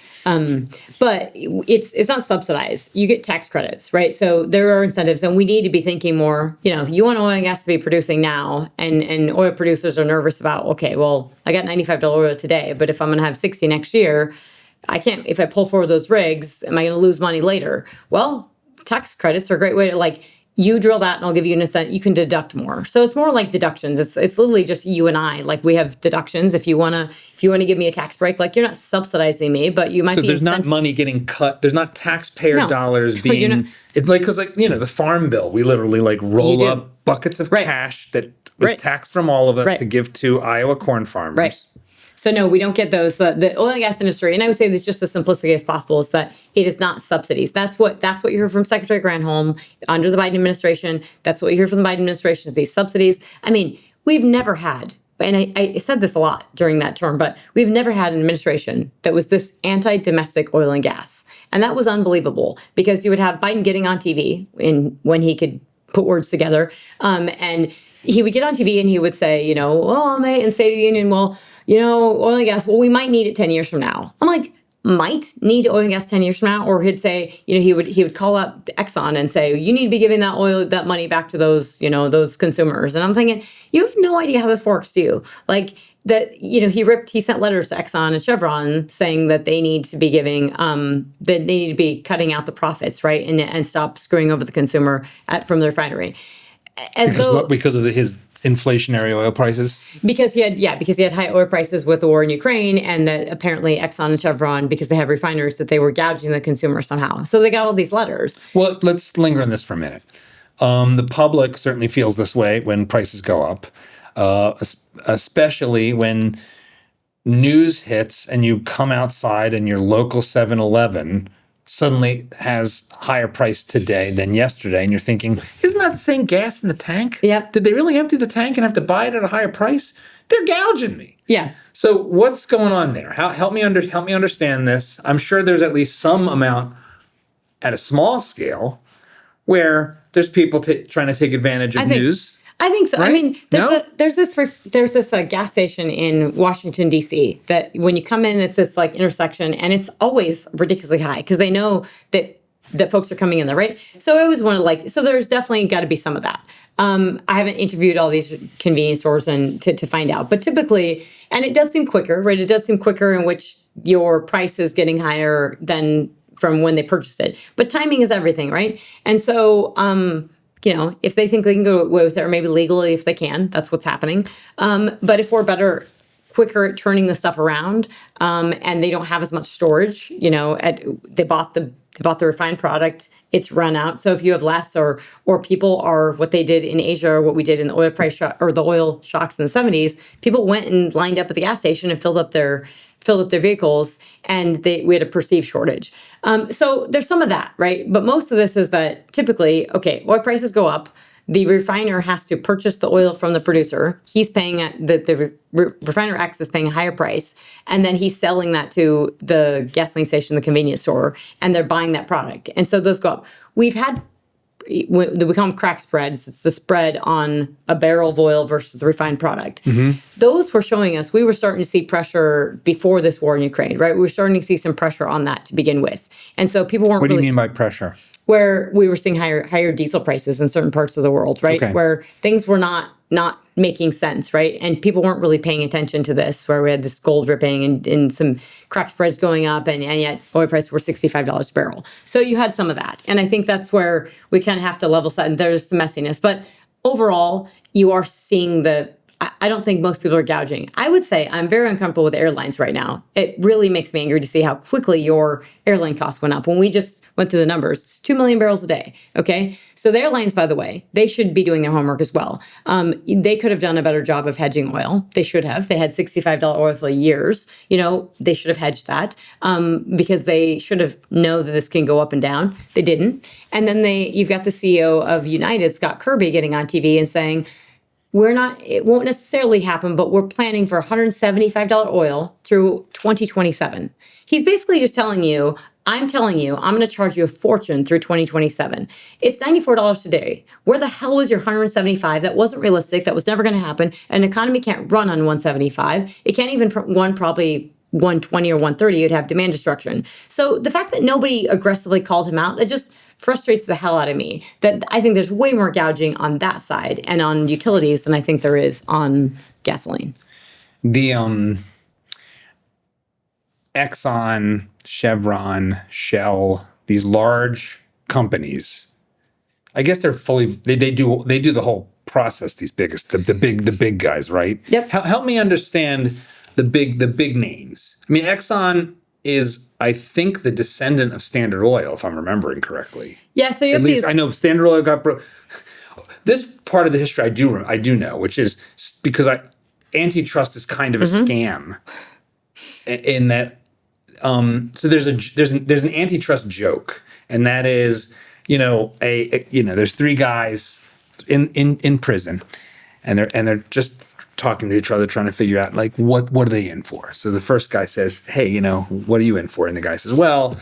But it's not subsidized. You get tax credits, right? So there are incentives, and we need to be thinking more. If you want oil and gas to be producing now, and oil producers are nervous about, okay, well, I got $95 oil today, but if I'm going to have 60 next year, I can't, if I pull forward those rigs, am I going to lose money later? Well, tax credits are a great way to you drill that and I'll give you an incentive. You can deduct more. So it's more like deductions. It's literally just you and I. We have deductions. If you want to give me a tax break, you're not subsidizing me, but you might be. So there's not money getting cut. There's not taxpayer dollars being, because the farm bill, we literally roll up buckets of cash that was taxed from all of us to give to Iowa corn farmers. Right. So no, we don't get those. The oil and gas industry, and I would say this just as simplistically as possible, is that it is not subsidies. That's what you hear from Secretary Granholm under the Biden administration. That's what you hear from the Biden administration, is these subsidies. We've never had, and I said this a lot during that term, but we've never had an administration that was this anti-domestic oil and gas. And that was unbelievable, because you would have Biden getting on TV when he could put words together. And he would get on TV and he would say, well, in State of the Union, well, oil and gas, well, we might need it 10 years from now. I'm like, might need oil and gas 10 years from now? Or he'd say, he would call up Exxon and say, you need to be giving that money back to those, those consumers. And I'm thinking, you have no idea how this works, do you? Like that, he sent letters to Exxon and Chevron saying that they need to be giving, that they need to be cutting out the profits, right? And stop screwing over the consumer from the refinery. Because of his inflationary oil prices? Because he had high oil prices with the war in Ukraine, and that apparently Exxon and Chevron, because they have refineries, that they were gouging the consumer somehow. So they got all these letters. Well, let's linger on this for a minute. The public certainly feels this way when prices go up, especially when news hits and you come outside and your local 7-Eleven suddenly has higher price today than yesterday, and you're thinking, isn't that the same gas in the tank? Yep. Did they really empty the tank and have to buy it at a higher price? They're gouging me. Yeah. So what's going on there? Help me understand this. I'm sure there's at least some amount at a small scale where there's people trying to take advantage of news. I think so. Right? I mean, there's this gas station in Washington, D.C. that when you come in, it's this like intersection, and it's always ridiculously high because they know that folks are coming in there, right? So I always want to so there's definitely got to be some of that. I haven't interviewed all these convenience stores and to find out, but typically, and it does seem quicker, right? It does seem quicker in which your price is getting higher than from when they purchased it. But timing is everything, right? And so, if they think they can go away with it, or maybe legally if they can, that's what's happening. But if we're quicker at turning the stuff around, and they don't have as much storage, they bought the refined product, it's run out. So if you have less, or people are what they did in Asia, or what we did in the oil price or the oil shocks in the 70s, people went and lined up at the gas station and filled up their vehicles, and we had a perceived shortage. So there's some of that, right? But most of this is that typically, oil prices go up. The refiner has to purchase the oil from the producer. He's paying the refiner X is paying a higher price, and then he's selling that to the gasoline station, the convenience store, and they're buying that product. And so those go up. We've had we call them crack spreads. It's the spread on a barrel of oil versus the refined product. Mm-hmm. Those were showing us, we were starting to see pressure before this war in Ukraine, right? We were starting to see some pressure on that to begin with. And so people weren't What do you mean by pressure? Where we were seeing higher diesel prices in certain parts of the world, right? Okay. Where things were not making sense, right? And people weren't really paying attention to this, where we had this gold ripping and some crack spreads going up, and yet oil prices were $65 a barrel. So you had some of that. And I think that's where we kind of have to level set, and there's some messiness. But overall, you are seeing I don't think most people are gouging. I would say I'm very uncomfortable with airlines right now. It really makes me angry to see how quickly your airline costs went up. When we just went through the numbers, it's 2 million barrels a day, okay? So the airlines, by the way, they should be doing their homework as well. They could have done a better job of hedging oil. They should have. They had $65 oil for years. They should have hedged that because they should have known that this can go up and down. They didn't. And then you've got the CEO of United, Scott Kirby, getting on TV and saying, it won't necessarily happen, but we're planning for $175 oil through 2027. He's basically just telling you, I'm going to charge you a fortune through 2027. It's $94 today. Where the hell was your $175? That wasn't realistic. That was never going to happen. An economy can't run on $175. It can't even run probably $120 or $130. You'd have demand destruction. So the fact that nobody aggressively called him out, that just frustrates the hell out of me. That I think there's way more gouging on that side and on utilities than I think there is on gasoline. The Exxon, Chevron, Shell, these large companies, I guess they're they do the whole process. These the big guys, right? Yep. Help me understand the big names. I mean, Exxon is, I think, the descendant of Standard Oil, if I'm remembering correctly. Yeah, so you have at least I know Standard Oil got broke. This part of the history I do know, which is because antitrust is kind of a scam, in that. So there's an antitrust joke, and that is, there's three guys in prison, and they're just talking to each other, trying to figure out like what are they in for. So the first guy says, "Hey, what are you in for?" And the guy says, "Well,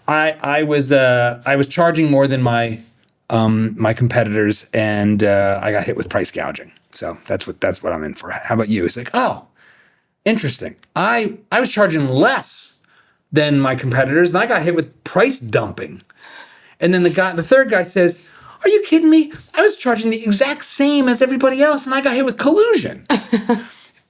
I was charging more than my my competitors, and I got hit with price gouging. So that's what I'm in for. How about you? It's like, oh, interesting. I was charging less than my competitors, and I got hit with price dumping. And then the third guy says, "Are you kidding me? I was charging the exact same as everybody else, and I got hit with collusion."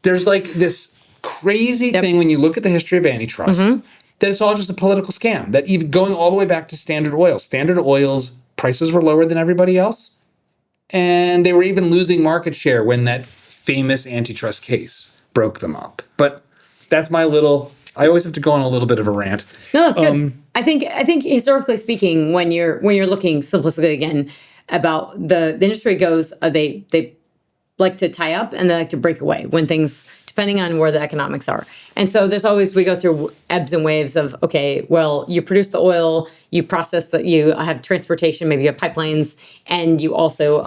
There's like this crazy thing when you look at the history of antitrust, that it's all just a political scam. That even going all the way back to Standard Oil. Standard Oil's prices were lower than everybody else, and they were even losing market share when that famous antitrust case broke them up. But that's my little. I always have to go on a little bit of a rant. No, that's good. I think historically speaking, when you're looking simplistically again about the industry goes, they like to tie up and they like to break away when things, depending on where the economics are. And so there's always, we go through ebbs and waves of, okay, well, you produce the oil, you process that, you have transportation, maybe you have pipelines, and you also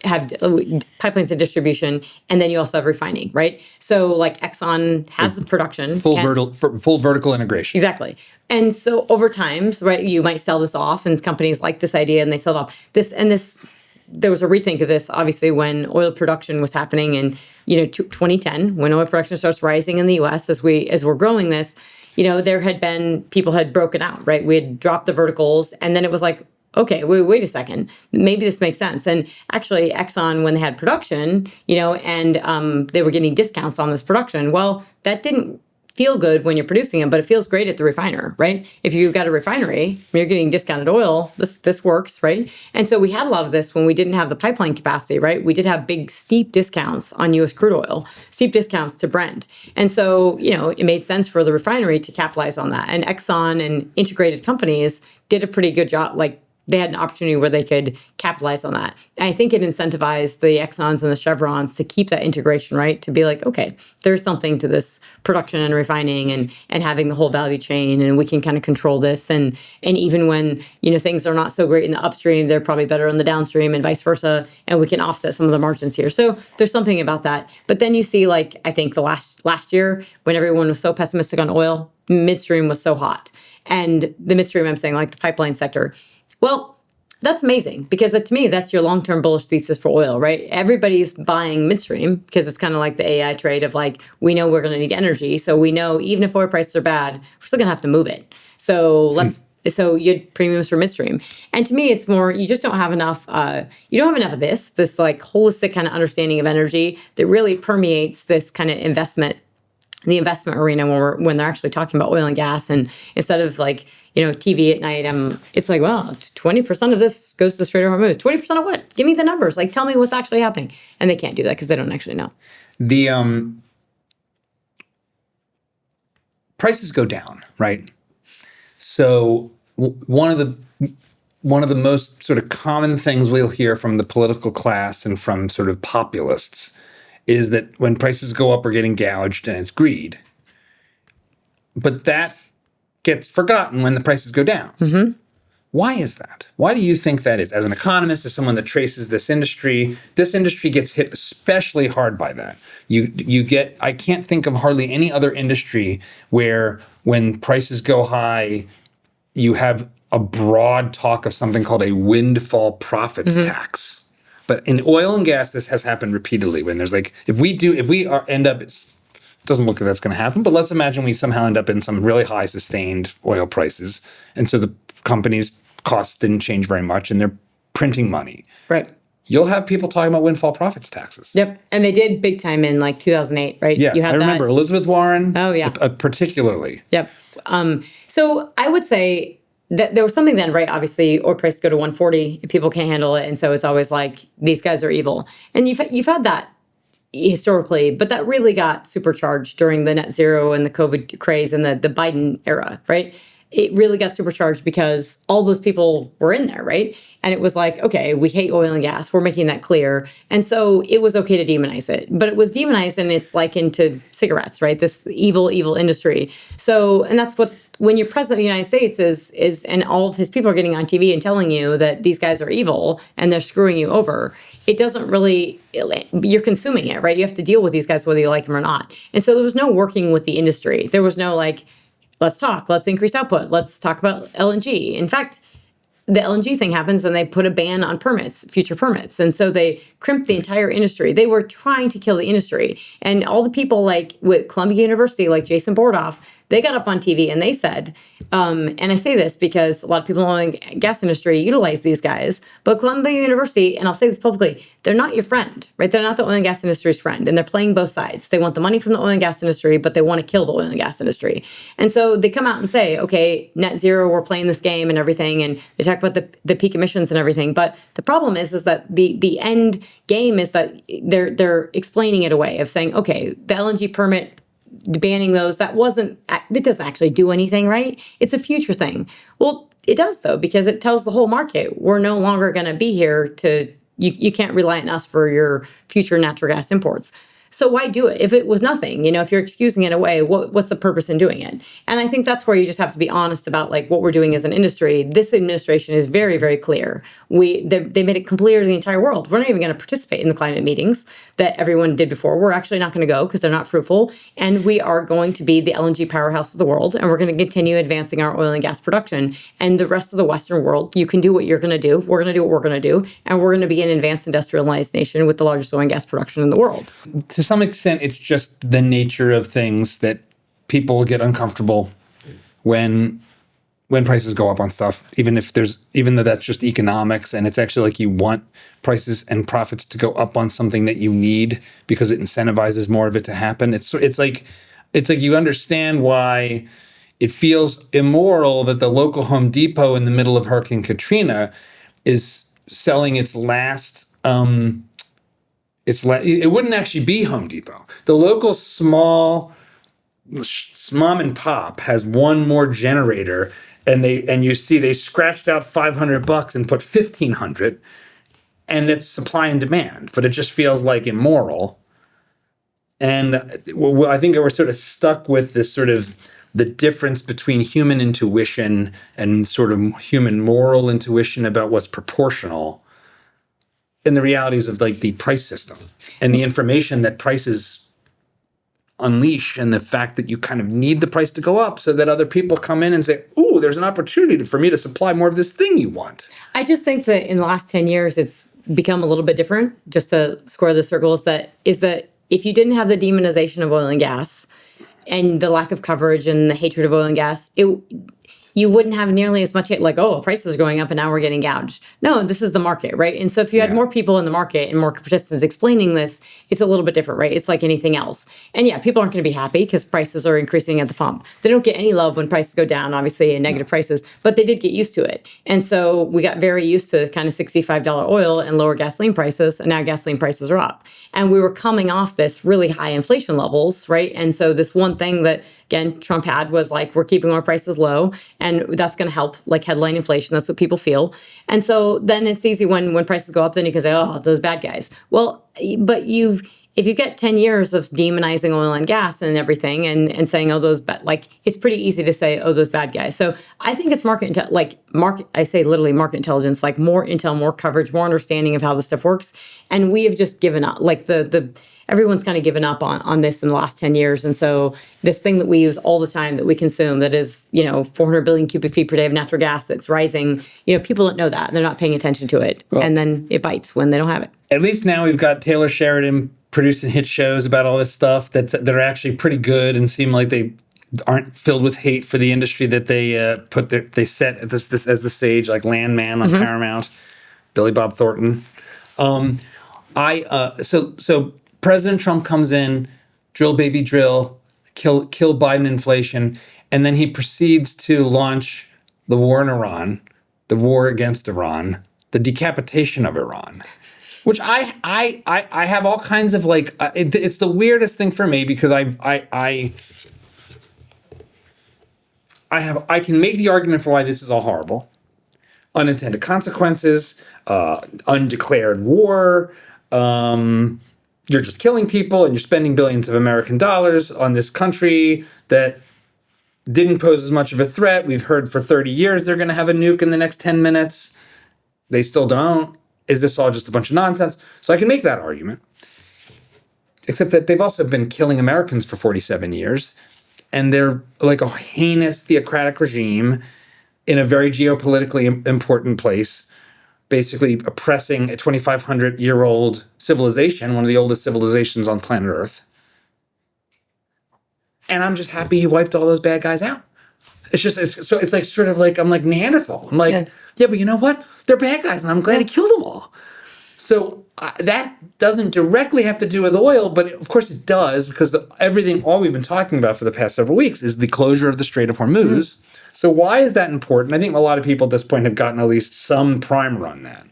have pipelines and distribution, and then you also have refining, right? So like Exxon has the production. Full vertical integration. Exactly. And so over time, right, you might sell this off, and companies like this idea and they sell it off. There was a rethink of this, obviously, when oil production was happening in, 2010, when oil production starts rising in the U.S. as we're growing this, there had been, people had broken out, right? We had dropped the verticals, and then it was like, okay, wait a second, maybe this makes sense. And actually, Exxon, when they had production, and they were getting discounts on this production, well, that didn't feel good when you're producing them, but it feels great at the refiner, right? If you've got a refinery, you're getting discounted oil, this works, right? And so we had a lot of this when we didn't have the pipeline capacity, right? We did have big, steep discounts on U.S. crude oil, steep discounts to Brent. And so, it made sense for the refinery to capitalize on that. And Exxon and integrated companies did a pretty good job, like, they had an opportunity where they could capitalize on that. And I think it incentivized the Exxons and the Chevrons to keep that integration, right? To be like, okay, there's something to this production and refining and having the whole value chain, and we can kind of control this. And even when, things are not so great in the upstream, they're probably better in the downstream and vice versa. And we can offset some of the margins here. So there's something about that. But then you see, like, I think the last year when everyone was so pessimistic on oil, midstream was so hot. And the midstream, I'm saying, like the pipeline sector. Well, that's amazing, because to me, that's your long-term bullish thesis for oil, right? Everybody's buying midstream because it's kind of like the AI trade of like, we know we're going to need energy. So we know even if oil prices are bad, we're still going to have to move it. So so you had premiums for midstream. And to me, it's more, you just don't have enough, you don't have enough of this like holistic kind of understanding of energy that really permeates this kind of the investment arena when they're actually talking about oil and gas. And instead of like, TV at night, it's like, well, 20% of this goes to the Strait of Hormuz. 20% of what? Give me the numbers. Like, tell me what's actually happening. And they can't do that because they don't actually know. The prices go down, right? So one of the most sort of common things we'll hear from the political class and from sort of populists is that when prices go up, we're getting gouged, and it's greed. But that gets forgotten when the prices go down. Mm-hmm. Why is that? Why do you think that is? As an economist, as someone that traces this industry gets hit especially hard by that. I can't think of hardly any other industry where when prices go high, you have a broad talk of something called a windfall profits tax. But in oil and gas, this has happened repeatedly when there's like, it doesn't look like that's going to happen, but let's imagine we somehow end up in some really high sustained oil prices. And so the company's costs didn't change very much and they're printing money. Right. You'll have people talking about windfall profits taxes. Yep. And they did big time in like 2008, right? Yeah, I remember Elizabeth Warren. Oh, yeah. Particularly. Yep. So I would say that there was something then, right? Obviously, oil prices go to 140 and people can't handle it. And so it's always like, these guys are evil. And you've had that historically, but that really got supercharged during the net zero and the COVID craze and the Biden era, right? It really got supercharged because all those people were in there, right? And it was like, okay, we hate oil and gas. We're making that clear. And so it was okay to demonize it. But it was demonized and it's likened to cigarettes, right? This evil industry. So, and that's what, when your president of the United States is and all of his people are getting on TV and telling you that these guys are evil and they're screwing you over, it doesn't really, you're consuming it, right? You have to deal with these guys whether you like them or not. And so there was no working with the industry. There was no like, let's talk, let's increase output, let's talk about LNG. In fact, the LNG thing happens and they put a ban on permits, future permits. And so they crimped the entire industry. They were trying to kill the industry. And all the people like with Columbia University, like Jason Bordoff, they got up on TV and they said, and I say this because a lot of people in the oil and gas industry utilize these guys, but Columbia University, and I'll say this publicly, they're not your friend, right? They're not the oil and gas industry's friend, and they're playing both sides. They want the money from the oil and gas industry, but they want to kill the oil and gas industry. And so they come out and say, okay, net zero, we're playing this game and everything, and they talk about the peak emissions and everything. But the problem is that the end game is that they're explaining it away of saying, okay, the LNG permit, banning those, that doesn't actually do anything, right? It's a future thing. Well, it does though, because it tells the whole market, we're no longer going to be here you can't rely on us for your future natural gas imports. So why do it? If it was nothing, if you're excusing it away, what's the purpose in doing it? And I think that's where you just have to be honest about like what we're doing as an industry. This administration is very, very clear. They made it clear to the entire world. We're not even going to participate in the climate meetings that everyone did before. We're actually not going to go because they're not fruitful. And we are going to be the LNG powerhouse of the world. And we're going to continue advancing our oil and gas production. And the rest of the Western world, you can do what you're going to do. We're going to do what we're going to do. And we're going to be an advanced industrialized nation with the largest oil and gas production in the world. To some extent, it's just the nature of things that people get uncomfortable when prices go up on stuff, even though that's just economics, and it's actually like you want prices and profits to go up on something that you need because it incentivizes more of it to happen. It's like you understand why it feels immoral that the local Home Depot in the middle of Hurricane Katrina is selling its last. It wouldn't actually be Home Depot. The local small mom and pop has one more generator, and you see they scratched out $500 and put $1,500, and it's supply and demand. But it just feels like immoral. And I think we're sort of stuck with this sort of the difference between human intuition and sort of human moral intuition about what's proportional, and the realities of like the price system and the information that prices unleash, and the fact that you kind of need the price to go up so that other people come in and say, ooh, there's an opportunity for me to supply more of this thing you want. I just think that in the last 10 years, it's become a little bit different. Just to square the circle, is that if you didn't have the demonization of oil and gas and the lack of coverage and the hatred of oil and gas, you wouldn't have nearly as much like, oh, prices are going up and now we're getting gouged. No, this is the market, right? And so if you had more people in the market and more participants explaining this, it's a little bit different, right? It's like anything else. And yeah, people aren't going to be happy because prices are increasing at the pump. They don't get any love when prices go down, obviously, and negative prices, but they did get used to it. And so we got very used to kind of $65 oil and lower gasoline prices, and now gasoline prices are up. And we were coming off this really high inflation levels, right? And so this one thing that, again, Trump had was like, we're keeping our prices low, and that's going to help like headline inflation. That's what people feel. And so then it's easy when prices go up, then you can say, oh, those bad guys. Well, but if you get 10 years of demonizing oil and gas and everything and saying, oh, it's pretty easy to say, oh, those bad guys. So I think it's market intelligence, like more intel, more coverage, more understanding of how this stuff works. And we have just given up, like everyone's kind of given up on this in the last 10 years. And so this thing that we use all the time that we consume that is, 400 billion cubic feet per day of natural gas that's rising, people don't know that. They're not paying attention to it. Well, and then it bites when they don't have it. At least now we've got Taylor Sheridan producing hit shows about all this stuff that are actually pretty good and seem like they aren't filled with hate for the industry that they set at this as the stage, like Landman on Paramount, Billy Bob Thornton. So President Trump comes in, drill baby drill, kill Biden inflation, and then he proceeds to launch the war in Iran, the war against Iran, the decapitation of Iran. Which I have all kinds of like, it's the weirdest thing for me because I can make the argument for why this is all horrible, unintended consequences, undeclared war, you're just killing people and you're spending billions of American dollars on this country that didn't pose as much of a threat. We've heard for 30 years they're going to have a nuke in the next 10 minutes. They still don't. Is this all just a bunch of nonsense? So I can make that argument. Except that they've also been killing Americans for 47 years. And they're like a heinous theocratic regime in a very geopolitically important place, basically oppressing a 2,500-year-old civilization, one of the oldest civilizations on planet Earth. And I'm just happy he wiped all those bad guys out. It's like sort of like, I'm like Neanderthal. I'm like, yeah, but you know what? They're bad guys, and I'm glad he killed them all. So that doesn't directly have to do with oil, but of course it does, because all we've been talking about for the past several weeks is the closure of the Strait of Hormuz. So why is that important? I think a lot of people at this point have gotten at least some primer on that.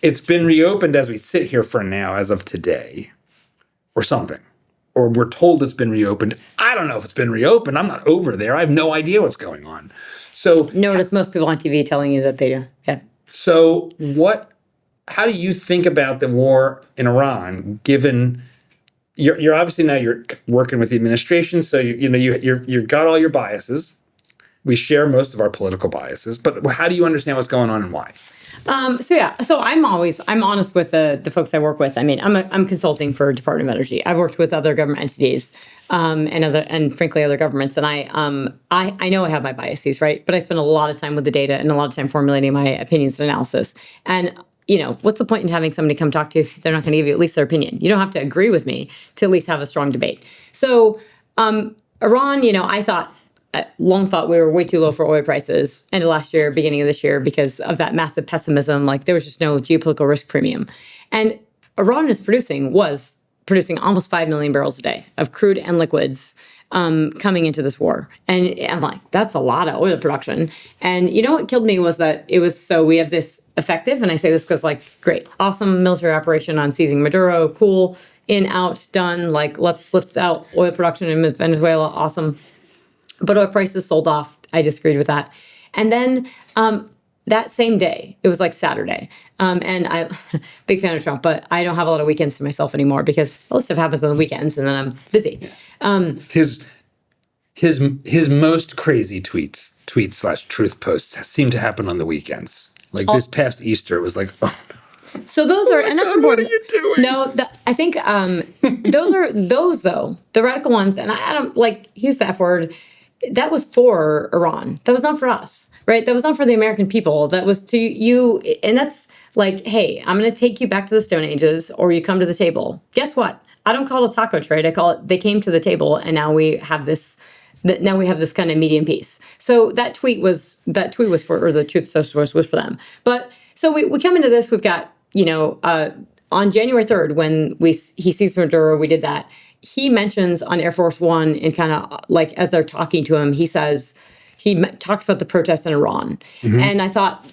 It's been reopened as we sit here for now, as of today, or something. Or we're told it's been reopened. I don't know if it's been reopened. I'm not over there. I have no idea what's going on. So notice most people on TV telling you that they do. Yeah. So how do you think about the war in Iran, given you're obviously now you're working with the administration, so you've got all your biases. We share most of our political biases, but how do you understand what's going on and why? So I'm honest with the folks I work with. I mean, I'm consulting for Department of Energy. I've worked with other government entities, and frankly other governments, and I know I have my biases, right? But I spend a lot of time with the data and a lot of time formulating my opinions and analysis. And what's the point in having somebody come talk to you if they're not going to give you at least their opinion? You don't have to agree with me to at least have a strong debate. So Iran, I long thought we were way too low for oil prices end of last year, beginning of this year, because of that massive pessimism. Like, there was just no geopolitical risk premium. And Iran was producing almost 5 million barrels a day of crude and liquids coming into this war. And I'm like, that's a lot of oil production. And what killed me was that we have this effective, and I say this because, great, awesome military operation on seizing Maduro, cool, in, out, done, let's lift out oil production in Venezuela, awesome. But oil prices sold off. I disagreed with that. And then that same day, it was Saturday. And I, big fan of Trump, but I don't have a lot of weekends to myself anymore because all this stuff happens on the weekends and then I'm busy. His most crazy tweets/truth posts seem to happen on the weekends. This past Easter, it was oh. So those are, and that's important. What are you doing? No, I think those though, the radical ones, and I don't use the F word. That was for Iran. That was not for us, right? That was not for the American people. That was to you. And that's hey, I'm going to take you back to the Stone Ages, or you come to the table. Guess what? I don't call it a taco trade. I call it, they came to the table, and now we have this kind of medium piece. So that tweet was for, or the truth social was for them. But so we come into this, we've got, on January 3rd, when he sees Maduro, we did that. He mentions on Air Force One, and kind of as they're talking to him, he talks about the protests in Iran. Mm-hmm. And I thought,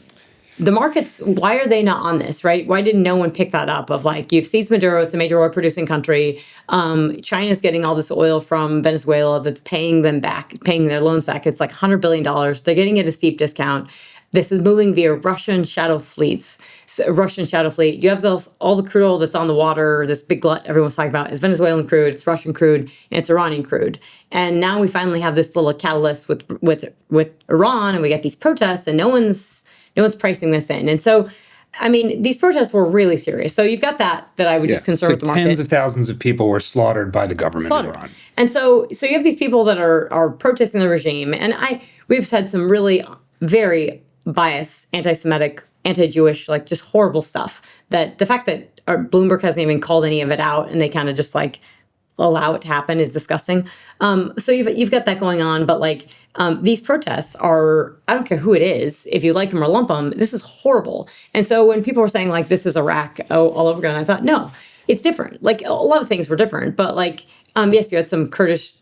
the markets, why are they not on this, right? Why didn't no one pick that up of you've seized Maduro, it's a major oil producing country. China's getting all this oil from Venezuela that's paying their loans back. It's $100 billion. They're getting it at a steep discount. This is moving via Russian shadow fleets. So Russian shadow fleet. You have all the crude oil that's on the water. This big glut everyone's talking about is Venezuelan crude, it's Russian crude, and it's Iranian crude. And now we finally have this little catalyst with Iran, and we get these protests, and no one's pricing this in. And so, I mean, these protests were really serious. So you've got that I would just concern with the market. Tens of thousands of people were slaughtered by the government in Iran. And so you have these people that are protesting the regime. And we've had some really very biased, anti-Semitic, anti-Jewish, just horrible stuff. That the fact that Bloomberg hasn't even called any of it out, and they kind of just allow it to happen is disgusting. So you've got that going on, but these protests are, I don't care who it is, if you like them or lump them, this is horrible. And so when people were saying this is Iraq all over again, I thought, no, it's different. A lot of things were different, but yes, you had some Kurdish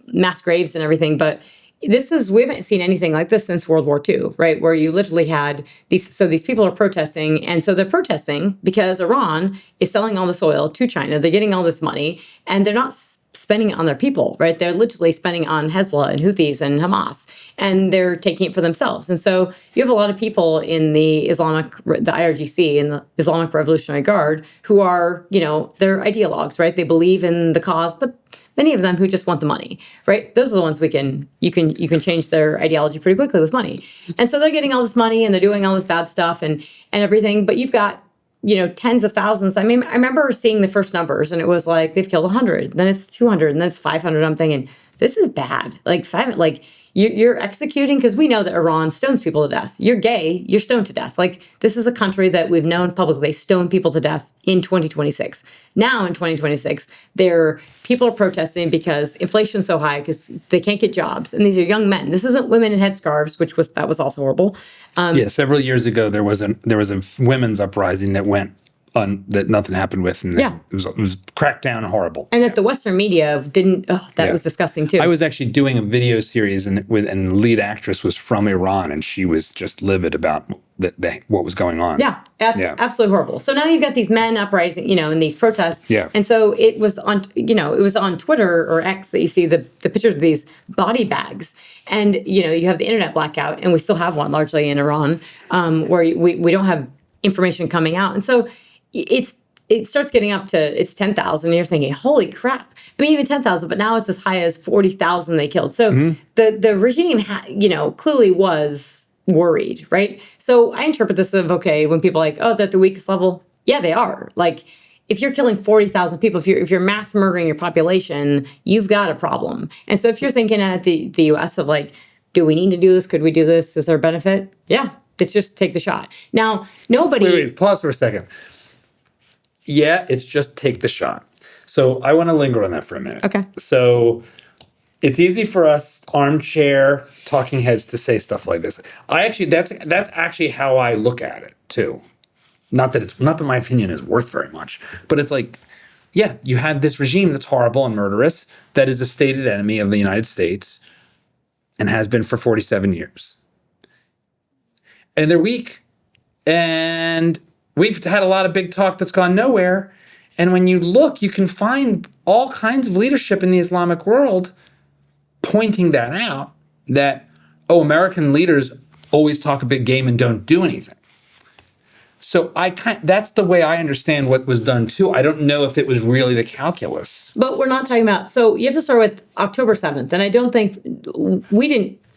mass graves and everything, but we haven't seen anything like this since World War II, right? Where you literally had these people are protesting, and so they're protesting because Iran is selling all this oil to China. They're getting all this money, and they're not spending it on their people, right? They're literally spending on Hezbollah and Houthis and Hamas, and they're taking it for themselves. And so you have a lot of people in the IRGC and the Islamic Revolutionary Guard who are, they're ideologues, right? They believe in the cause, but many of them who just want the money, right? Those are the ones you can change their ideology pretty quickly with money. And so they're getting all this money and they're doing all this bad stuff and everything, but you've got, tens of thousands. I mean, I remember seeing the first numbers and it was they've killed 100, then it's 200, and then it's 500. I'm thinking, this is bad. you're executing, because we know that Iran stones people to death. You're gay, you're stoned to death. Like, this is a country that we've known publicly stone people to death in 2026. Now in 2026, people are protesting because inflation's so high because they can't get jobs. And these are young men. This isn't women in headscarves, that was also horrible. Yeah, several years ago there was a women's uprising that went that nothing happened with, and it was cracked down horrible. And that the Western media didn't. Oh, that was disgusting too. I was actually doing a video series, and the lead actress was from Iran, and she was just livid about what was going on. Yeah, absolutely horrible. So now you've got these men uprising, in these protests. Yeah. And so it was on Twitter or X that you see the pictures of these body bags, and you have the internet blackout, and we still have one largely in Iran, where we don't have information coming out, and so it starts getting up to, it's 10,000, and you're thinking, holy crap. I mean, even 10,000, but now it's as high as 40,000 they killed. So the regime, clearly was worried, right? So I interpret this of, okay, when people are like, oh, they're at the weakest level. Yeah, they are. Like, if you're killing 40,000 people, if you're mass murdering your population, you've got a problem. And so if you're thinking at the US of like, do we need to do this? Could we do this? Is there a benefit? Yeah, it's just take the shot. Now, nobody... Wait, pause for a second. Yeah, it's just take the shot. So I want to linger on that for a minute. Okay. So it's easy for us armchair talking heads to say stuff like this. That's actually how I look at it too. Not that my opinion is worth very much, but it's like, yeah, you had this regime that's horrible and murderous, that is a stated enemy of the United States and has been for 47 years. And they're weak. And we've had a lot of big talk that's gone nowhere. And when you look, you can find all kinds of leadership in the Islamic world pointing that out, that, American leaders always talk a big game and don't do anything. So that's the way I understand what was done too. I don't know if it was really the calculus. But we're not talking about, so you have to start with October 7th. And I don't think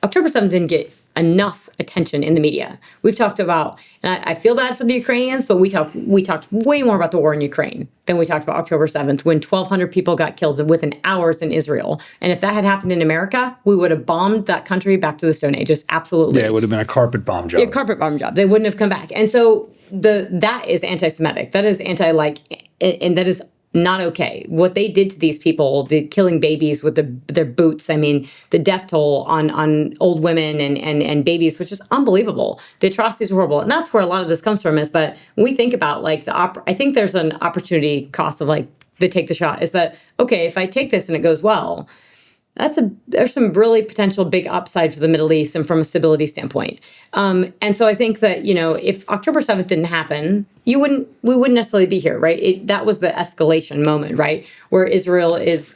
October 7th didn't get enough attention in the media. We've talked about, and I feel bad for the Ukrainians, but we talked way more about the war in Ukraine than we talked about October 7th, when 1,200 people got killed within hours in Israel. And if that had happened in America, we would have bombed that country back to the Stone Ages. Absolutely. Yeah, it would have been a carpet bomb job. Yeah, carpet bomb job. They wouldn't have come back. And so that is anti-Semitic. That is and that is not okay. What they did to these people, the killing babies with their boots, I mean, the death toll on old women and babies, which is unbelievable. The atrocities are horrible. And that's where a lot of this comes from, is that when we think about like I think there's an opportunity cost of like the take the shot, is that, okay, if I take this and it goes well, there's some really potential big upside for the Middle East and from a stability standpoint. And so I think that, if October 7th didn't happen, we wouldn't necessarily be here, right? That was the escalation moment, right? Where Israel is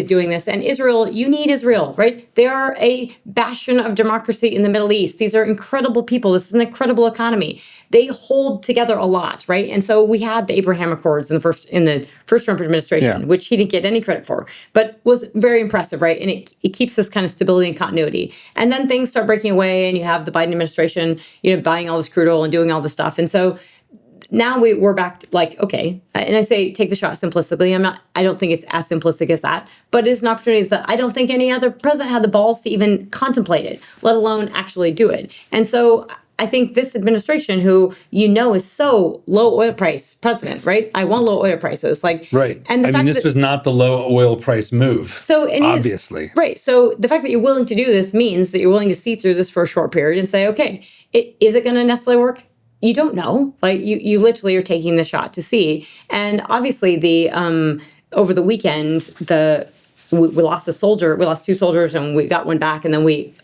doing this. And Israel, you need Israel, right? They are a bastion of democracy in the Middle East. These are incredible people. This is an incredible economy. They hold together a lot, right? And so we had the Abraham Accords in the first Trump administration, which he didn't get any credit for, but was very impressive, right? And it keeps this kind of stability and continuity. And then things start breaking away, and you have the Biden administration, buying all this crude oil and doing all this stuff. And so now we're back to like, okay, and I say take the shot simplistically. I don't think it's as simplistic as that, but it's an opportunity that I don't think any other president had the balls to even contemplate it, let alone actually do it. And so I think this administration, who is so low oil price president, right? I want low oil prices, like right. And this was not the low oil price move. So obviously, right. So the fact that you're willing to do this means that you're willing to see through this for a short period and say, okay, is it going to necessarily work? You don't know. Like you literally are taking the shot to see. And obviously, over the weekend, we lost a soldier. We lost two soldiers, and we got one back, and then we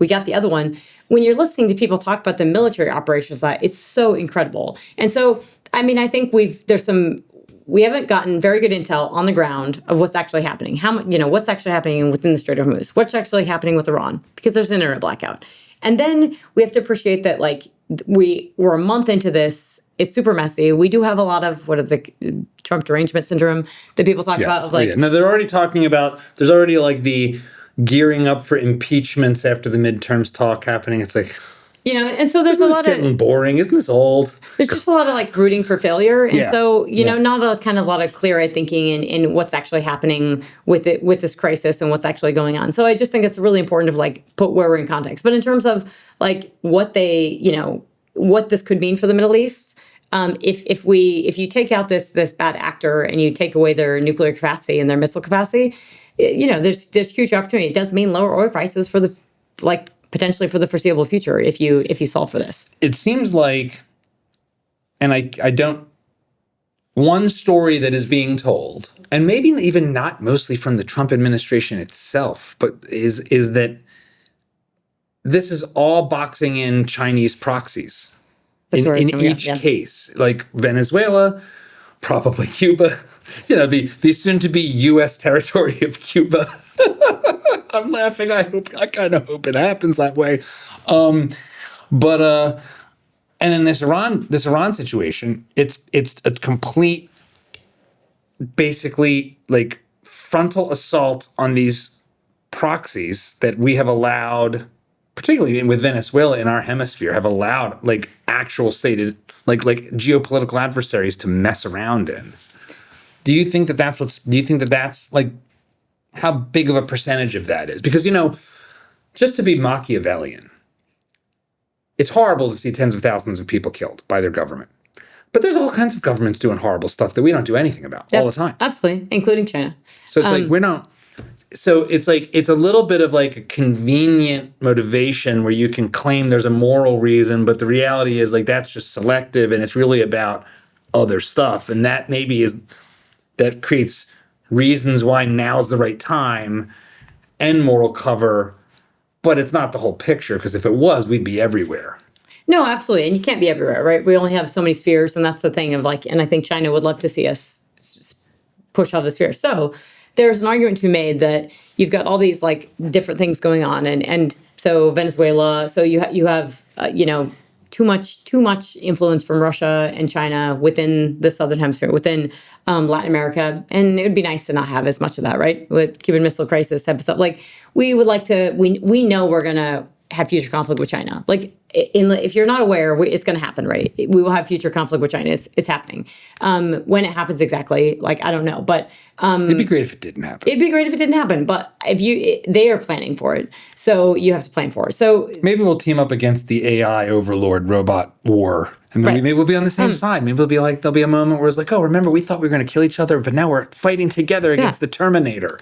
got the other one. When you're listening to people talk about the military operations, it's so incredible. And so, I mean, I think we haven't gotten very good intel on the ground of what's actually happening. What's actually happening within the Strait of Hormuz? What's actually happening with Iran? Because there's an internet blackout. And then we have to appreciate that, like, we're a month into this. It's super messy. We do have a lot of the Trump derangement syndrome that people talk about. No, they're already talking about. There's already like the gearing up for impeachments after the midterms talk happening. It's like, And so there's a lot getting of boring. Isn't this old? there's just a lot of like rooting for failure, and Yeah. so not a lot of clear-eyed thinking in what's actually happening with this crisis and what's actually going on. So I just think it's really important to like put where we're in context. But in terms of like what what this could mean for the Middle East, if you take out this bad actor and you take away their nuclear capacity and their missile capacity, there's huge opportunity. It does mean lower oil prices for the potentially for the foreseeable future if you solve for this. It seems like, and I don't, one story that is being told, and maybe even not mostly from the Trump administration itself, but is that this is all boxing in Chinese proxies in each case, like Venezuela, probably Cuba, the soon-to-be U.S. territory of Cuba. I'm laughing. I kind of hope it happens that way. And then this Iran situation, it's a complete, basically like frontal assault on these proxies that we have allowed, particularly with Venezuela in our hemisphere, have allowed like actual stated like geopolitical adversaries to mess around in. Do you think that's like how big of a percentage of that is? Because, just to be Machiavellian, it's horrible to see tens of thousands of people killed by their government. But there's all kinds of governments doing horrible stuff that we don't do anything about all the time. Absolutely, including China. So it's like it's a little bit of like a convenient motivation where you can claim there's a moral reason, but the reality is like that's just selective and it's really about other stuff. And that that creates reasons why now's the right time and moral cover, but it's not the whole picture, because if it was, we'd be everywhere. No, absolutely. And you can't be everywhere, right? We only have so many spheres, and that's the thing of like, and I think China would love to see us push all the spheres. So there's an argument to be made that you've got all these like different things going on, and so Venezuela, so you have too much influence from Russia and China within the Southern Hemisphere, within Latin America. And it would be nice to not have as much of that, right? With Cuban Missile Crisis type of stuff. Like, we would like to, we know we're going to have future conflict with China. Like, if you're not aware, it's going to happen, right? We will have future conflict with China. It's happening. When it happens exactly, like, I don't know. But it'd be great if it didn't happen. It'd be great if it didn't happen. But they are planning for it. So you have to plan for it. So maybe we'll team up against the AI overlord robot war. And maybe we'll be on the same side. Maybe there'll be a moment where it's like, oh, remember, we thought we were going to kill each other, but now we're fighting together against the Terminator.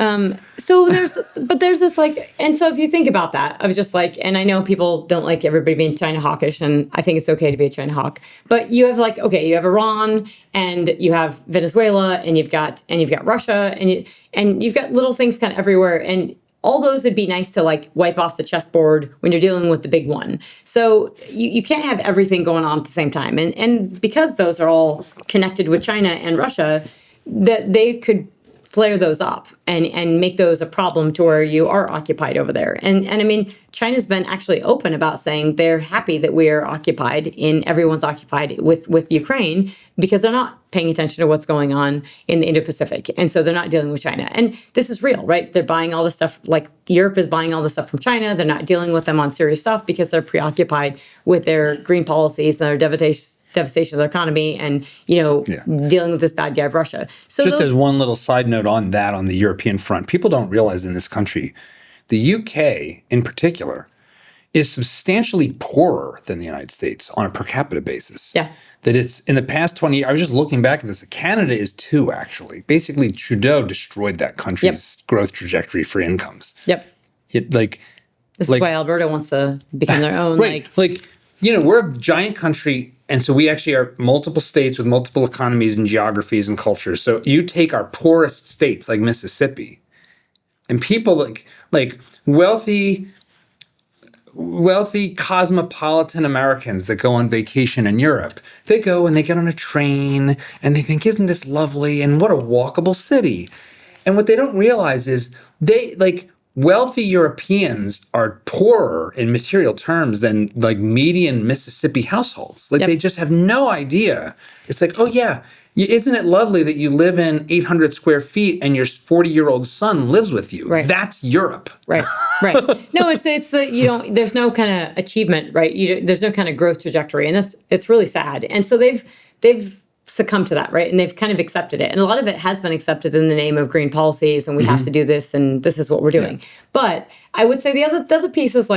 So there's this like, and so if you think about that, I was just like, and I know people don't like everybody being China hawkish, and I think it's okay to be a China hawk, but you have like, okay, you have Iran and you have Venezuela and you've got Russia and you've got little things kind of everywhere, and all those would be nice to like wipe off the chessboard when you're dealing with the big one. So you can't have everything going on at the same time. And because those are all connected with China and Russia, that they could flare those up and make those a problem to where you are occupied over there. And I mean, China's been actually open about saying they're happy that we are occupied everyone's occupied with Ukraine, because they're not paying attention to what's going on in the Indo-Pacific. And so they're not dealing with China. And this is real, right? They're buying all this stuff, like Europe is buying all this stuff from China. They're not dealing with them on serious stuff because they're preoccupied with their green policies and their devastation of their economy and, dealing with this bad guy of Russia. So just as one little side note on that, on the European front, people don't realize in this country, the UK in particular is substantially poorer than the United States on a per capita basis. Yeah. That it's in the past 20 years, I was just looking back at this, Canada is too, actually. Basically, Trudeau destroyed that country's growth trajectory for incomes. Yep. This is why Alberta wants to become their own. Right. We're a giant country, and so we actually are multiple states with multiple economies and geographies and cultures. So you take our poorest states like Mississippi, and people like wealthy cosmopolitan Americans that go on vacation in Europe, they go and they get on a train and they think, isn't this lovely? And what a walkable city. And what they don't realize is wealthy Europeans are poorer in material terms than like median Mississippi households. They just have no idea. It's like, oh yeah, Isn't it lovely that you live in 800 square feet and your 40-year-old son lives with you? Right. That's Europe. Right. No, it's the there's no kind of achievement, right? There's no kind of growth trajectory, and it's really sad. And so they've succumbed to that, right? And they've kind of accepted it, and a lot of it has been accepted in the name of green policies, and we have to do this, and this is what we're doing. Yeah. But I would say the other piece is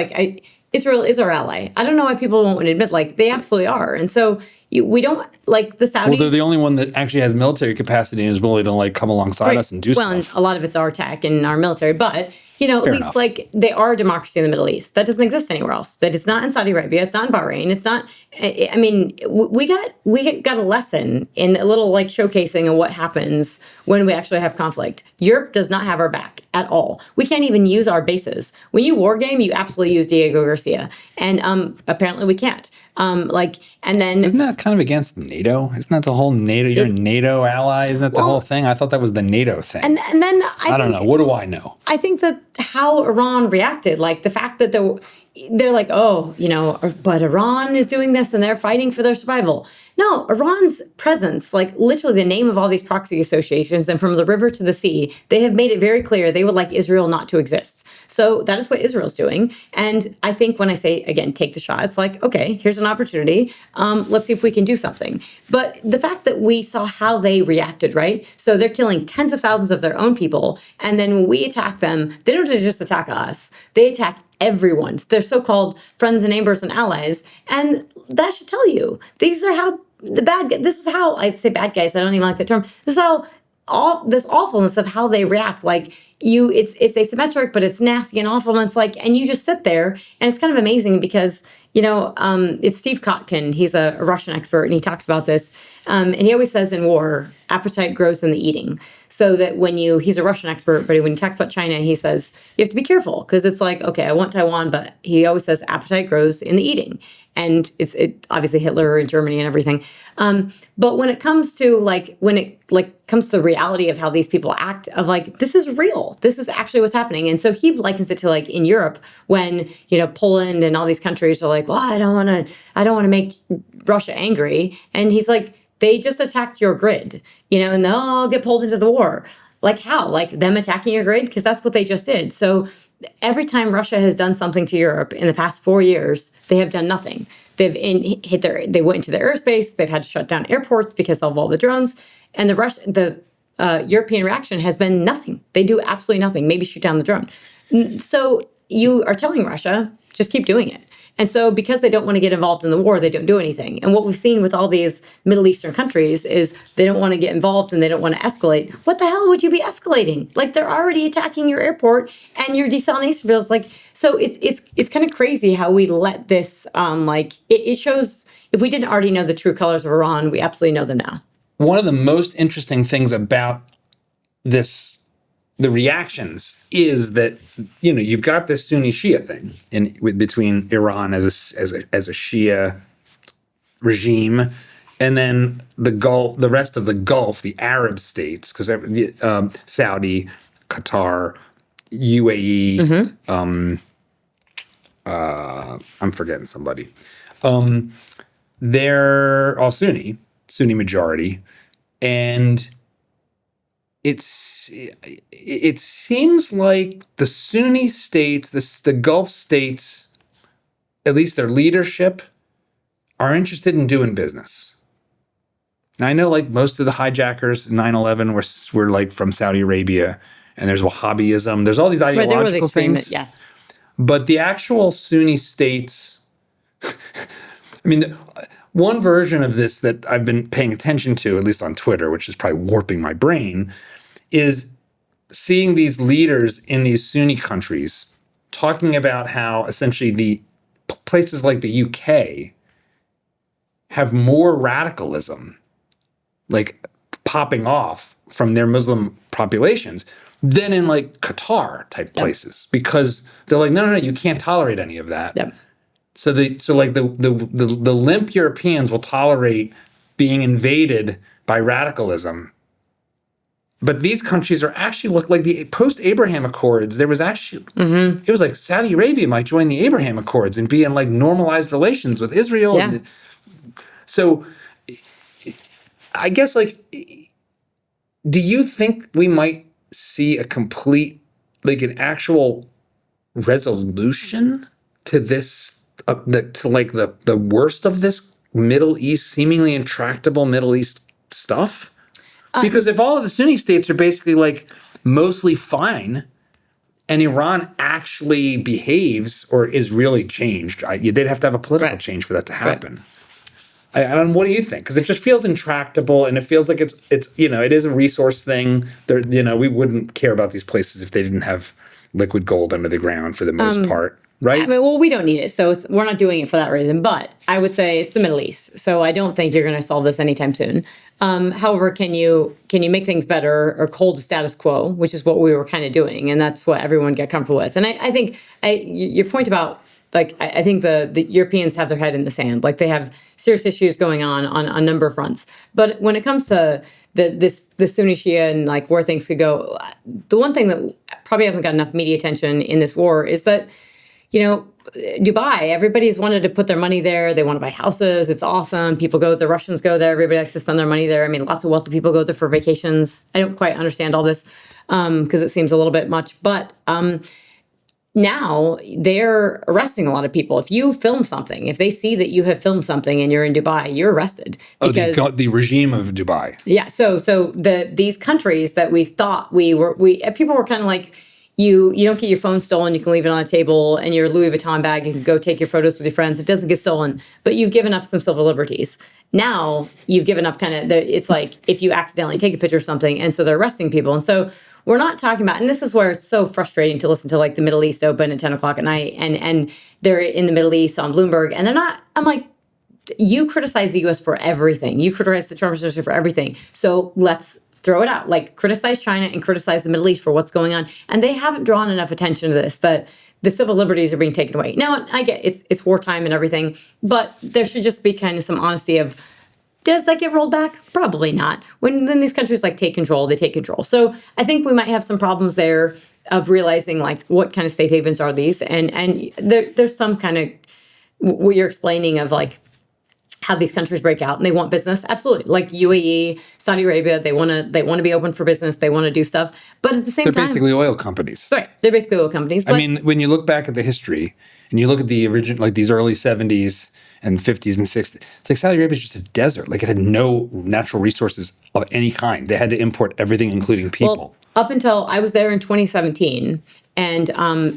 Israel is our ally. I don't know why people won't admit they absolutely are, and so. We don't like the Saudis. Well, they're the only one that actually has military capacity and is willing to come alongside us and do stuff. Well, and a lot of it's our tech and our military, but at least they are a democracy in the Middle East. That doesn't exist anywhere else. That is not in Saudi Arabia. It's not in Bahrain. It's not. I mean, we got a lesson in a little showcasing of what happens when we actually have conflict. Europe does not have our back at all. We can't even use our bases. When you war game, you absolutely use Diego Garcia, and apparently we can't. And then isn't that kind of against NATO? Isn't that the whole NATO? You're a NATO ally, isn't that the whole thing? I thought that was the NATO thing. And then I don't know. What do I know? I think that how Iran reacted, the fact that they're like, but Iran is doing this and they're fighting for their survival. No, Iran's presence, literally the name of all these proxy associations, and from the river to the sea, they have made it very clear they would like Israel not to exist. So that is what Israel's doing. And I think when I say, again, take the shot, it's okay, here's an opportunity. Let's see if we can do something. But the fact that we saw how they reacted, right? So they're killing tens of thousands of their own people. And then when we attack them, they don't just attack us. They attack everyone. They're so-called friends and neighbors and allies. And that should tell you, this is how I'd say bad guys. I don't even like the term. This is how this awfulness of how they react. It's asymmetric, but it's nasty and awful. And it's and you just sit there, and it's kind of amazing because, it's Steve Kotkin. He's a Russian expert, and he talks about this. And he always says in war, appetite grows in the eating. So that he's a Russian expert, but when he talks about China, he says, you have to be careful because it's okay, I want Taiwan, but he always says appetite grows in the eating. And it's obviously Hitler and Germany and everything. But when it comes to comes to the reality of how these people act, of this is real. This is actually what's happening. And so he likens it to in Europe when, Poland and all these countries are well, I don't want to make Russia angry. And he's they just attacked your grid, and they'll all get pulled into the war. How? Them attacking your grid? Because that's what they just did. So every time Russia has done something to Europe in the past 4 years, they have done nothing. They went into their airspace. They've had to shut down airports because of all the drones. And the European reaction has been nothing. They do absolutely nothing. Maybe shoot down the drone. So you are telling Russia, just keep doing it. And so because they don't want to get involved in the war, they don't do anything. And what we've seen with all these Middle Eastern countries is they don't want to get involved and they don't want to escalate. What the hell would you be escalating? They're already attacking your airport and your desalination fields. So it's kind of crazy how we let this, it shows, if we didn't already know the true colors of Iran, we absolutely know them now. One of the most interesting things about the reactions is that, you've got this Sunni Shia thing between Iran as a Shia regime, and then the rest of the Gulf, the Arab states, because Saudi, Qatar, UAE, I'm forgetting somebody. They're all Sunni majority, and it seems like the Sunni states, the Gulf states, at least their leadership, are interested in doing business. Now, I know most of the hijackers, 9/11 were from Saudi Arabia, and there's Wahhabism. There's all these ideological things. Yeah. But the actual Sunni states, one version of this that I've been paying attention to, at least on Twitter, which is probably warping my brain, is seeing these leaders in these Sunni countries talking about how essentially the places like the UK have more radicalism popping off from their Muslim populations than in Qatar type places, because they're no, you can't tolerate any of that. Yep. So the limp Europeans will tolerate being invaded by radicalism. But these countries are actually look like the post-Abraham Accords. There was actually, it was Saudi Arabia might join the Abraham Accords and be in normalized relations with Israel. Yeah. So I guess, like, do you think we might see a complete, like, an actual resolution to this, the worst of this Middle East, seemingly intractable Middle East stuff? Because if all of the Sunni states are basically like mostly fine, and Iran actually behaves or is really changed, you did have to have a political change for that to happen. And what do you think? Because it just feels intractable, and it feels like it's it is a resource thing. We wouldn't care about these places if they didn't have liquid gold under the ground for the most part, right? I mean, well, we don't need it, so we're not doing it for that reason. But I would say it's the Middle East, so I don't think you're going to solve this anytime soon. However, can you make things better or hold the status quo, which is what we were kind of doing, and that's what everyone got comfortable with. And I think your point about, like, I think the Europeans have their head in the sand. Like, they have serious issues going on a number of fronts. But when it comes to the Sunni Shia and like where things could go, the one thing that probably hasn't got enough media attention in this war is that, Dubai, everybody's wanted to put their money there. They want to buy houses. It's awesome. People go, the Russians go there. Everybody likes to spend their money there. I mean, lots of wealthy people go there for vacations. I don't quite understand all this because it seems a little bit much. But now they're arresting a lot of people. If you film something, if they see that you have filmed something and you're in Dubai, you're arrested. Because, the regime of Dubai. Yeah. So these countries that we thought people were kind of like, you don't get your phone stolen, you can leave it on a table, and your Louis Vuitton bag, you can go take your photos with your friends. It doesn't get stolen, but you've given up some civil liberties. Now you've given up it's like if you accidentally take a picture of something, and so they're arresting people. And so we're not talking about, and this is where it's so frustrating to listen to like the Middle East Open at 10 o'clock at night, and they're in the Middle East on Bloomberg, and they're not, I'm like, you criticize the US for everything. You criticize the Trump administration for everything. So let's throw it out. Like, criticize China and criticize the Middle East for what's going on. And they haven't drawn enough attention to this, that the civil liberties are being taken away. Now, I get it's wartime and everything, but there should just be kind of some honesty of, does that get rolled back? Probably not. When these countries like take control, they take control. So I think we might have some problems there of realizing like what kind of safe havens are these, and there's some kind of what you're explaining of like how these countries break out and they want business. Absolutely. Like UAE, Saudi Arabia, they want to be open for business. They want to do stuff. But at the same time, they're basically oil companies. Right. They're basically oil companies. I mean, when you look back at the history and you look at the original, like these early 70s and 50s and 60s, it's like Saudi Arabia is just a desert. Like, it had no natural resources of any kind. They had to import everything, including people. Well, up until I was there in 2017, and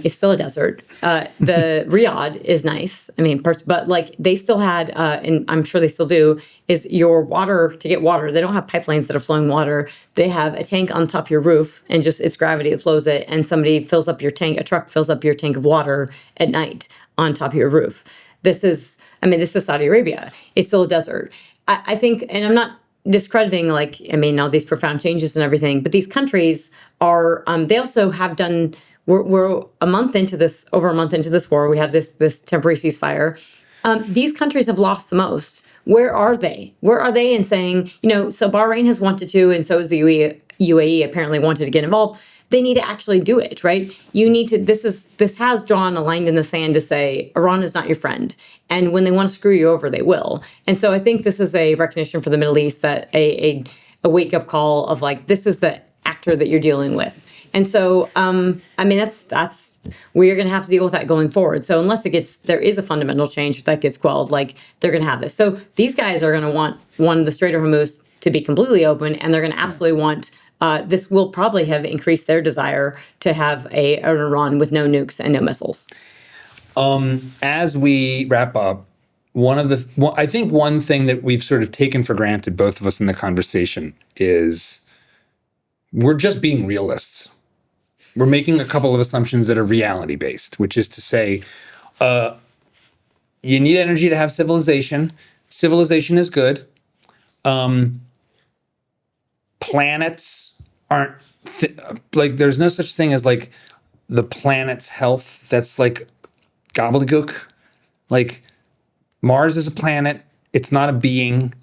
it's still a desert. The Riyadh is nice. I mean, but like they still had, and I'm sure they still do, is your water, to get water. They don't have pipelines that are flowing water. They have a tank on top of your roof, and just it's gravity that flows it. And somebody fills up your tank, a truck fills up your tank of water at night on top of your roof. This is Saudi Arabia. It's still a desert. I think, and I'm not discrediting, like, I mean, all these profound changes and everything, but these countries are, they also have done, we're over a month into this war. We have this temporary ceasefire. These countries have lost the most. Where are they? Where are they in saying, so Bahrain has wanted to, and so is the UAE apparently wanted to get involved. They need to actually do it, right? You need to, this has drawn a line in the sand to say, Iran is not your friend. And when they want to screw you over, they will. And so I think this is a recognition for the Middle East, that a wake-up call of like, this is the actor that you're dealing with. And so, I mean, that's we're going to have to deal with that going forward. So unless there is a fundamental change that gets quelled, like, they're going to have this. So these guys are going to want the Strait of Hormuz to be completely open, and they're going to absolutely want, this will probably have increased their desire to have an Iran with no nukes and no missiles. As we wrap up, I think one thing that we've sort of taken for granted, both of us in the conversation, is we're just being realists. We're making a couple of assumptions that are reality-based, which is to say, you need energy to have civilization. Civilization is good. Planets aren't, there's no such thing as like the planet's health. That's like gobbledygook. Like, Mars is a planet. It's not a being.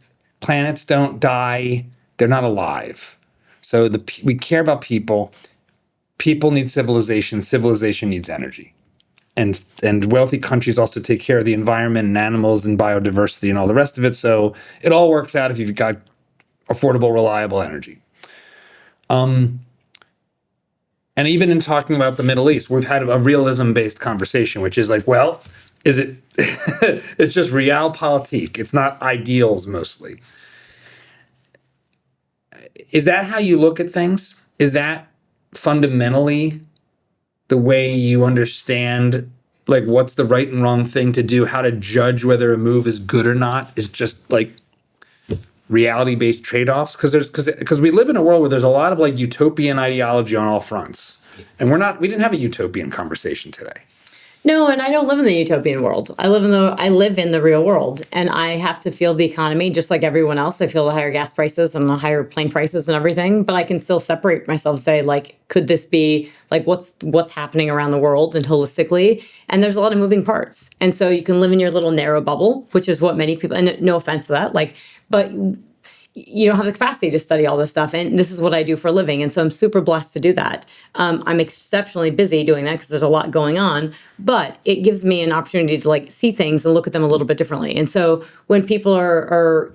Planets don't die. They're not alive. So we care about people. People need civilization. Civilization needs energy. And wealthy countries also take care of the environment and animals and biodiversity and all the rest of it. So it all works out if you've got affordable, reliable energy. And even in talking about the Middle East, we've had a realism-based conversation, which is like, well, is it? It's just realpolitik. It's not ideals mostly. Is that how you look at things? Is that fundamentally the way you understand, like, what's the right and wrong thing to do? How to judge whether a move is good or not is just like reality-based trade-offs? Because we live in a world where there's a lot of like utopian ideology on all fronts, and we didn't have a utopian conversation today. No, and I don't live in the utopian world. I live in the real world, and I have to feel the economy just like everyone else. I feel the higher gas prices and the higher plane prices and everything, but I can still separate myself, say, like, could this be like what's happening around the world and holistically? And there's a lot of moving parts. And so you can live in your little narrow bubble, which is what many people, and no offense to that, like, but you don't have the capacity to study all this stuff. And this is what I do for a living. And so I'm super blessed to do that. I'm exceptionally busy doing that because there's a lot going on, but it gives me an opportunity to like see things and look at them a little bit differently. And so when people are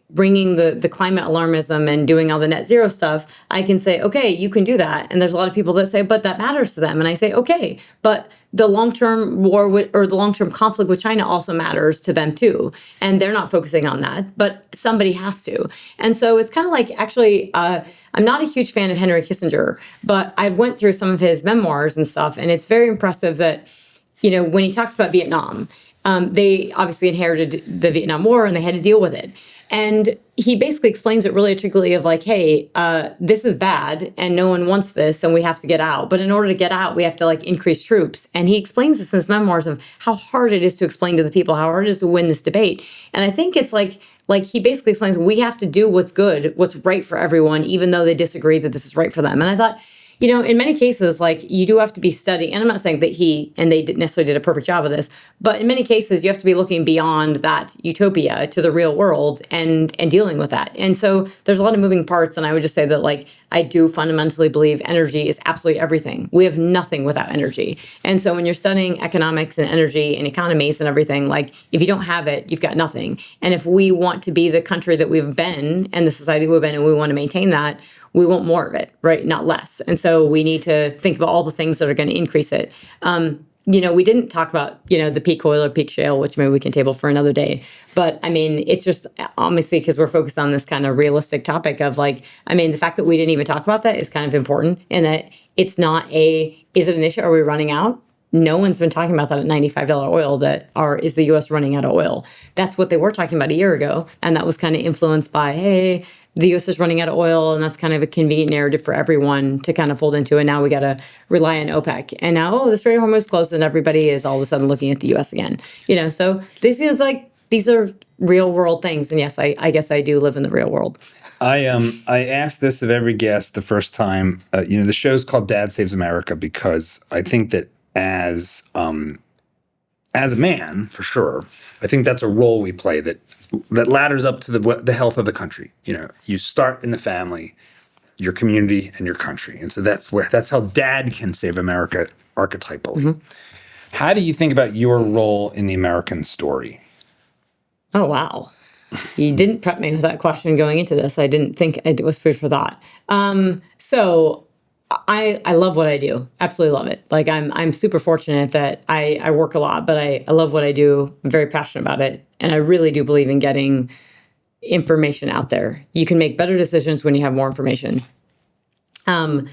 bringing the climate alarmism and doing all the net zero stuff, I can say, okay, you can do that. And there's a lot of people that say, but that matters to them. And I say, okay, but the long-term war or the long-term conflict with China also matters to them too. And they're not focusing on that, but somebody has to. And so it's kind of like, actually, I'm not a huge fan of Henry Kissinger, but I've went through some of his memoirs and stuff. And it's very impressive that, when he talks about Vietnam, they obviously inherited the Vietnam War and they had to deal with it. And he basically explains it really articulately of like, hey, this is bad and no one wants this and we have to get out. But in order to get out, we have to like increase troops. And he explains this in his memoirs of how hard it is to explain to the people, how hard it is to win this debate. And I think it's like he basically explains we have to do what's good, what's right for everyone, even though they disagree that this is right for them. And I thought, in many cases, like you do have to be studying, and I'm not saying that they didn't necessarily did a perfect job of this, but in many cases, you have to be looking beyond that utopia to the real world and dealing with that. And so there's a lot of moving parts, and I would just say that like I do fundamentally believe energy is absolutely everything. We have nothing without energy. And so when you're studying economics and energy and economies and everything, like if you don't have it, you've got nothing. And if we want to be the country that we've been and the society we've been and we want to maintain that, we want more of it, right? Not less. And so we need to think about all the things that are going to increase it. We didn't talk about, the peak oil or peak shale, which maybe we can table for another day. But I mean, it's just obviously because we're focused on this kind of realistic topic of like, the fact that we didn't even talk about that is kind of important in that it's not is it an issue? Are we running out? No one's been talking about that at $95 oil is the U.S. running out of oil? That's what they were talking about a year ago. And that was kind of influenced by, hey, the U.S. is running out of oil, and that's kind of a convenient narrative for everyone to kind of fold into. And now we got to rely on OPEC. And now, the Strait of Hormuz closed, and everybody is all of a sudden looking at the U.S. again. So this is like these are real world things. And yes, I guess I do live in the real world. I asked this of every guest the first time. The show's called Dad Saves America because I think that as a man, for sure, I think that's a role we play that ladders up to the health of the country. You start in the family, your community, and your country. And so that's how dad can save America archetypally. Mm-hmm. How do you think about your role in the American story? Oh, wow. You didn't prep me with that question going into this. I didn't think it was food for thought. So I love what I do. Absolutely love it. Like I'm super fortunate that I work a lot, but I love what I do. I'm very passionate about it. And I really do believe in getting information out there. You can make better decisions when you have more information. On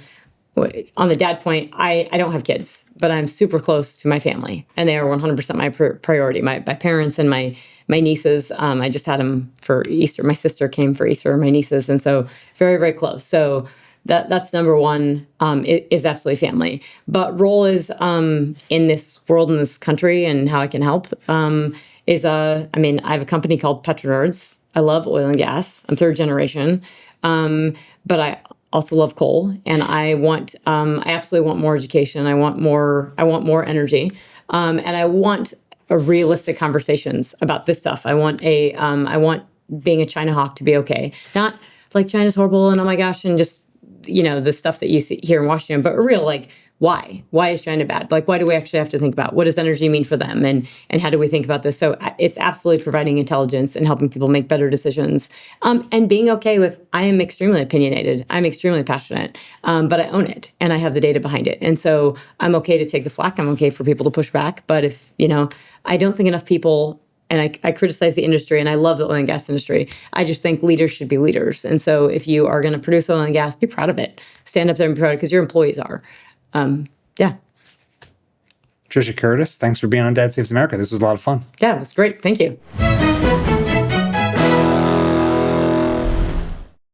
the dad point, I don't have kids, but I'm super close to my family, and they are 100% my priority. My parents and my nieces. I just had them for Easter. My sister came for Easter. My nieces, and so very, very close. So that's number one. Is absolutely family. But role is in this world, in this country, and how I can help. I have a company called PetroNerds. I love oil and gas. I'm third generation, but I also love coal, and I absolutely want more education. I want more energy, and I want a realistic conversations about this stuff. I want being a China hawk to be okay, not like China's horrible and oh my gosh, and just the stuff that you see here in Washington, but real like why? Why is China bad? Like, why do we actually have to think about what does energy mean for them, and how do we think about this? So it's absolutely providing intelligence and helping people make better decisions, and being okay with I am extremely opinionated, I'm extremely passionate, but I own it and I have the data behind it, and so I'm okay to take the flack. I'm okay for people to push back, but if I don't think enough people. And I criticize the industry, and I love the oil and gas industry. I just think leaders should be leaders. And so if you are going to produce oil and gas, be proud of it. Stand up there and be proud of it because your employees are. Yeah. Trisha Curtis, thanks for being on Dad Saves America. This was a lot of fun. Yeah, it was great. Thank you.